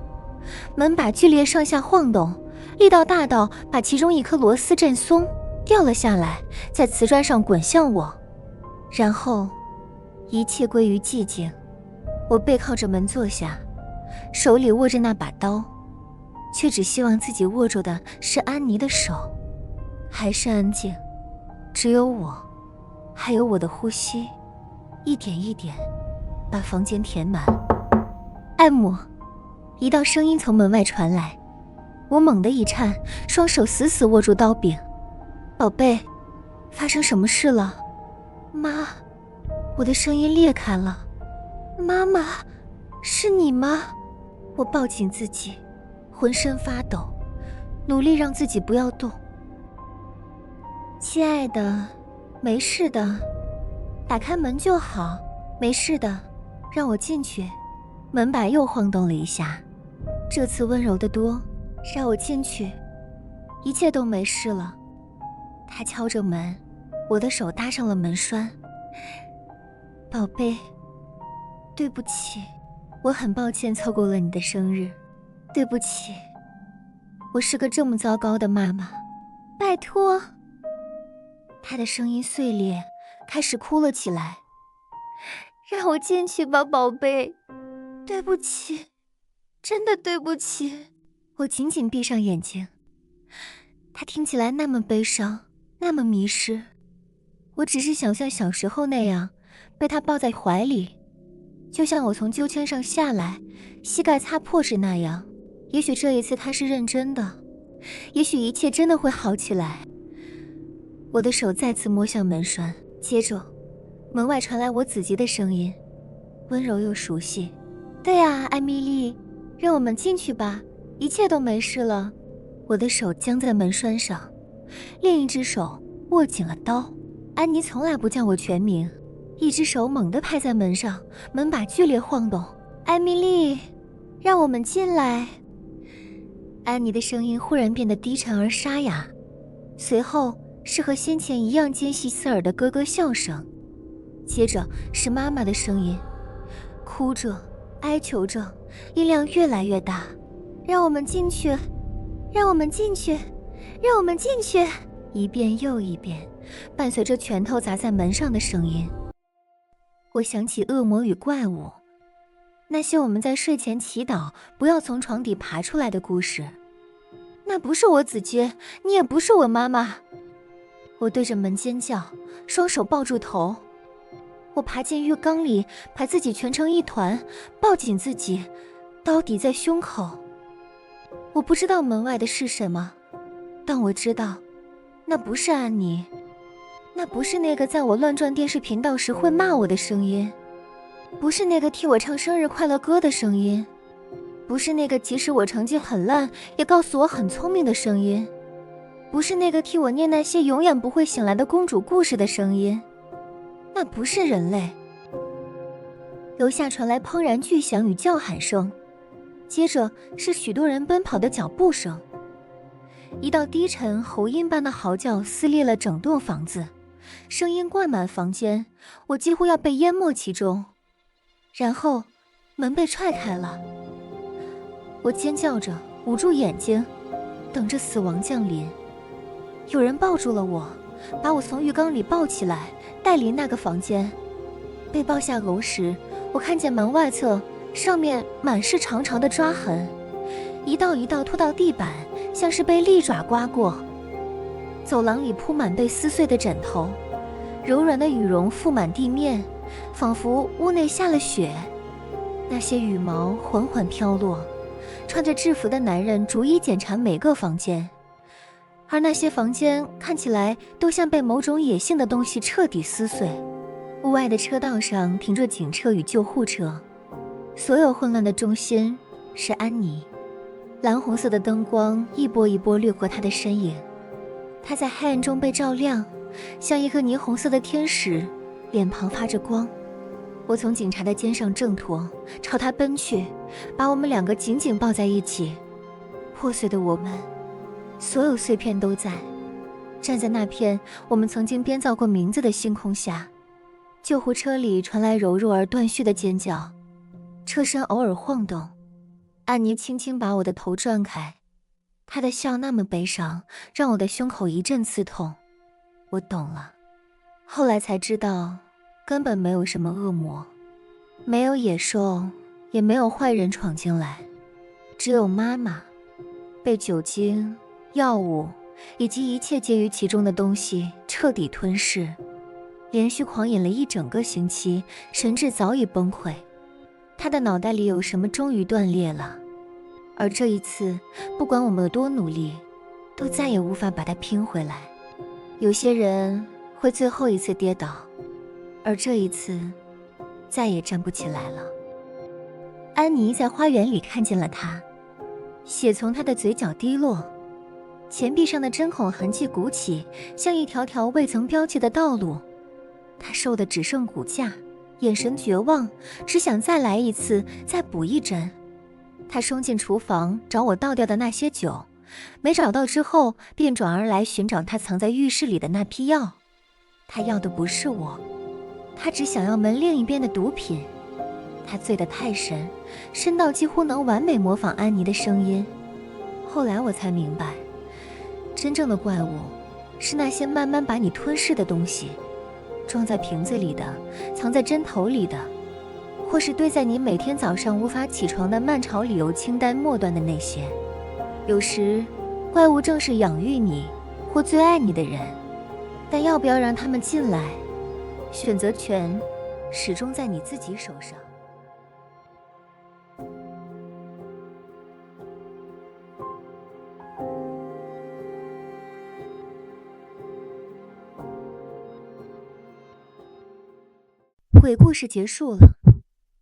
门把剧烈上下晃动，力道大到把其中一颗螺丝震松，掉了下来，在瓷砖上滚向我。然后一切归于寂静。我背靠着门坐下，手里握着那把刀，却只希望自己握住的是安妮的手。还是安静，只有我，还有我的呼吸，一点一点把房间填满。艾姆。一道声音从门外传来，我猛地一颤，双手死死握住刀柄。宝贝，发生什么事了？妈。我的声音裂开了。妈妈，是你吗？我抱紧自己，浑身发抖，努力让自己不要动。亲爱的，没事的，打开门就好，没事的，让我进去。门把又晃动了一下，这次温柔得多，让我进去，一切都没事了。他敲着门，我的手搭上了门栓。宝贝，对不起，我很抱歉错过了你的生日，对不起，我是个这么糟糕的妈妈，拜托。他的声音碎裂，开始哭了起来。让我进去吧，宝贝，对不起，真的对不起。我紧紧闭上眼睛。他听起来那么悲伤，那么迷失。我只是想像小时候那样被他抱在怀里，就像我从秋千上下来，膝盖擦破时那样。也许这一次他是认真的，也许一切真的会好起来。我的手再次摸向门栓，接着门外传来我子集的声音，温柔又熟悉。对啊，艾米丽，让我们进去吧，一切都没事了。我的手僵在门栓上，另一只手握紧了刀。安妮从来不叫我全名，一只手猛地拍在门上，门把剧烈晃动。艾米丽，让我们进来。安妮的声音忽然变得低沉而沙哑，随后是和先前一样尖细刺耳的咯咯笑声，接着是妈妈的声音，哭着哀求着，音量越来越大。让我们进去，让我们进去，让我们进去，一遍又一遍，伴随着拳头砸在门上的声音。我想起恶魔与怪物，那些我们在睡前祈祷不要从床底爬出来的故事。那不是我子杰，你也不是我妈妈。我对着门尖叫，双手抱住头。我爬进浴缸里，把自己蜷成一团，抱紧自己，刀抵在胸口。我不知道门外的是什么，但我知道，那不是安妮，那不是那个在我乱转电视频道时会骂我的声音，不是那个替我唱生日快乐歌的声音，不是那个即使我成绩很烂也告诉我很聪明的声音，不是那个替我念那些永远不会醒来的公主故事的声音，那不是人类。楼下传来怦然巨响与叫喊声，接着是许多人奔跑的脚步声。一道低沉喉音般的嚎叫撕裂了整栋房子，声音灌满房间，我几乎要被淹没其中。然后门被踹开了，我尖叫着捂住眼睛，等着死亡降临。有人抱住了我，把我从浴缸里抱起来，带离那个房间。被抱下楼时，我看见门外侧上面满是长长的抓痕，一道一道拖到地板，像是被利爪刮过。走廊里铺满被撕碎的枕头，柔软的羽绒覆满地面，仿佛屋内下了雪。那些羽毛缓缓飘落，穿着制服的男人逐一检查每个房间，而那些房间看起来都像被某种野性的东西彻底撕碎。屋外的车道上停着警车与救护车，所有混乱的中心是安妮。蓝红色的灯光一波一波掠过她的身影，她在黑暗中被照亮，像一颗霓虹色的天使，脸庞发着光。我从警察的肩上挣脱，朝他奔去，把我们两个紧紧抱在一起。破碎的我们，所有碎片都在，站在那片我们曾经编造过名字的星空下。救护车里传来柔弱而断续的尖叫，车身偶尔晃动。安妮轻轻把我的头转开，她的笑那么悲伤，让我的胸口一阵刺痛。我懂了，后来才知道根本没有什么恶魔，没有野兽，也没有坏人闯进来，只有妈妈被酒精、药物以及一切介于其中的东西彻底吞噬，连续狂饮了一整个星期，神智早已崩溃。他的脑袋里有什么终于断裂了，而这一次不管我们有多努力，都再也无法把它拼回来。有些人会最后一次跌倒，而这一次再也站不起来了。安妮在花园里看见了他，血从他的嘴角滴落，前臂上的针孔痕迹鼓起，像一条条未曾标记的道路。他瘦得只剩骨架，眼神绝望，只想再来一次，再补一针。他冲进厨房找我倒掉的那些酒，没找到之后便转而来寻找他藏在浴室里的那批药。他要的不是我，他只想要门另一边的毒品。他醉得太深，深到几乎能完美模仿安妮的声音。后来我才明白，真正的怪物是那些慢慢把你吞噬的东西，装在瓶子里的，藏在针头里的，或是堆在你每天早上无法起床的慢潮理由清单末端的那些。有时怪物正是养育你或最爱你的人，但要不要让他们进来，选择权始终在你自己手上。鬼故事结束了，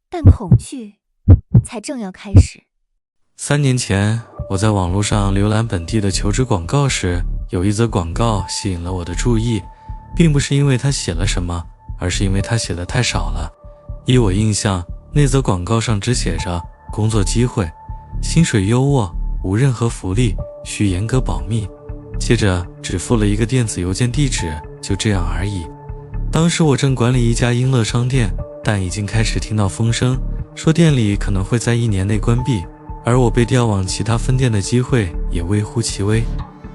但恐惧才正要开始。3年前，我在网络上浏览本地的求职广告时，有一则广告吸引了我的注意，并不是因为他写了什么，而是因为他写的太少了。依我印象，那则广告上只写着工作机会，薪水优渥，无任何福利，需严格保密，接着只附了一个电子邮件地址，就这样而已。当时我正管理一家英乐商店，但已经开始听到风声，说店里可能会在1年内关闭，而我被调往其他分店的机会也微乎其微。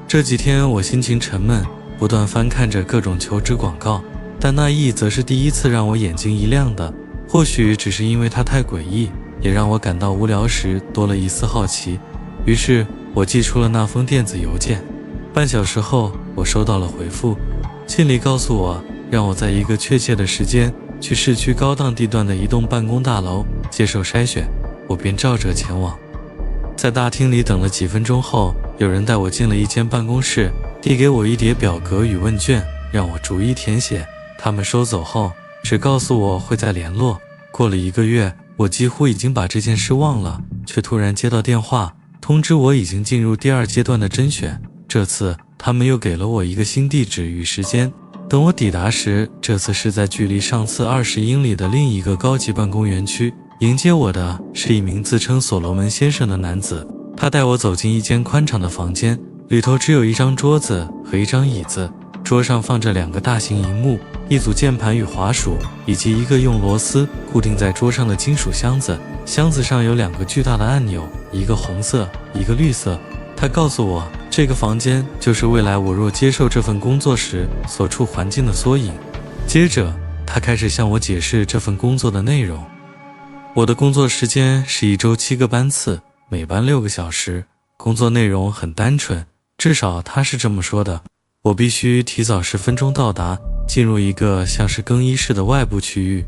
这几天我心情沉闷，不断翻看着各种求职广告，但那一则是第一次让我眼睛一亮的，或许只是因为它太诡异，也让我感到无聊时多了一丝好奇。于是我寄出了那封电子邮件。半小时后，我收到了回复，信里告诉我让我在一个确切的时间去市区高档地段的一栋办公大楼接受筛选，我便照着前往。在大厅里等了几分钟后，有人带我进了一间办公室，递给我一叠表格与问卷，让我逐一填写。他们收走后，只告诉我会再联络。过了1个月，我几乎已经把这件事忘了，却突然接到电话，通知我已经进入第2阶段的甄选。这次他们又给了我一个新地址与时间。等我抵达时，这次是在距离上次20英里的另一个高级办公园区。迎接我的是一名自称所罗门先生的男子，他带我走进一间宽敞的房间，里头只有一张桌子和一张椅子，桌上放着2个大型萤幕、一组键盘与滑鼠，以及一个用螺丝固定在桌上的金属箱子。箱子上有2个巨大的按钮，一个红色，一个绿色。他告诉我，这个房间就是未来我若接受这份工作时所处环境的缩影。接着，他开始向我解释这份工作的内容。我的工作时间是1周7个班次，每班6个小时。工作内容很单纯，至少他是这么说的。我必须提早10分钟到达，进入一个像是更衣室的外部区域，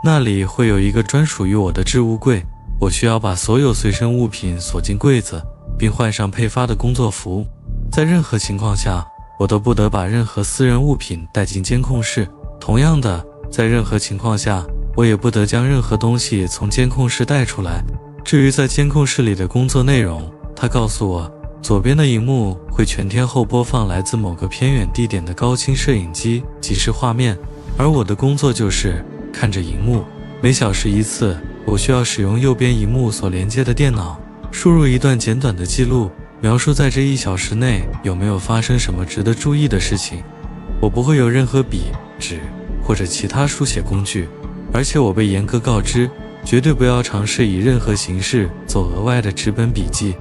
那里会有一个专属于我的置物柜。我需要把所有随身物品锁进柜子，并换上配发的工作服。在任何情况下，我都不得把任何私人物品带进监控室。同样的，在任何情况下，我也不得将任何东西从监控室带出来。至于在监控室里的工作内容，他告诉我，左边的荧幕会全天候播放来自某个偏远地点的高清摄影机即时画面，而我的工作就是看着荧幕。每小时1次，我需要使用右边荧幕所连接的电脑，输入一段简短的记录，描述在这1小时内有没有发生什么值得注意的事情。我不会有任何笔、纸或者其他书写工具，而且我被严格告知，绝对不要尝试以任何形式做额外的纸本笔记。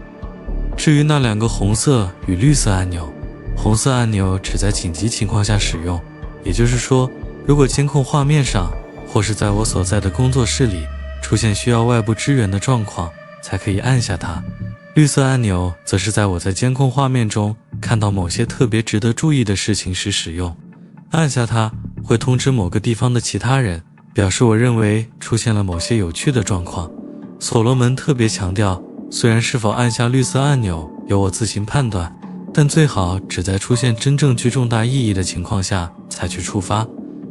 至于那2个红色与绿色按钮，红色按钮只在紧急情况下使用，也就是说，如果监控画面上或是在我所在的工作室里出现需要外部支援的状况，才可以按下它。绿色按钮则是在我在监控画面中看到某些特别值得注意的事情时使用。按下它会通知某个地方的其他人，表示我认为出现了某些有趣的状况。所罗门特别强调，虽然是否按下绿色按钮由我自行判断，但最好只在出现真正具重大意义的情况下才去触发。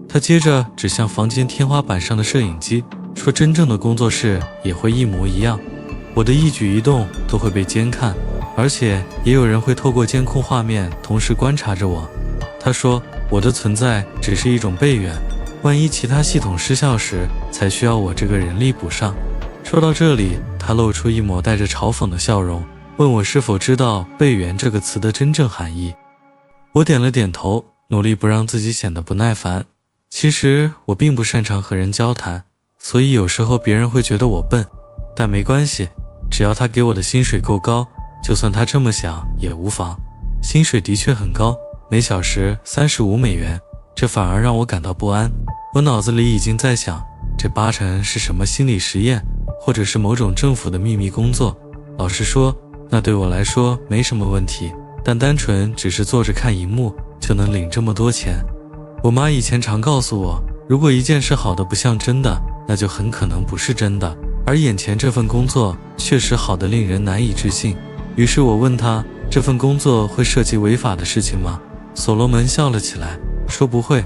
他接着指向房间天花板上的摄影机，说真正的工作室也会一模一样，我的一举一动都会被监看，而且也有人会透过监控画面同时观察着我。他说，我的存在只是一种备援，万一其他系统失效时，才需要我这个人力补上。说到这里，他露出一抹带着嘲讽的笑容，问我是否知道备援这个词的真正含义。我点了点头，努力不让自己显得不耐烦。其实我并不擅长和人交谈，所以有时候别人会觉得我笨，但没关系，只要他给我的薪水够高，就算他这么想也无妨。薪水的确很高，每小时35美元，这反而让我感到不安。我脑子里已经在想，这8成是什么心理实验，或者是某种政府的秘密工作。老实说，那对我来说没什么问题，但单纯只是坐着看荧幕就能领这么多钱。我妈以前常告诉我，如果一件事好的不像真的，那就很可能不是真的，而眼前这份工作确实好得令人难以置信。于是我问她，这份工作会涉及违法的事情吗？所罗门笑了起来，说不会。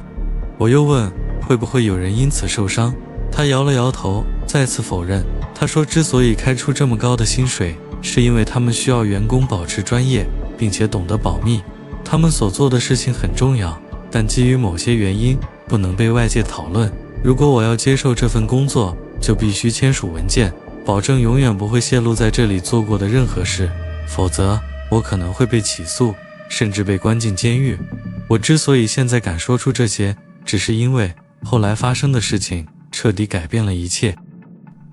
我又问，会不会有人因此受伤？他摇了摇头，再次否认。他说，之所以开出这么高的薪水，是因为他们需要员工保持专业，并且懂得保密。他们所做的事情很重要，但基于某些原因不能被外界讨论。如果我要接受这份工作，就必须签署文件，保证永远不会泄露在这里做过的任何事，否则我可能会被起诉，甚至被关进监狱。我之所以现在敢说出这些，只是因为后来发生的事情彻底改变了一切。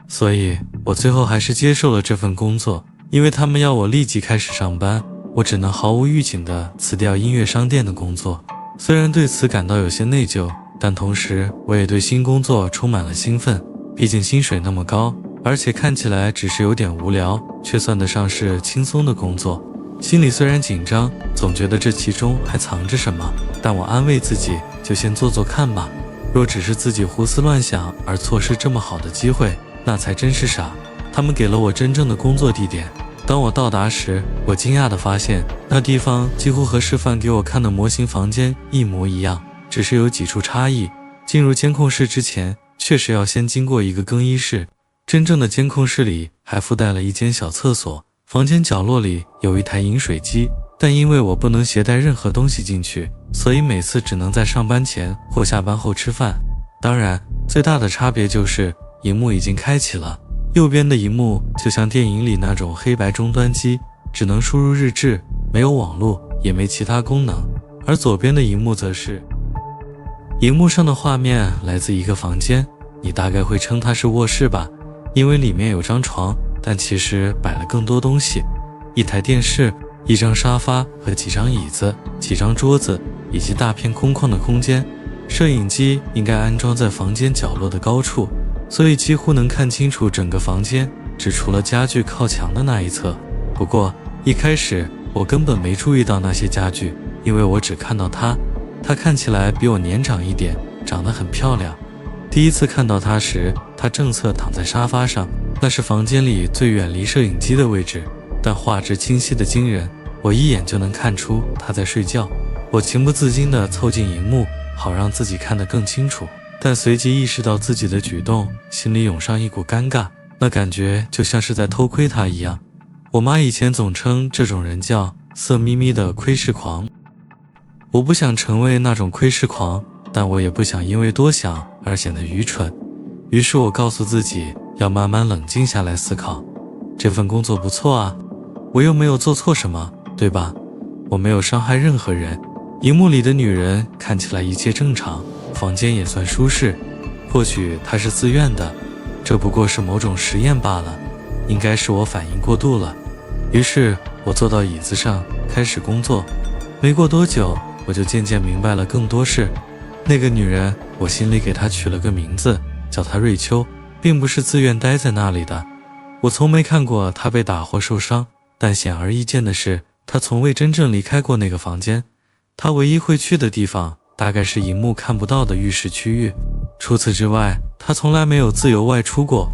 所以我最后还是接受了这份工作，因为他们要我立即开始上班，我只能毫无预警地辞掉音乐商店的工作。虽然对此感到有些内疚，但同时我也对新工作充满了兴奋，毕竟薪水那么高，而且看起来只是有点无聊，却算得上是轻松的工作。心里虽然紧张，总觉得这其中还藏着什么，但我安慰自己，就先做做看吧。若只是自己胡思乱想而错失这么好的机会，那才真是傻。他们给了我真正的工作地点。当我到达时，我惊讶地发现，那地方几乎和示范给我看的模型房间一模一样，只是有几处差异。进入监控室之前，确实要先经过一个更衣室。真正的监控室里还附带了一间小厕所，房间角落里有一台饮水机，但因为我不能携带任何东西进去，所以每次只能在上班前或下班后吃饭。当然，最大的差别就是荧幕已经开启了，右边的荧幕就像电影里那种黑白终端机，只能输入日志，没有网络，也没其他功能。而左边的荧幕则是，荧幕上的画面来自一个房间，你大概会称它是卧室吧，因为里面有张床，但其实摆了更多东西，一台电视，一张沙发和几张椅子，几张桌子，以及大片空旷的空间。摄影机应该安装在房间角落的高处，所以几乎能看清楚整个房间，只除了家具靠墙的那一侧。不过一开始我根本没注意到那些家具，因为我只看到她看起来比我年长一点，长得很漂亮。第一次看到她时，她正侧躺在沙发上，那是房间里最远离摄影机的位置，但画质清晰的惊人，我一眼就能看出她在睡觉。我情不自禁地凑近荧幕，好让自己看得更清楚，但随即意识到自己的举动，心里涌上一股尴尬，那感觉就像是在偷窥她一样。我妈以前总称这种人叫色眯眯的窥视狂。我不想成为那种窥视狂，但我也不想因为多想而显得愚蠢。于是我告诉自己要慢慢冷静下来思考，这份工作不错啊，我又没有做错什么，对吧？我没有伤害任何人，荧幕里的女人看起来一切正常，房间也算舒适，或许她是自愿的，这不过是某种实验罢了，应该是我反应过度了。于是我坐到椅子上开始工作，没过多久我就渐渐明白了更多事。那个女人，我心里给她取了个名字，叫她瑞秋，并不是自愿待在那里的。我从没看过她被打或受伤，但显而易见的是，她从未真正离开过那个房间。她唯一会去的地方大概是荧幕看不到的浴室区域，除此之外，她从来没有自由外出过。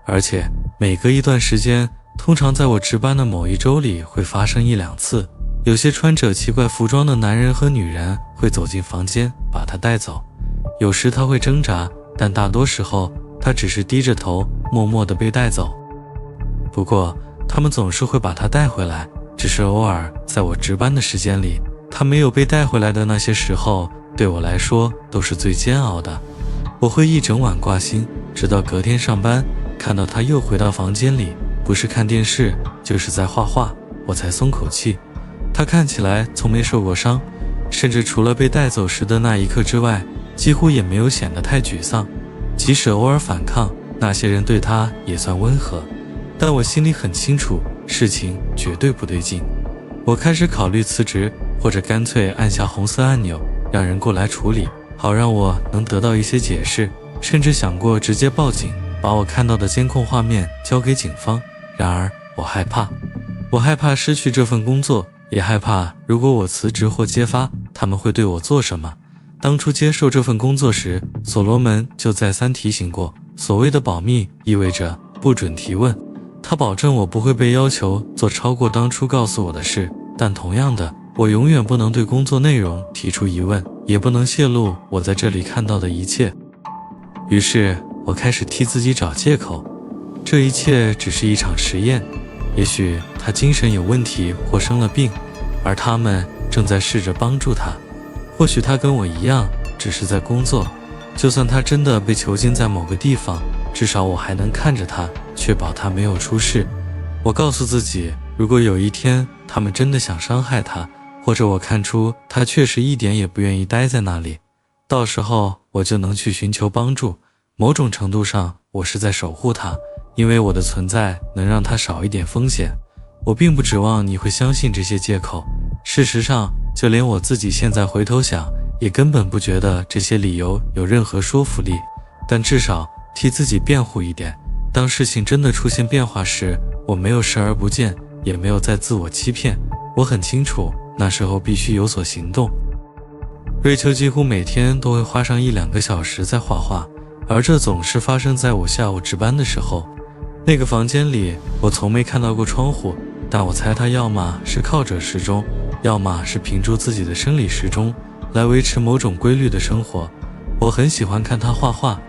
而且每隔一段时间，通常在我值班的某一周里会发生一两次，有些穿着奇怪服装的男人和女人会走进房间把她带走。有时她会挣扎，但大多时候她只是低着头默默地被带走。不过他们总是会把她带回来，只是偶尔在我值班的时间里，她没有被带回来的那些时候，对我来说都是最煎熬的。我会一整晚挂心，直到隔天上班，看到她又回到房间里，不是看电视就是在画画，我才松口气。她看起来从没受过伤，甚至除了被带走时的那一刻之外，几乎也没有显得太沮丧。即使偶尔反抗，那些人对她也算温和，但我心里很清楚，事情绝对不对劲。我开始考虑辞职，或者干脆按下红色按钮，让人过来处理，好让我能得到一些解释，甚至想过直接报警，把我看到的监控画面交给警方。然而我害怕失去这份工作，也害怕如果我辞职或揭发，他们会对我做什么。当初接受这份工作时，所罗门就再三提醒过，所谓的保密意味着不准提问。他保证我不会被要求做超过当初告诉我的事，但同样的，我永远不能对工作内容提出疑问，也不能泄露我在这里看到的一切。于是我开始替自己找借口，这一切只是一场实验，也许他精神有问题或生了病，而他们正在试着帮助他。或许他跟我一样，只是在工作。就算他真的被囚禁在某个地方，至少我还能看着他，确保他没有出事。我告诉自己，如果有一天他们真的想伤害他，或者我看出他确实一点也不愿意待在那里，到时候我就能去寻求帮助。某种程度上，我是在守护他，因为我的存在能让他少一点风险。我并不指望你会相信这些借口，事实上，就连我自己现在回头想，也根本不觉得这些理由有任何说服力。但至少替自己辩护一点，当事情真的出现变化时，我没有视而不见，也没有再自我欺骗。我很清楚，那时候必须有所行动。瑞秋几乎每天都会花上1-2个小时在画画，而这总是发生在我下午值班的时候。那个房间里，我从没看到过窗户，但我猜她要么是靠着时钟，要么是凭助自己的生理时钟来维持某种规律的生活。我很喜欢看她画画，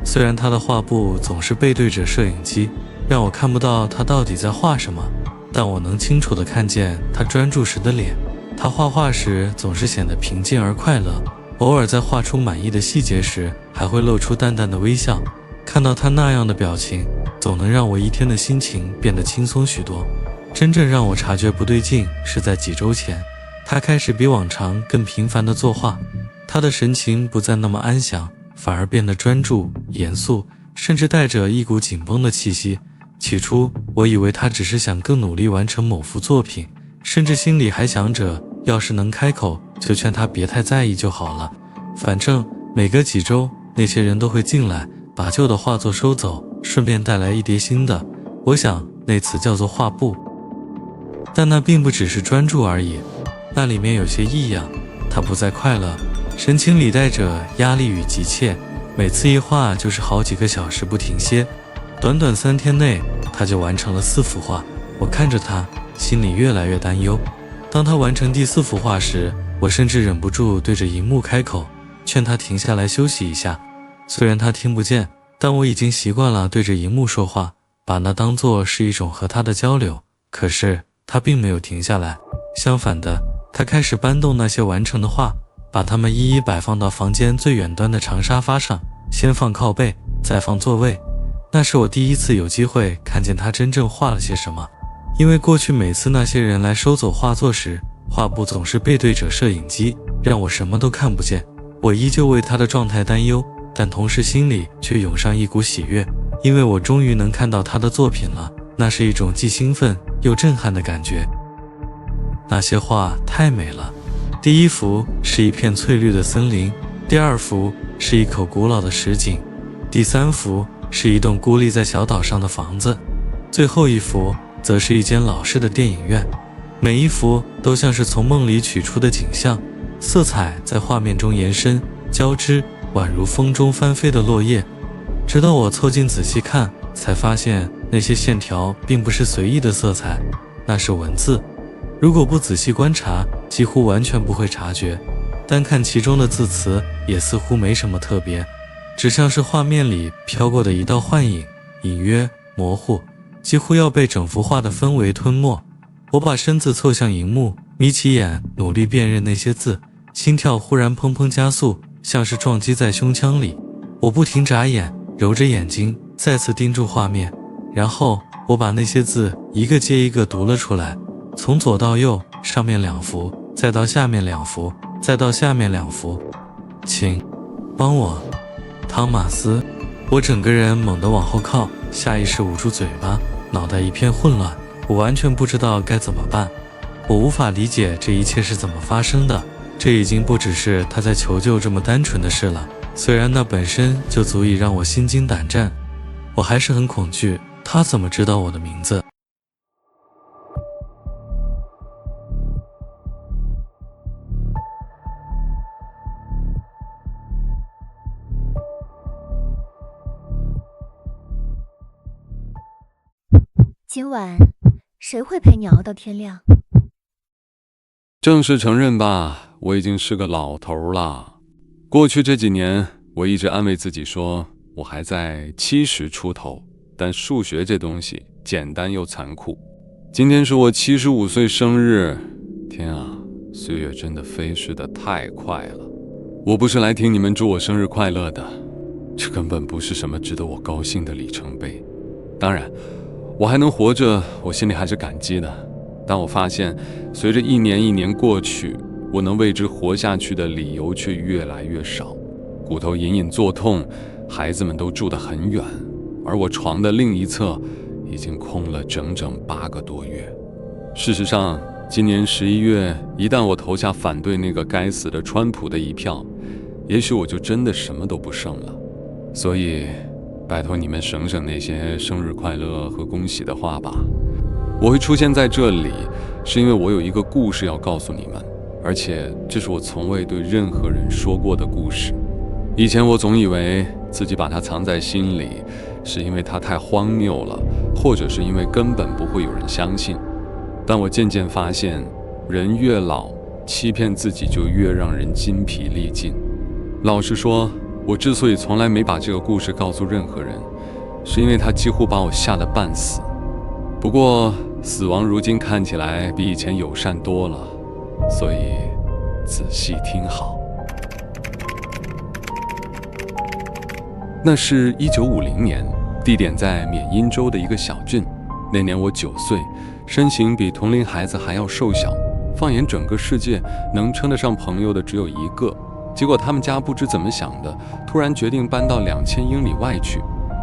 虽然她的画布总是背对着摄影机，让我看不到她到底在画什么，但我能清楚地看见她专注时的脸。她画画时总是显得平静而快乐，偶尔在画出满意的细节时，还会露出淡淡的微笑。看到她那样的表情，总能让我一天的心情变得轻松许多。真正让我察觉不对劲是在几周前，她开始比往常更频繁地作画，她的神情不再那么安详，反而变得专注、严肃，甚至带着一股紧绷的气息。起初我以为她只是想更努力完成某幅作品，甚至心里还想着要是能开口就劝她别太在意就好了，反正每隔几周那些人都会进来把旧的画作收走，顺便带来一叠新的。我想那词叫做画布，但那并不只是专注而已，那里面有些异样。他不再快乐，神情里带着压力与急切，每次一画就是好几个小时不停歇。短短3天内他就完成了4幅画。我看着他，心里越来越担忧。当他完成第4幅画时，我甚至忍不住对着荧幕开口，劝他停下来休息一下。虽然他听不见，但我已经习惯了对着荧幕说话，把那当作是一种和他的交流。可是他并没有停下来，相反的，他开始搬动那些完成的画，把它们一一摆放到房间最远端的长沙发上，先放靠背，再放座位。那是我第一次有机会看见他真正画了些什么，因为过去每次那些人来收走画作时，画布总是背对着摄影机，让我什么都看不见。我依旧为他的状态担忧，但同时心里却涌上一股喜悦，因为我终于能看到他的作品了，那是一种既兴奋又震撼的感觉。那些画太美了，第1幅是一片翠绿的森林，第2幅是一口古老的石井，第3幅是一栋孤立在小岛上的房子，最后1幅则是一间老式的电影院。每一幅都像是从梦里取出的景象，色彩在画面中延伸交织，宛如风中翻飞的落叶。直到我凑近仔细看，才发现那些线条并不是随意的色彩，那是文字。如果不仔细观察，几乎完全不会察觉，单看其中的字词也似乎没什么特别，只像是画面里飘过的一道幻影，隐约模糊，几乎要被整幅画的氛围吞没。我把身子凑向荧幕，眯起眼努力辨认那些字，心跳忽然砰砰加速，像是撞击在胸腔里。我不停眨眼，揉着眼睛，再次盯住画面，然后我把那些字一个接一个读了出来，从左到右，上面2幅，再到下面2幅，再到下面2幅。请帮我，汤马斯。我整个人猛地往后靠，下意识捂住嘴巴，脑袋一片混乱，我完全不知道该怎么办。我无法理解这一切是怎么发生的，这已经不只是他在求救这么单纯的事了，虽然那本身就足以让我心惊胆战，我还是很恐惧，他怎么知道我的名字？今晚谁会陪你熬到天亮？正式承认吧，我已经是个老头了。过去这几年，我一直安慰自己说，我还在70出头，但数学这东西简单又残酷。今天是我75岁生日，天啊，岁月真的飞逝得太快了。我不是来听你们祝我生日快乐的，这根本不是什么值得我高兴的里程碑。当然，我还能活着，我心里还是感激的。但我发现，随着一年一年过去，我能为之活下去的理由却越来越少。骨头隐隐作痛，孩子们都住得很远，而我床的另一侧已经空了整整8个多月。事实上，今年11月，一旦我投下反对那个该死的川普的一票，也许我就真的什么都不剩了。所以拜托你们省省那些生日快乐和恭喜的话吧。我会出现在这里，是因为我有一个故事要告诉你们。而且这是我从未对任何人说过的故事。以前我总以为自己把它藏在心里，是因为它太荒谬了，或者是因为根本不会有人相信。但我渐渐发现，人越老，欺骗自己就越让人筋疲力尽。老实说，我之所以从来没把这个故事告诉任何人，是因为它几乎把我吓得半死。不过，死亡如今看起来比以前友善多了，所以仔细听好。那是1950年，地点在缅因州的一个小郡。那年我9岁，身形比同龄孩子还要瘦小。放眼整个世界，能称得上朋友的只有一个。结果他们家不知怎么想的，突然决定搬到2000英里外去。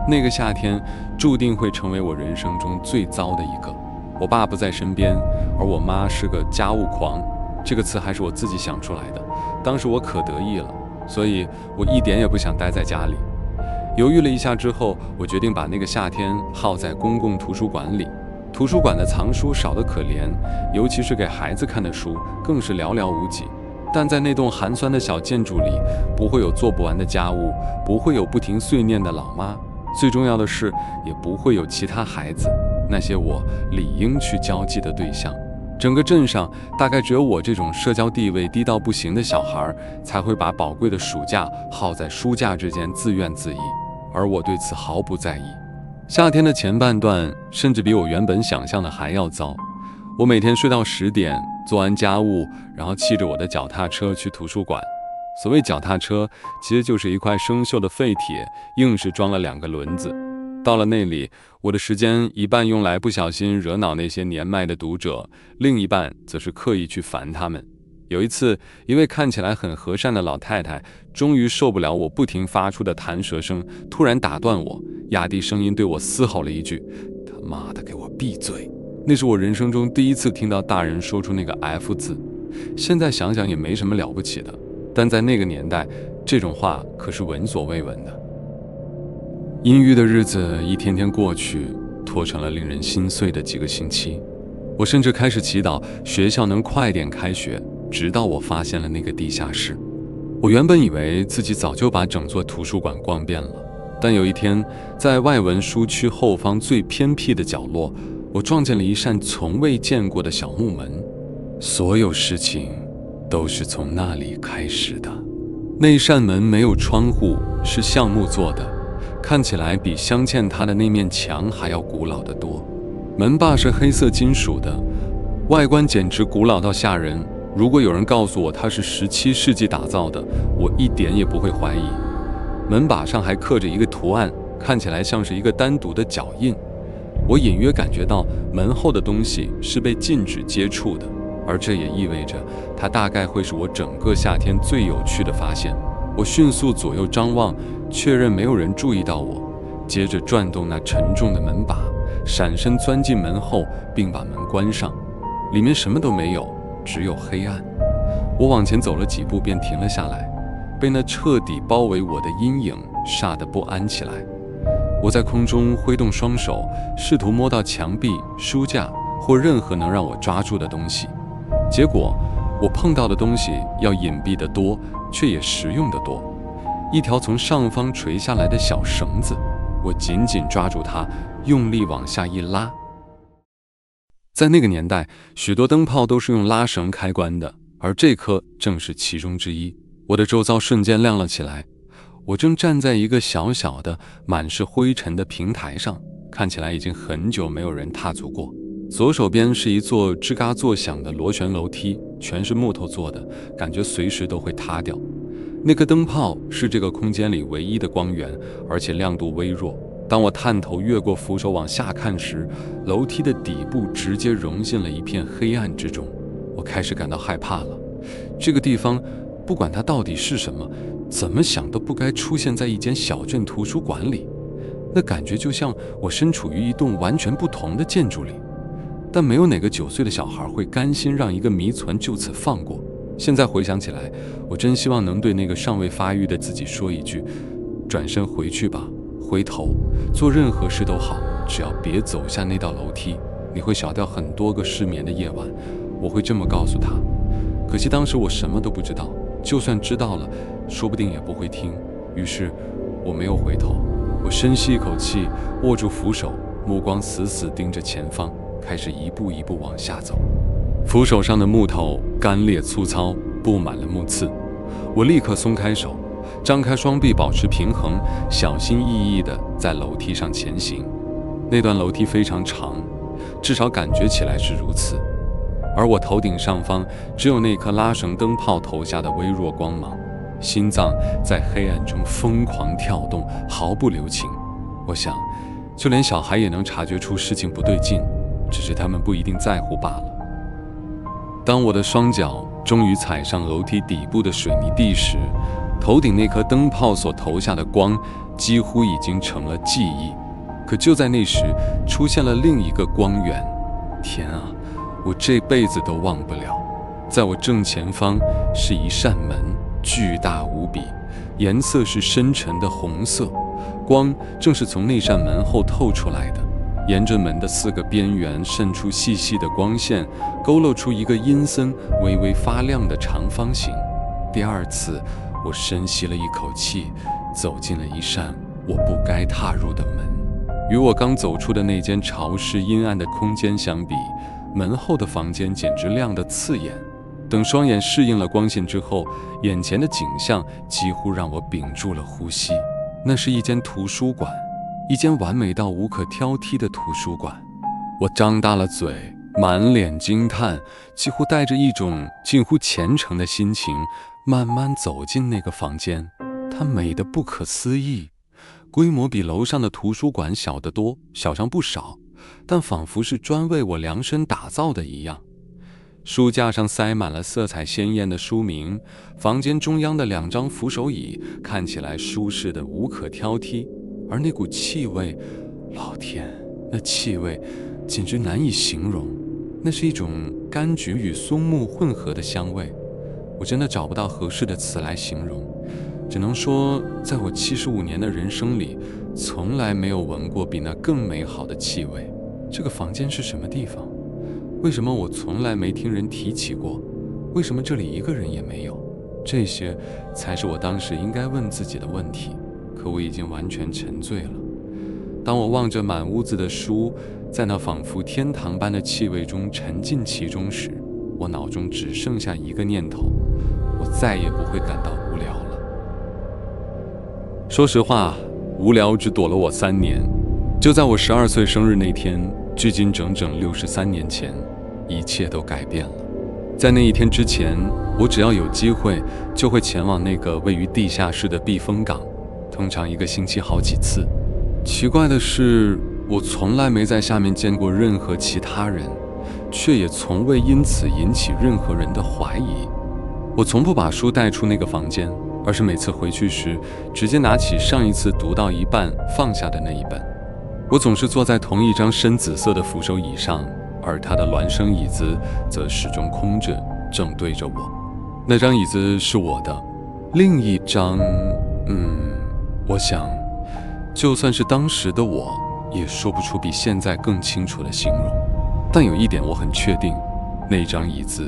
那个夏天注定会成为我人生中最糟的一个。我爸不在身边，而我妈是个家务狂，这个词还是我自己想出来的。当时我可得意了，所以我一点也不想待在家里。犹豫了一下之后，我决定把那个夏天耗在公共图书馆里。图书馆的藏书少得可怜，尤其是给孩子看的书更是寥寥无几。但在那栋寒酸的小建筑里，不会有做不完的家务，不会有不停碎念的老妈，最重要的是，也不会有其他孩子，那些我理应去交际的对象。整个镇上大概只有我这种社交地位低到不行的小孩，才会把宝贵的暑假耗在书架之间自怨自艾，而我对此毫不在意。夏天的前半段甚至比我原本想象的还要糟。我每天睡到10点，做完家务，然后骑着我的脚踏车去图书馆。所谓脚踏车，其实就是一块生锈的废铁，硬是装了2个轮子。到了那里，我的时间一半用来不小心惹恼那些年迈的读者，另一半则是刻意去烦他们。有一次，一位看起来很和善的老太太终于受不了我不停发出的弹舌声，突然打断我，压低声音对我嘶吼了一句：“他妈的，给我闭嘴！”那是我人生中第一次听到大人说出那个 F 字。现在想想也没什么了不起的，但在那个年代，这种话可是闻所未闻的。阴郁的日子一天天过去，拖成了令人心碎的几个星期。我甚至开始祈祷学校能快点开学，直到我发现了那个地下室。我原本以为自己早就把整座图书馆逛遍了，但有一天，在外文书区后方最偏僻的角落，我撞见了一扇从未见过的小木门。所有事情都是从那里开始的。那扇门没有窗户，是橡木做的，看起来比镶嵌它的那面墙还要古老得多。门把是黑色金属的，外观简直古老到吓人。如果有人告诉我它是17世纪打造的，我一点也不会怀疑。门把上还刻着一个图案，看起来像是一个单独的脚印。我隐约感觉到门后的东西是被禁止接触的，而这也意味着它大概会是我整个夏天最有趣的发现。我迅速左右张望，确认没有人注意到我，接着转动那沉重的门把，闪身钻进门后，并把门关上。里面什么都没有，只有黑暗。我往前走了几步便停了下来，被那彻底包围我的阴影煞得不安起来。我在空中挥动双手，试图摸到墙壁、书架或任何能让我抓住的东西。结果我碰到的东西要隐蔽得多，却也实用得多。一条从上方垂下来的小绳子，我紧紧抓住它，用力往下一拉。在那个年代，许多灯泡都是用拉绳开关的，而这颗正是其中之一。我的周遭瞬间亮了起来，我正站在一个小小的满是灰尘的平台上，看起来已经很久没有人踏足过。左手边是一座吱嘎作响的螺旋楼梯，全是木头做的，感觉随时都会塌掉。那颗灯泡是这个空间里唯一的光源，而且亮度微弱。当我探头越过扶手往下看时，楼梯的底部直接融进了一片黑暗之中。我开始感到害怕了。这个地方，不管它到底是什么，怎么想都不该出现在一间小镇图书馆里。那感觉就像我身处于一栋完全不同的建筑里。但没有哪个9岁的小孩会甘心让一个谜团就此放过。现在回想起来，我真希望能对那个尚未发育的自己说一句：转身回去吧，回头，做任何事都好，只要别走下那道楼梯，你会少掉很多个失眠的夜晚。我会这么告诉他。可惜当时我什么都不知道，就算知道了，说不定也不会听。于是我没有回头，我深吸一口气，握住扶手，目光死死盯着前方，开始一步一步往下走。扶手上的木头干裂粗糙，布满了木刺。我立刻松开手，张开双臂保持平衡，小心翼翼地在楼梯上前行。那段楼梯非常长，至少感觉起来是如此。而我头顶上方只有那颗拉绳灯泡投下的微弱光芒，心脏在黑暗中疯狂跳动，毫不留情。我想，就连小孩也能察觉出事情不对劲，只是他们不一定在乎罢了。当我的双脚终于踩上楼梯底部的水泥地时，头顶那颗灯泡所投下的光几乎已经成了记忆。可就在那时，出现了另一个光源。天啊，我这辈子都忘不了。在我正前方是一扇门，巨大无比，颜色是深沉的红色，光正是从那扇门后透出来的。沿着门的4个边缘渗出细细的光线，勾勒出一个阴森、微微发亮的长方形。第二次，我深吸了一口气，走进了一扇我不该踏入的门。与我刚走出的那间潮湿阴暗的空间相比，门后的房间简直亮得刺眼。等双眼适应了光线之后，眼前的景象几乎让我屏住了呼吸。那是一间图书馆，一间完美到无可挑剔的图书馆。我张大了嘴，满脸惊叹，几乎带着一种近乎虔诚的心情，慢慢走进那个房间。它美得不可思议，规模比楼上的图书馆小得多，小上不少，但仿佛是专为我量身打造的一样。书架上塞满了色彩鲜艳的书名，房间中央的2张扶手椅看起来舒适的无可挑剔，而那股气味，老天，那气味简直难以形容。那是一种柑橘与松木混合的香味，我真的找不到合适的词来形容，只能说在我75年的人生里，从来没有闻过比那更美好的气味。这个房间是什么地方？为什么我从来没听人提起过？为什么这里一个人也没有？这些才是我当时应该问自己的问题，可我已经完全沉醉了。当我望着满屋子的书，在那仿佛天堂般的气味中沉浸其中时，我脑中只剩下一个念头：我再也不会感到无聊了。说实话，无聊只躲了我3年。就在我12岁生日那天，距今整整63年前，一切都改变了。在那一天之前，我只要有机会，就会前往那个位于地下室的避风港，通常1个星期好几次。奇怪的是，我从来没在下面见过任何其他人，却也从未因此引起任何人的怀疑。我从不把书带出那个房间，而是每次回去时，直接拿起上一次读到一半放下的那一本。我总是坐在同一张深紫色的扶手椅上，而他的孪生椅子则始终空着，正对着我。那张椅子是我的，另一张，我想，就算是当时的我，也说不出比现在更清楚的形容。但有一点我很确定，那张椅子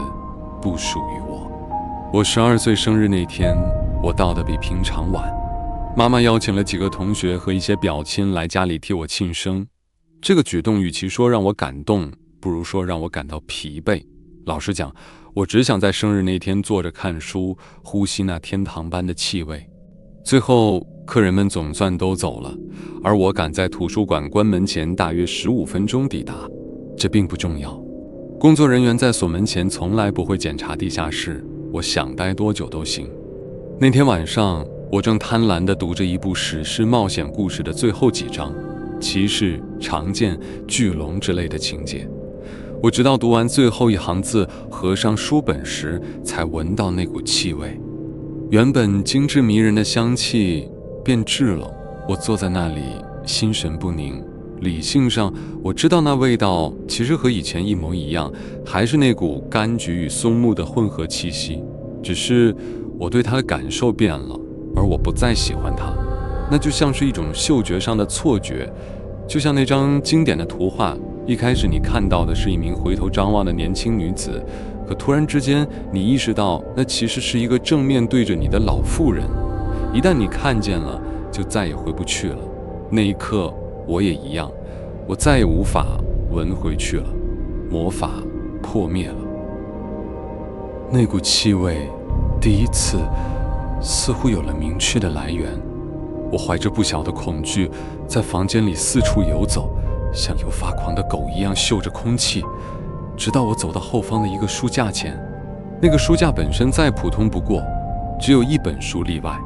不属于我。我12岁生日那天，我到得比平常晚。妈妈邀请了几个同学和一些表亲来家里替我庆生。这个举动与其说让我感动，不如说让我感到疲惫。老实讲，我只想在生日那天坐着看书，呼吸那天堂般的气味。最后，客人们总算都走了，而我赶在图书馆关门前大约15分钟抵达。这并不重要，工作人员在锁门前从来不会检查地下室，我想待多久都行。那天晚上，我正贪婪地读着一部史诗冒险故事的最后几章，骑士、长剑、巨龙之类的情节。我直到读完最后一行字，合上书本时，才闻到那股气味。原本精致迷人的香气变质了。我坐在那里，心神不宁。理性上，我知道那味道其实和以前一模一样，还是那股柑橘与松木的混合气息，只是我对它的感受变了，而我不再喜欢它。那就像是一种嗅觉上的错觉，就像那张经典的图画，一开始你看到的是一名回头张望的年轻女子，可突然之间，你意识到那其实是一个正面对着你的老妇人。一旦你看见了，就再也回不去了。那一刻，我也一样，我再也无法闻回去了，魔法破灭了。那股气味，第一次似乎有了明确的来源。我怀着不小的恐惧，在房间里四处游走，像有发狂的狗一样嗅着空气，直到我走到后方的一个书架前。那个书架本身再普通不过，只有一本书例外，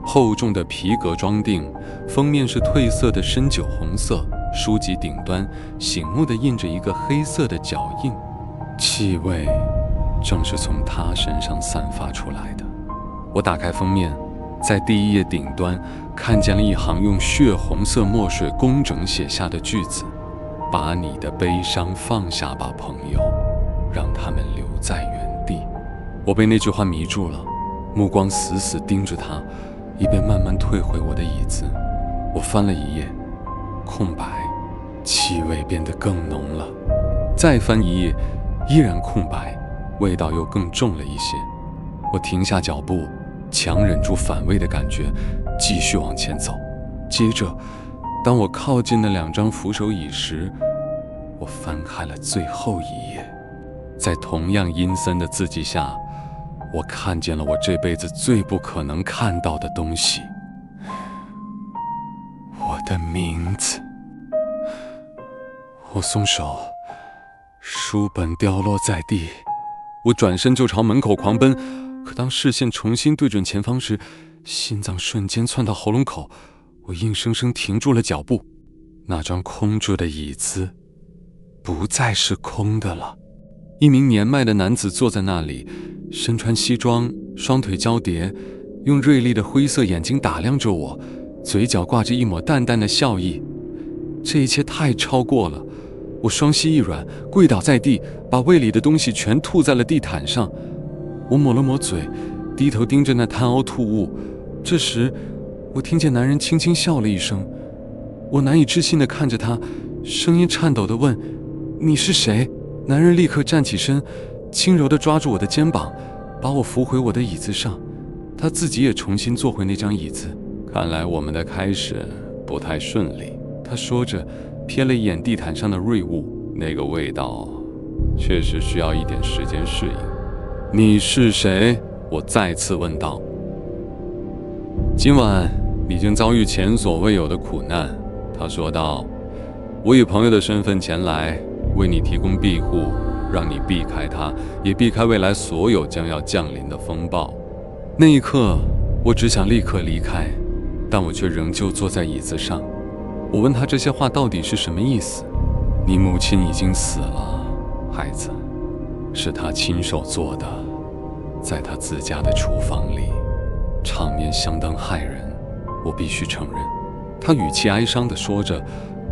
厚重的皮革装订，封面是褪色的深酒红色，书籍顶端醒目地印着一个黑色的脚印，气味正是从他身上散发出来的。我打开封面，在第一页顶端看见了一行用血红色墨水工整写下的句子：把你的悲伤放下吧，朋友，让他们留在原地。我被那句话迷住了，目光死死盯着它，一边慢慢退回我的椅子。我翻了一页，空白，气味变得更浓了。再翻一页，依然空白，味道又更重了一些。我停下脚步，强忍住反胃的感觉，继续往前走。接着，当我靠近那2张扶手椅时，我翻开了最后一页，在同样阴森的字迹下，我看见了我这辈子最不可能看到的东西，我的名字。我松手，书本掉落在地，我转身就朝门口狂奔。可当视线重新对准前方时，心脏瞬间窜到喉咙口，我硬生生停住了脚步。那张空着的椅子不再是空的了，一名年迈的男子坐在那里，身穿西装，双腿交叠，用锐利的灰色眼睛打量着我，嘴角挂着一抹淡淡的笑意。这一切太超过了，我双膝一软，跪倒在地，把胃里的东西全吐在了地毯上。我抹了抹嘴，低头盯着那贪凹吐物。这时，我听见男人轻轻笑了一声。我难以置信地看着他，声音颤抖地问：“你是谁？”男人立刻站起身，轻柔地抓住我的肩膀，把我扶回我的椅子上。他自己也重新坐回那张椅子。看来我们的开始不太顺利，他说着，瞥了一眼地毯上的锐物，那个味道确实需要一点时间适应。你是谁？我再次问道。今晚你将遭遇前所未有的苦难，他说道。我以朋友的身份前来，为你提供庇护，让你避开它，也避开未来所有将要降临的风暴。那一刻，我只想立刻离开，但我却仍旧坐在椅子上。我问他这些话到底是什么意思。你母亲已经死了，孩子，是他亲手做的，在他自家的厨房里，场面相当骇人，我必须承认。他语气哀伤地说着，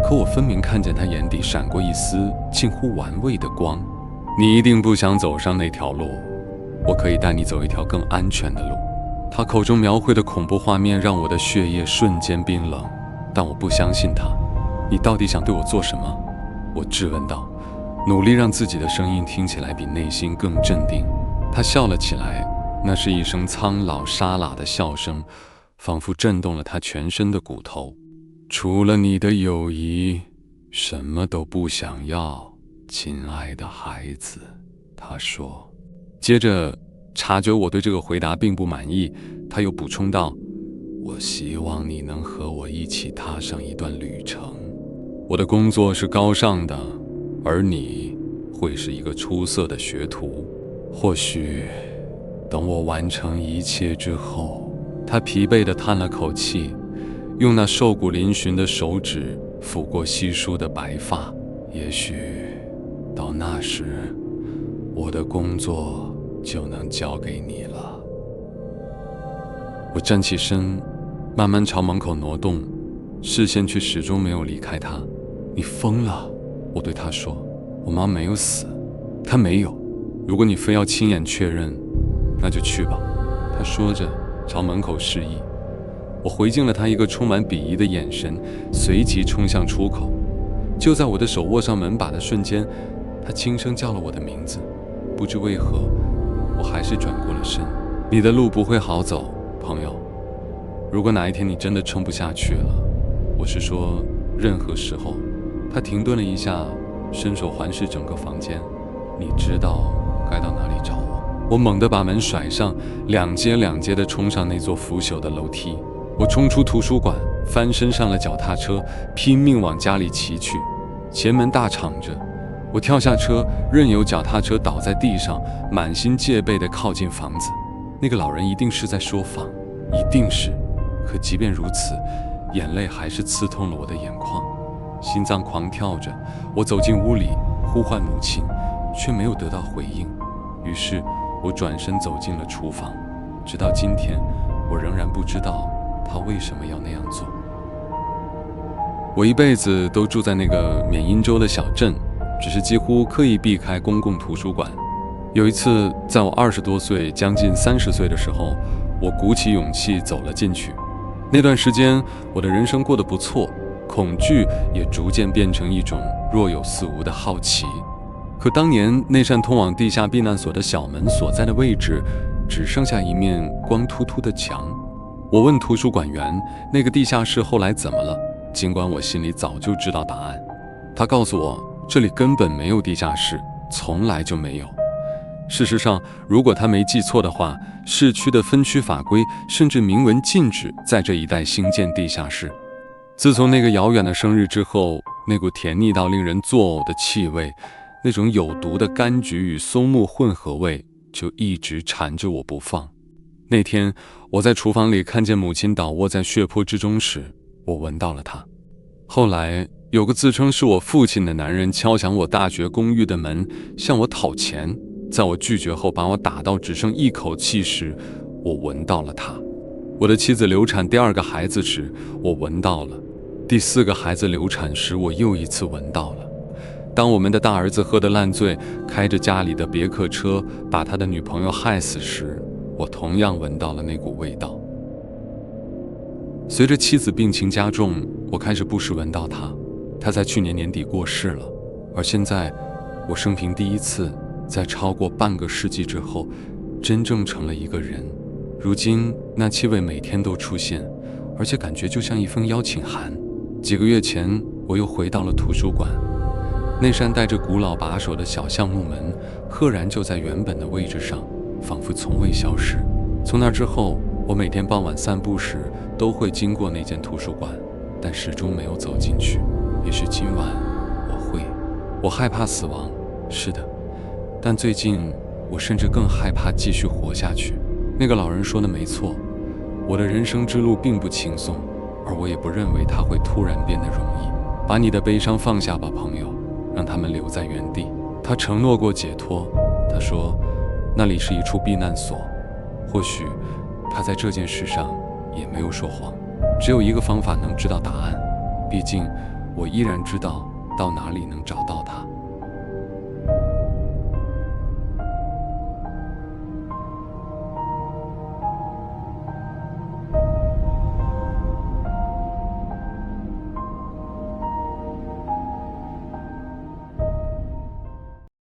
可我分明看见他眼底闪过一丝近乎玩味的光。你一定不想走上那条路，我可以带你走一条更安全的路。他口中描绘的恐怖画面让我的血液瞬间冰冷，但我不相信他。你到底想对我做什么？我质问道，努力让自己的声音听起来比内心更镇定。他笑了起来，那是一声苍老沙哑的笑声，仿佛震动了他全身的骨头。除了你的友谊，什么都不想要，亲爱的孩子，他说。接着察觉我对这个回答并不满意，他又补充道，我希望你能和我一起踏上一段旅程。我的工作是高尚的，而你会是一个出色的学徒。或许等我完成一切之后，他疲惫地叹了口气，用那瘦骨嶙峋的手指抚过稀疏的白发。也许到那时，我的工作就能交给你了。我站起身，慢慢朝门口挪动，视线却始终没有离开他。你疯了，我对他说，我妈没有死。她没有，如果你非要亲眼确认，那就去吧。他说着朝门口示意。我回敬了他一个充满鄙夷的眼神，随即冲向出口。就在我的手握上门把的瞬间，他轻声叫了我的名字。不知为何，我还是转过了身。你的路不会好走，朋友。如果哪一天你真的撑不下去了，我是说任何时候。他停顿了一下，伸手环视整个房间。你知道该到哪里找我。我猛地把门甩上，两阶两阶地冲上那座腐朽的楼梯。我冲出图书馆，翻身上了脚踏车，拼命往家里骑去。前门大敞着，我跳下车，任由脚踏车倒在地上，满心戒备地靠近房子。那个老人一定是在说谎，一定是。可即便如此，眼泪还是刺痛了我的眼眶，心脏狂跳着。我走进屋里，呼唤母亲，却没有得到回应。于是我转身走进了厨房。直到今天，我仍然不知道他为什么要那样做。我一辈子都住在那个缅因州的小镇，只是几乎刻意避开公共图书馆。有一次，在我20多岁，将近30岁的时候，我鼓起勇气走了进去。那段时间，我的人生过得不错，恐惧也逐渐变成一种若有似无的好奇。可当年那扇通往地下避难所的小门所在的位置，只剩下一面光秃秃的墙。我问图书馆员，那个地下室后来怎么了？尽管我心里早就知道答案，他告诉我，这里根本没有地下室，从来就没有。事实上，如果他没记错的话，市区的分区法规甚至明文禁止在这一带兴建地下室。自从那个遥远的生日之后，那股甜腻到令人作呕的气味，那种有毒的柑橘与松木混合味，就一直缠着我不放。那天，我在厨房里看见母亲倒卧在血泊之中时，我闻到了它。后来，有个自称是我父亲的男人敲响我大学公寓的门，向我讨钱。在我拒绝后，把我打到只剩一口气时，我闻到了它。我的妻子流产第2个孩子时，我闻到了；第4个孩子流产时，我又一次闻到了。当我们的大儿子喝得烂醉，开着家里的别克车把他的女朋友害死时，我同样闻到了那股味道。随着妻子病情加重，我开始不时闻到她。她在去年年底过世了，而现在，我生平第一次在超过半个世纪之后，真正成了一个人。如今那气味每天都出现，而且感觉就像一封邀请函。几个月前，我又回到了图书馆，那扇带着古老把手的小橡木门，赫然就在原本的位置上，仿佛从未消失。从那之后，我每天傍晚散步时都会经过那间图书馆，但始终没有走进去。也许今晚我会。我害怕死亡，是的，但最近我甚至更害怕继续活下去。那个老人说的没错，我的人生之路并不轻松，而我也不认为它会突然变得容易。把你的悲伤放下吧，朋友，让他们留在原地。他承诺过解脱，他说那里是一处避难所。或许他在这件事上也没有说谎。只有一个方法能知道答案，毕竟我依然知道到哪里能找到